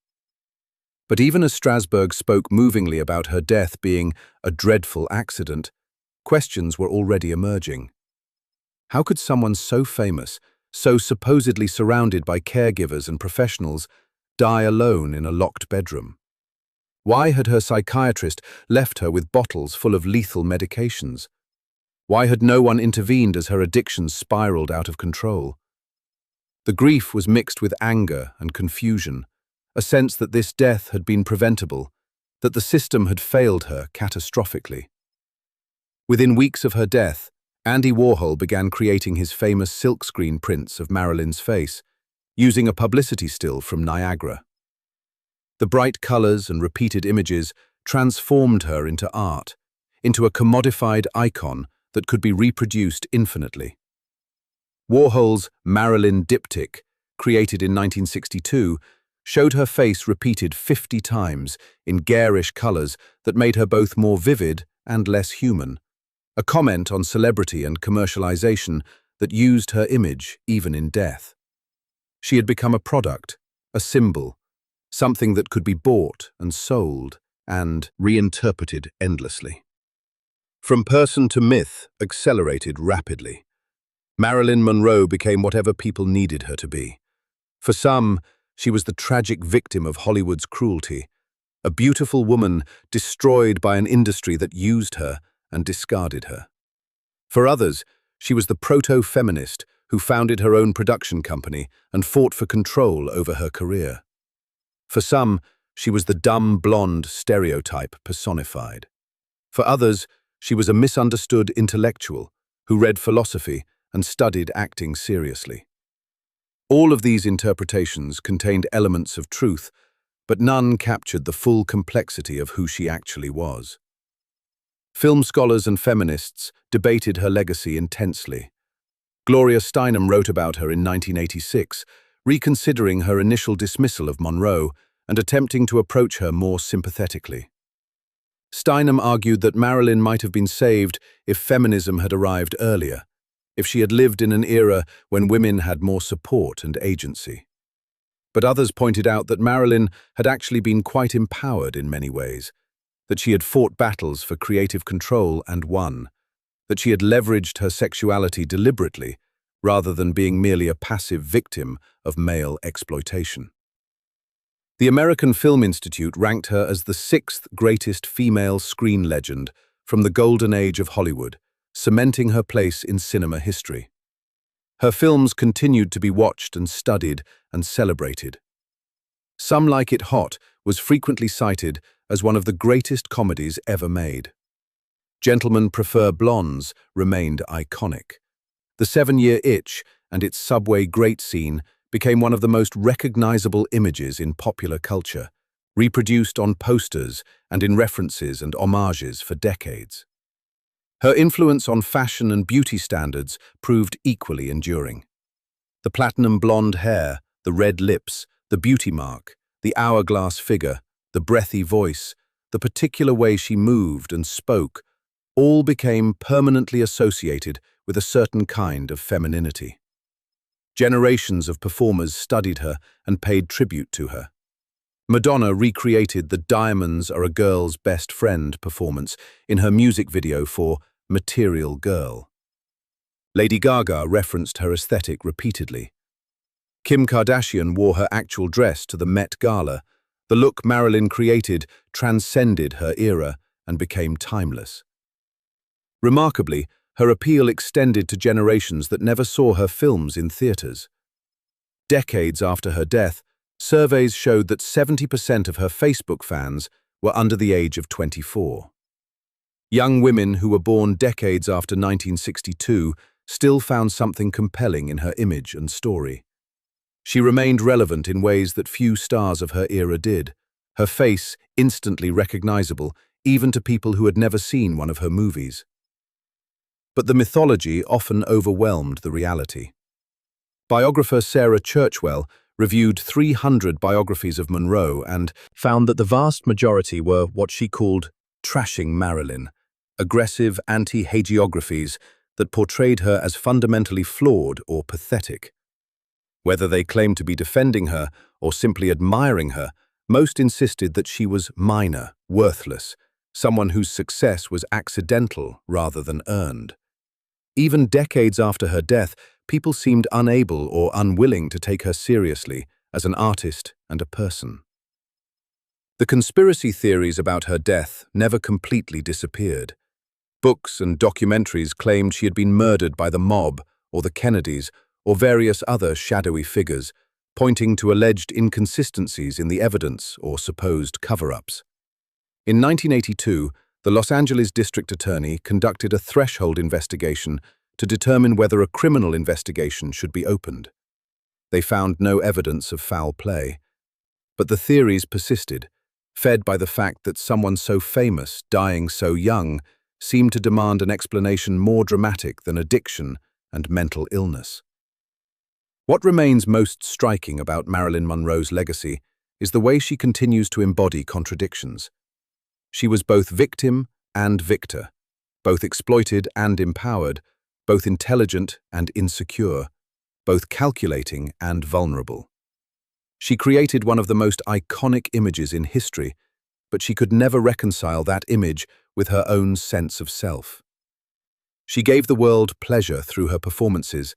But even as Strasberg spoke movingly about her death being a dreadful accident, questions were already emerging. How could someone so famous, so supposedly surrounded by caregivers and professionals, die alone in a locked bedroom? Why had her psychiatrist left her with bottles full of lethal medications? Why had no one intervened as her addictions spiraled out of control? The grief was mixed with anger and confusion, a sense that this death had been preventable, that the system had failed her catastrophically. Within weeks of her death, Andy Warhol began creating his famous silkscreen prints of Marilyn's face, using a publicity still from Niagara. The bright colors and repeated images transformed her into art, into a commodified icon that could be reproduced infinitely. Warhol's Marilyn diptych, created in 1962, showed her face repeated 50 times in garish colors that made her both more vivid and less human, a comment on celebrity and commercialization that used her image even in death. She had become a product, a symbol, something that could be bought and sold and reinterpreted endlessly. From person to myth accelerated rapidly. Marilyn Monroe became whatever people needed her to be. For some, she was the tragic victim of Hollywood's cruelty, a beautiful woman destroyed by an industry that used her and discarded her. For others, she was the proto-feminist who founded her own production company and fought for control over her career. For some, she was the dumb blonde stereotype personified. For others, she was a misunderstood intellectual who read philosophy and studied acting seriously. All of these interpretations contained elements of truth, but none captured the full complexity of who she actually was. Film scholars and feminists debated her legacy intensely. Gloria Steinem wrote about her in 1986, reconsidering her initial dismissal of Monroe and attempting to approach her more sympathetically. Steinem argued that Marilyn might have been saved if feminism had arrived earlier, if she had lived in an era when women had more support and agency. But others pointed out that Marilyn had actually been quite empowered in many ways, that she had fought battles for creative control and won, that she had leveraged her sexuality deliberately rather than being merely a passive victim of male exploitation. The American Film Institute ranked her as the 6th greatest female screen legend from the golden age of Hollywood, cementing her place in cinema history. Her films continued to be watched and studied and celebrated. Some Like It Hot was frequently cited as one of the greatest comedies ever made. Gentlemen Prefer Blondes remained iconic. The 7-Year Itch and its subway grate scene became one of the most recognizable images in popular culture, reproduced on posters and in references and homages for decades. Her influence on fashion and beauty standards proved equally enduring. The platinum blonde hair, the red lips, the beauty mark, the hourglass figure, the breathy voice, the particular way she moved and spoke, all became permanently associated with a certain kind of femininity. Generations of performers studied her and paid tribute to her. Madonna recreated the "Diamonds Are a Girl's Best Friend" performance in her music video for Material Girl. Lady Gaga referenced her aesthetic repeatedly. Kim Kardashian wore her actual dress to the Met Gala. The look Marilyn created transcended her era and became timeless. Remarkably, her appeal extended to generations that never saw her films in theaters. Decades after her death, surveys showed that 70% of her Facebook fans were under the age of 24. Young women who were born decades after 1962 still found something compelling in her image and story. She remained relevant in ways that few stars of her era did, her face instantly recognizable even to people who had never seen one of her movies. But the mythology often overwhelmed the reality. Biographer Sarah Churchwell reviewed 300 biographies of Monroe and found that the vast majority were what she called trashing Marilyn, aggressive anti-hagiographies that portrayed her as fundamentally flawed or pathetic. Whether they claimed to be defending her or simply admiring her, most insisted that she was minor, worthless, someone whose success was accidental rather than earned. Even decades after her death, people seemed unable or unwilling to take her seriously as an artist and a person. The conspiracy theories about her death never completely disappeared. Books and documentaries claimed she had been murdered by the mob or the Kennedys or various other shadowy figures, pointing to alleged inconsistencies in the evidence or supposed cover-ups. In 1982, the Los Angeles District Attorney conducted a threshold investigation to determine whether a criminal investigation should be opened. They found no evidence of foul play. But the theories persisted, fed by the fact that someone so famous, dying so young, seemed to demand an explanation more dramatic than addiction and mental illness. What remains most striking about Marilyn Monroe's legacy is the way she continues to embody contradictions. She was both victim and victor, both exploited and empowered, both intelligent and insecure, both calculating and vulnerable. She created one of the most iconic images in history, but she could never reconcile that image with her own sense of self. She gave the world pleasure through her performances,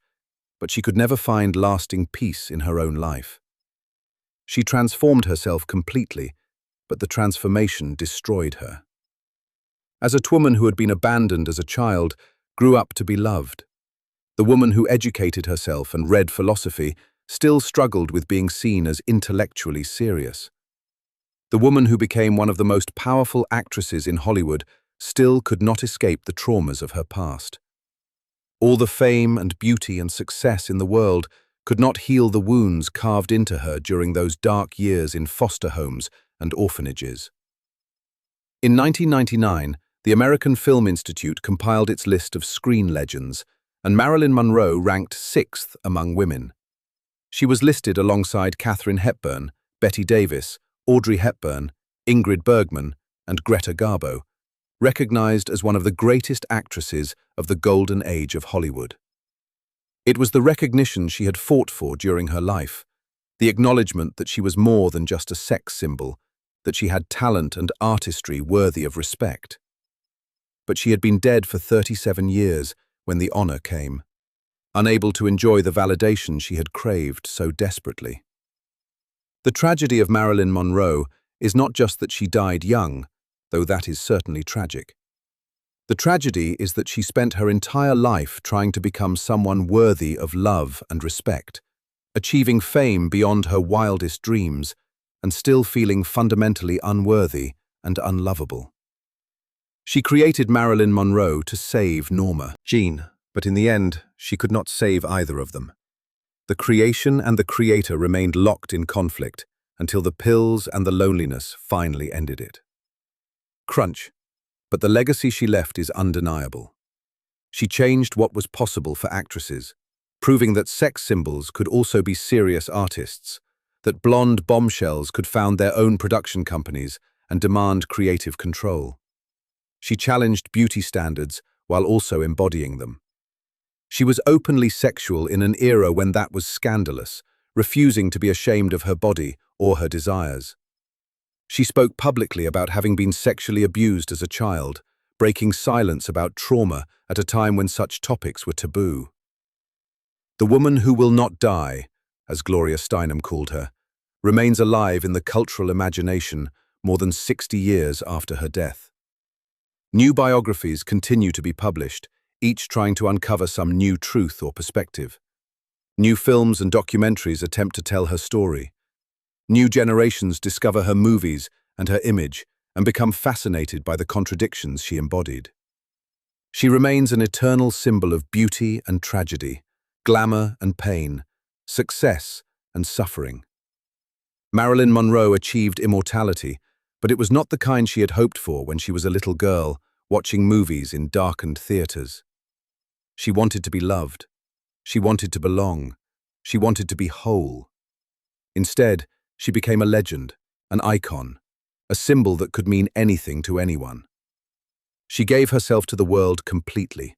but she could never find lasting peace in her own life. She transformed herself completely, but the transformation destroyed her. As a woman who had been abandoned as a child, grew up to be loved. The woman who educated herself and read philosophy still struggled with being seen as intellectually serious. The woman who became one of the most powerful actresses in Hollywood still could not escape the traumas of her past. All the fame and beauty and success in the world could not heal the wounds carved into her during those dark years in foster homes and orphanages. In 1999, the American Film Institute compiled its list of screen legends, and Marilyn Monroe ranked 6th among women. She was listed alongside Katharine Hepburn, Bette Davis, Audrey Hepburn, Ingrid Bergman, and Greta Garbo, recognized as one of the greatest actresses of the golden age of Hollywood. It was the recognition she had fought for during her life, the acknowledgement that she was more than just a sex symbol, that she had talent and artistry worthy of respect. But she had been dead for 37 years when the honor came, unable to enjoy the validation she had craved so desperately. The tragedy of Marilyn Monroe is not just that she died young, though that is certainly tragic. The tragedy is that she spent her entire life trying to become someone worthy of love and respect, achieving fame beyond her wildest dreams, and still feeling fundamentally unworthy and unlovable. She created Marilyn Monroe to save NORMA, JEANE, but in the end, she could not save either of them. The creation and the creator remained locked in conflict until the pills and the loneliness finally ended it. Crunch, but the legacy she left is undeniable. She changed what was possible for actresses, proving that sex symbols could also be serious artists, that blonde bombshells could found their own production companies and demand creative control. She challenged beauty standards while also embodying them. She was openly sexual in an era when that was scandalous, refusing to be ashamed of her body or her desires. She spoke publicly about having been sexually abused as a child, breaking silence about trauma at a time when such topics were taboo. The woman who will not die, as Gloria Steinem called her, remains alive in the cultural imagination more than 60 years after her death. New biographies continue to be published, each trying to uncover some new truth or perspective. New films and documentaries attempt to tell her story. New generations discover her movies and her image and become fascinated by the contradictions she embodied. She remains an eternal symbol of beauty and tragedy, glamour and pain, success and suffering. Marilyn Monroe achieved immortality, but it was not the kind she had hoped for when she was a little girl watching movies in darkened theaters. She wanted to be loved. She wanted to belong. She wanted to be whole. Instead, she became a legend, an icon, a symbol that could mean anything to anyone. She gave herself to the world completely,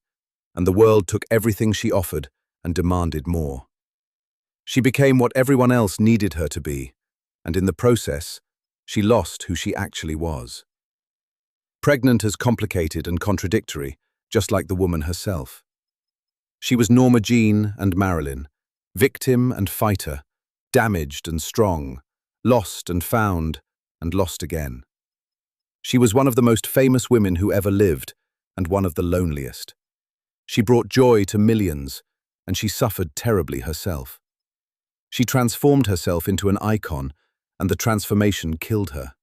and the world took everything she offered and demanded more. She became what everyone else needed her to be, and in the process, she lost who she actually was. Pregnant as complicated and contradictory, just like the woman herself. She was NORMA, JEANE and Marilyn, victim and fighter, damaged and strong, lost and found, and lost again. She was one of the most famous women who ever lived, and one of the loneliest. She brought joy to millions, and she suffered terribly herself. She transformed herself into an icon, and the transformation killed her.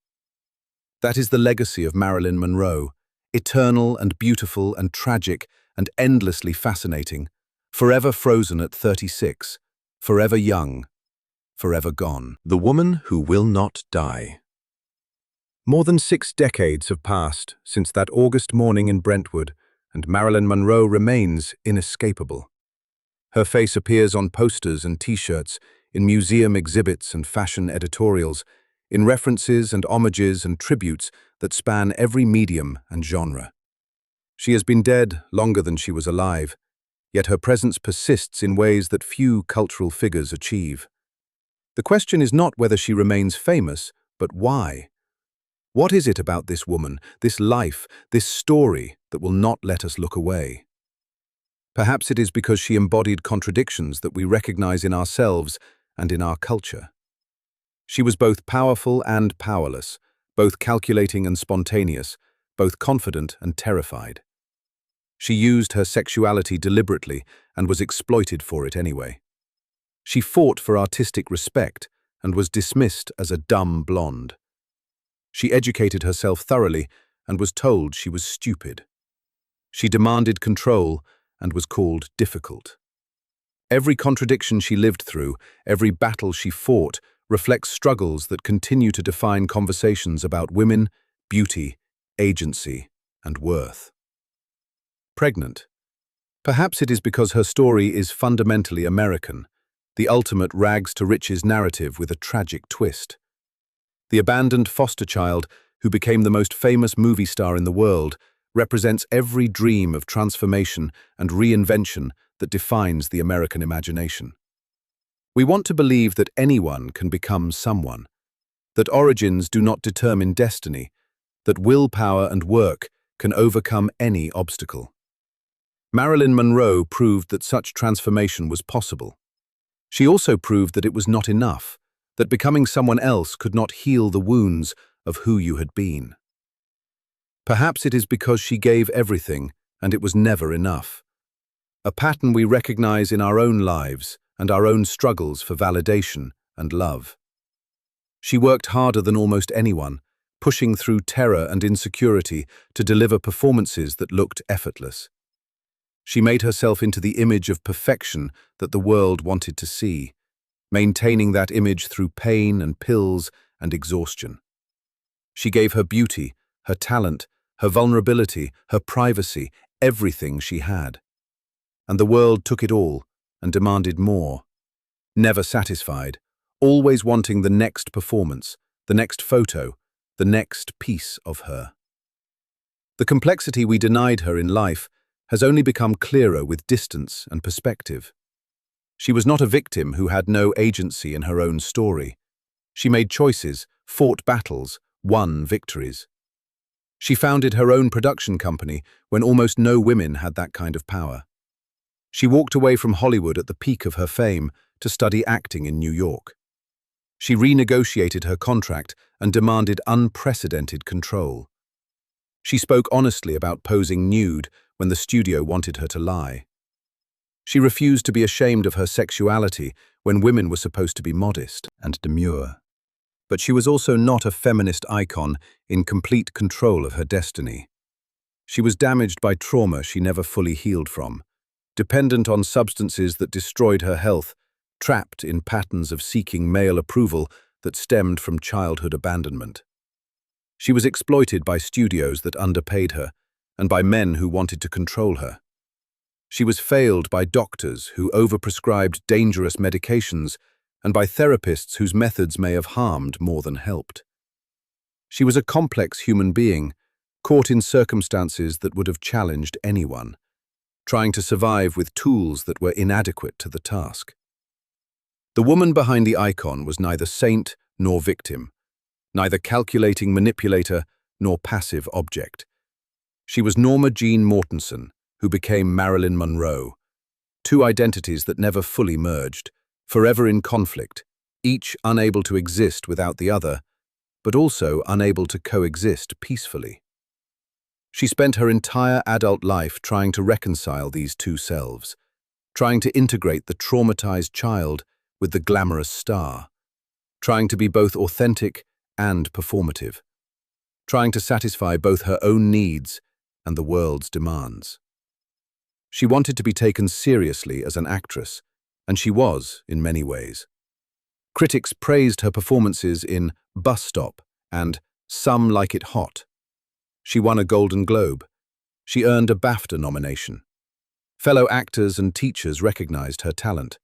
That is the legacy of Marilyn Monroe, eternal and beautiful and tragic and endlessly fascinating, forever frozen at 36, forever young, forever gone. The woman who will not die. More than 6 decades have passed since that August morning in Brentwood, and Marilyn Monroe remains inescapable. Her face appears on posters and T-shirts, in museum exhibits and fashion editorials, in references and homages and tributes that span every medium and genre. She has been dead longer than she was alive, yet her presence persists in ways that few cultural figures achieve. The question is not whether she remains famous, but why? What is it about this woman, this life, this story that will not let us look away? Perhaps it is because she embodied contradictions that we recognize in ourselves and in our culture. She was both powerful and powerless, both calculating and spontaneous, both confident and terrified. She used her sexuality deliberately and was exploited for it anyway. She fought for artistic respect and was dismissed as a dumb blonde. She educated herself thoroughly and was told she was stupid. She demanded control and was called difficult. Every contradiction she lived through, every battle she fought, reflects struggles that continue to define conversations about women, beauty, agency, and worth. Pregnant. Perhaps it is because her story is fundamentally American, the ultimate rags-to-riches narrative with a tragic twist. The abandoned foster child, who became the most famous movie star in the world, represents every dream of transformation and reinvention that defines the American imagination. We want to believe that anyone can become someone, that origins do not determine destiny, that willpower and work can overcome any obstacle. Marilyn Monroe proved that such transformation was possible. She also proved that it was not enough, that becoming someone else could not heal the wounds of who you had been. Perhaps it is because she gave everything and it was never enough. A pattern we recognize in our own lives and our own struggles for validation and love. She worked harder than almost anyone, pushing through terror and insecurity to deliver performances that looked effortless. She made herself into the image of perfection that the world wanted to see, maintaining that image through pain and pills and exhaustion. She gave her beauty, her talent, her vulnerability, her privacy, everything she had. And the world took it all and demanded more. Never satisfied, always wanting the next performance, the next photo, the next piece of her. The complexity we denied her in life has only become clearer with distance and perspective. She was not a victim who had no agency in her own story. She made choices, fought battles, won victories. She founded her own production company when almost no women had that kind of power. She walked away from Hollywood at the peak of her fame to study acting in New York. She renegotiated her contract and demanded unprecedented control. She spoke honestly about posing nude when the studio wanted her to lie. She refused to be ashamed of her sexuality when women were supposed to be modest and demure. But she was also not a feminist icon in complete control of her destiny. She was damaged by trauma she never fully healed from, dependent on substances that destroyed her health, trapped in patterns of seeking male approval that stemmed from childhood abandonment. She was exploited by studios that underpaid her and by men who wanted to control her. She was failed by doctors who overprescribed dangerous medications and by therapists whose methods may have harmed more than helped. She was a complex human being, caught in circumstances that would have challenged anyone, trying to survive with tools that were inadequate to the task. The woman behind the icon was neither saint nor victim, neither calculating manipulator nor passive object. She was Norma Jean Mortensen, who became Marilyn Monroe, two identities that never fully merged, forever in conflict, each unable to exist without the other, but also unable to coexist peacefully. She spent her entire adult life trying to reconcile these two selves, trying to integrate the traumatized child with the glamorous star, trying to be both authentic and performative, trying to satisfy both her own needs and the world's demands. She wanted to be taken seriously as an actress, and she was, in many ways. Critics praised her performances in Bus Stop and Some Like It Hot. She won a Golden Globe. She earned a BAFTA nomination. Fellow actors and teachers recognized her talent.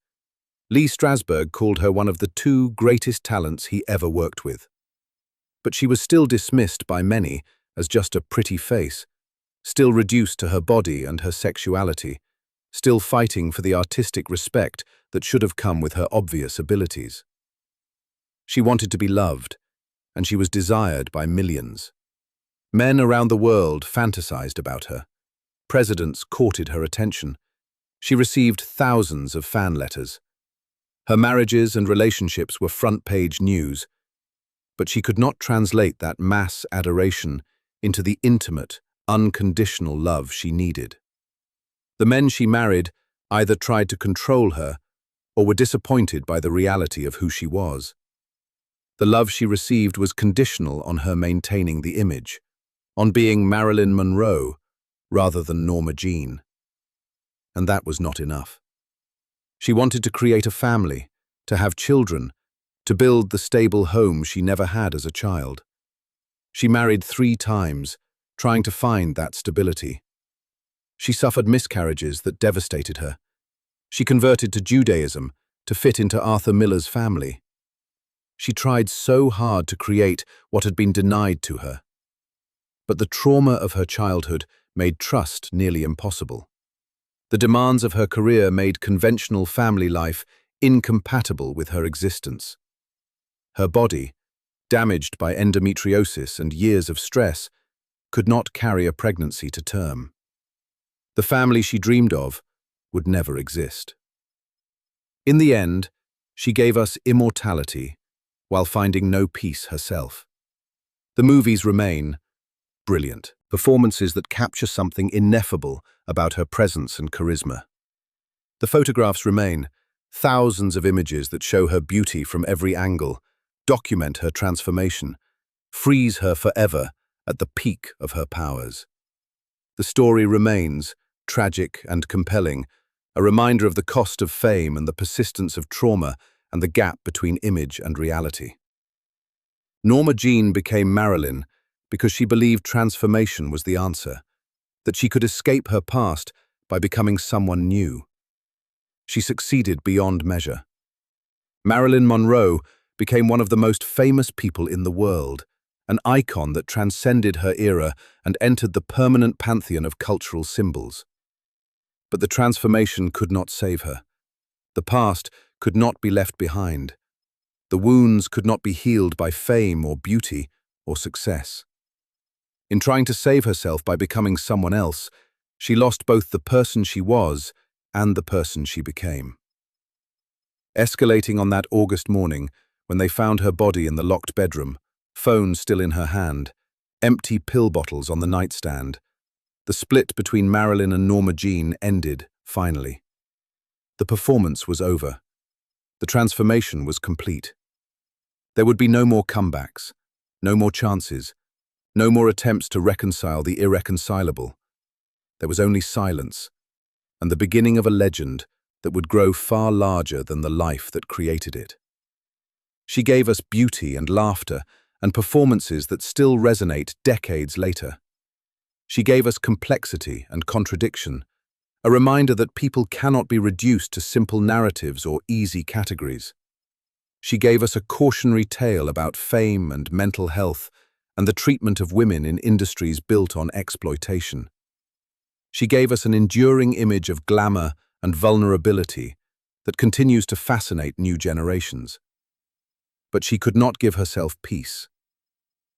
Lee Strasberg called her one of the two greatest talents he ever worked with. But she was still dismissed by many as just a pretty face, still reduced to her body and her sexuality, still fighting for the artistic respect that should have come with her obvious abilities. She wanted to be loved, and she was desired by millions. Men around the world fantasized about her. Presidents courted her attention. She received thousands of fan letters. Her marriages and relationships were front-page news, but she could not translate that mass adoration into the intimate, unconditional love she needed. The men she married either tried to control her or were disappointed by the reality of who she was. The love she received was conditional on her maintaining the image, on being Marilyn Monroe rather than Norma Jean. And that was not enough. She wanted to create a family, to have children, to build the stable home she never had as a child. She married 3 times, trying to find that stability. She suffered miscarriages that devastated her. She converted to Judaism to fit into Arthur Miller's family. She tried so hard to create what had been denied to her. But the trauma of her childhood made trust nearly impossible. The demands of her career made conventional family life incompatible with her existence. Her body, damaged by endometriosis and years of stress, could not carry a pregnancy to term. The family she dreamed of would never exist. In the end, she gave us immortality while finding no peace herself. The movies remain brilliant, performances that capture something ineffable about her presence and charisma. The photographs remain, thousands of images that show her beauty from every angle, document her transformation, freeze her forever at the peak of her powers. The story remains, tragic and compelling, a reminder of the cost of fame and the persistence of trauma and the gap between image and reality. Norma Jean became Marilyn because she believed transformation was the answer, that she could escape her past by becoming someone new. She succeeded beyond measure. Marilyn Monroe became one of the most famous people in the world, an icon that transcended her era and entered the permanent pantheon of cultural symbols. But the transformation could not save her. The past could not be left behind. The wounds could not be healed by fame or beauty or success. In trying to save herself by becoming someone else, she lost both the person she was and the person she became. Escalating on that August morning, when they found her body in the locked bedroom, phone still in her hand, empty pill bottles on the nightstand, the split between Marilyn and Norma Jean ended, finally. The performance was over. The transformation was complete. There would be no more comebacks, no more chances, no more attempts to reconcile the irreconcilable. There was only silence, and the beginning of a legend that would grow far larger than the life that created it. She gave us beauty and laughter and performances that still resonate decades later. She gave us complexity and contradiction, a reminder that people cannot be reduced to simple narratives or easy categories. She gave us a cautionary tale about fame and mental health and the treatment of women in industries built on exploitation. She gave us an enduring image of glamour and vulnerability that continues to fascinate new generations. But she could not give herself peace.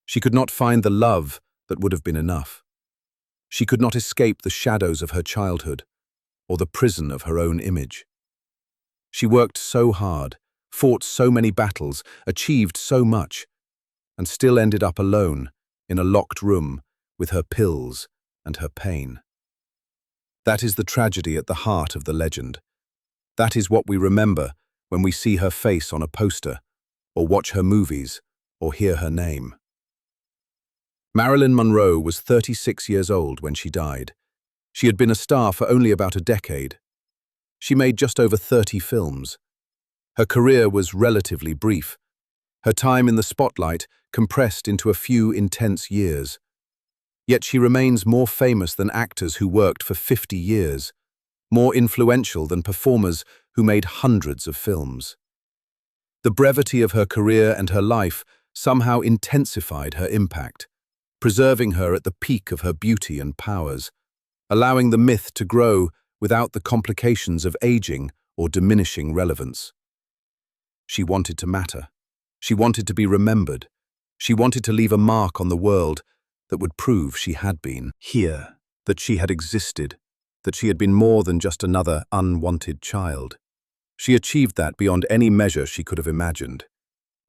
She could not find the love that would have been enough. She could not escape the shadows of her childhood or the prison of her own image. She worked so hard, fought so many battles, achieved so much, and still ended up alone in a locked room with her pills and her pain. That is the tragedy at the heart of the legend. That is what we remember when we see her face on a poster, or watch her movies, or hear her name. Marilyn Monroe was 36 years old when she died. She had been a star for only about a decade. She made just over 30 films. Her career was relatively brief. Her time in the spotlight compressed into a few intense years. Yet she remains more famous than actors who worked for 50 years, more influential than performers who made hundreds of films. The brevity of her career and her life somehow intensified her impact, preserving her at the peak of her beauty and powers, allowing the myth to grow without the complications of aging or diminishing relevance. She wanted to matter. She wanted to be remembered. She wanted to leave a mark on the world that would prove she had been here, that she had existed, that she had been more than just another unwanted child. She achieved that beyond any measure she could have imagined.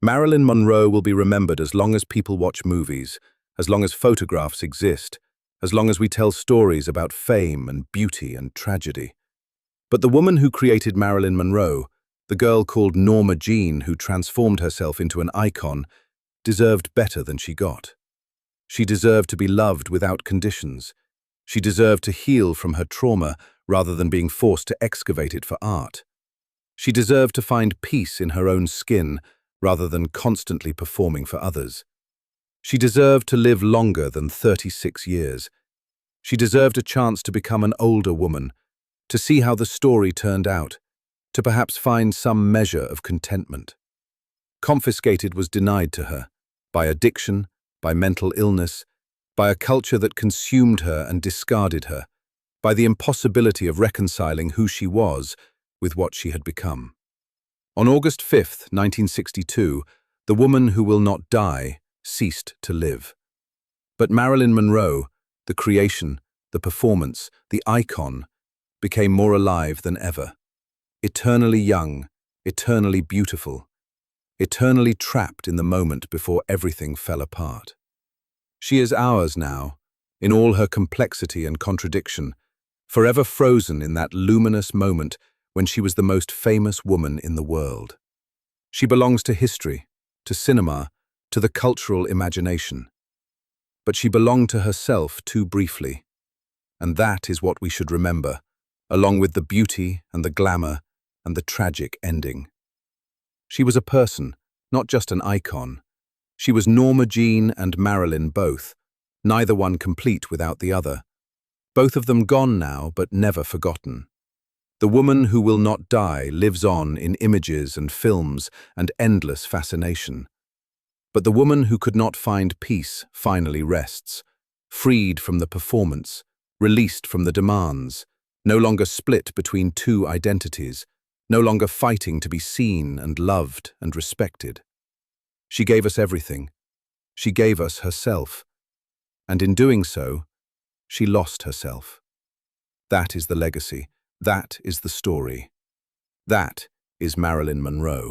Marilyn Monroe will be remembered as long as people watch movies, as long as photographs exist, as long as we tell stories about fame and beauty and tragedy. But the woman who created Marilyn Monroe, the girl called Norma Jean who transformed herself into an icon, deserved better than she got. She deserved to be loved without conditions. She deserved to heal from her trauma rather than being forced to excavate it for art. She deserved to find peace in her own skin rather than constantly performing for others. She deserved to live longer than 36 years. She deserved a chance to become an older woman, to see how the story turned out, to perhaps find some measure of contentment. Confiscated was denied to her, by addiction, by mental illness, by a culture that consumed her and discarded her, by the impossibility of reconciling who she was with what she had become. On August 5, 1962, the woman who will not die ceased to live. But Marilyn Monroe, the creation, the performance, the icon, became more alive than ever. Eternally young, eternally beautiful, eternally trapped in the moment before everything fell apart. She is ours now, in all her complexity and contradiction, forever frozen in that luminous moment when she was the most famous woman in the world. She belongs to history, to cinema, to the cultural imagination. But she belonged to herself too briefly, and that is what we should remember, along with the beauty and the glamour and the tragic ending. She was a person, not just an icon. She was Norma Jean and Marilyn both, neither one complete without the other. Both of them gone now, but never forgotten. The woman who will not die lives on in images and films and endless fascination. But the woman who could not find peace finally rests, freed from the performance, released from the demands, no longer split between two identities, no longer fighting to be seen and loved and respected. She gave us everything. She gave us herself. And in doing so, she lost herself. That is the legacy. That is the story. That is Marilyn Monroe.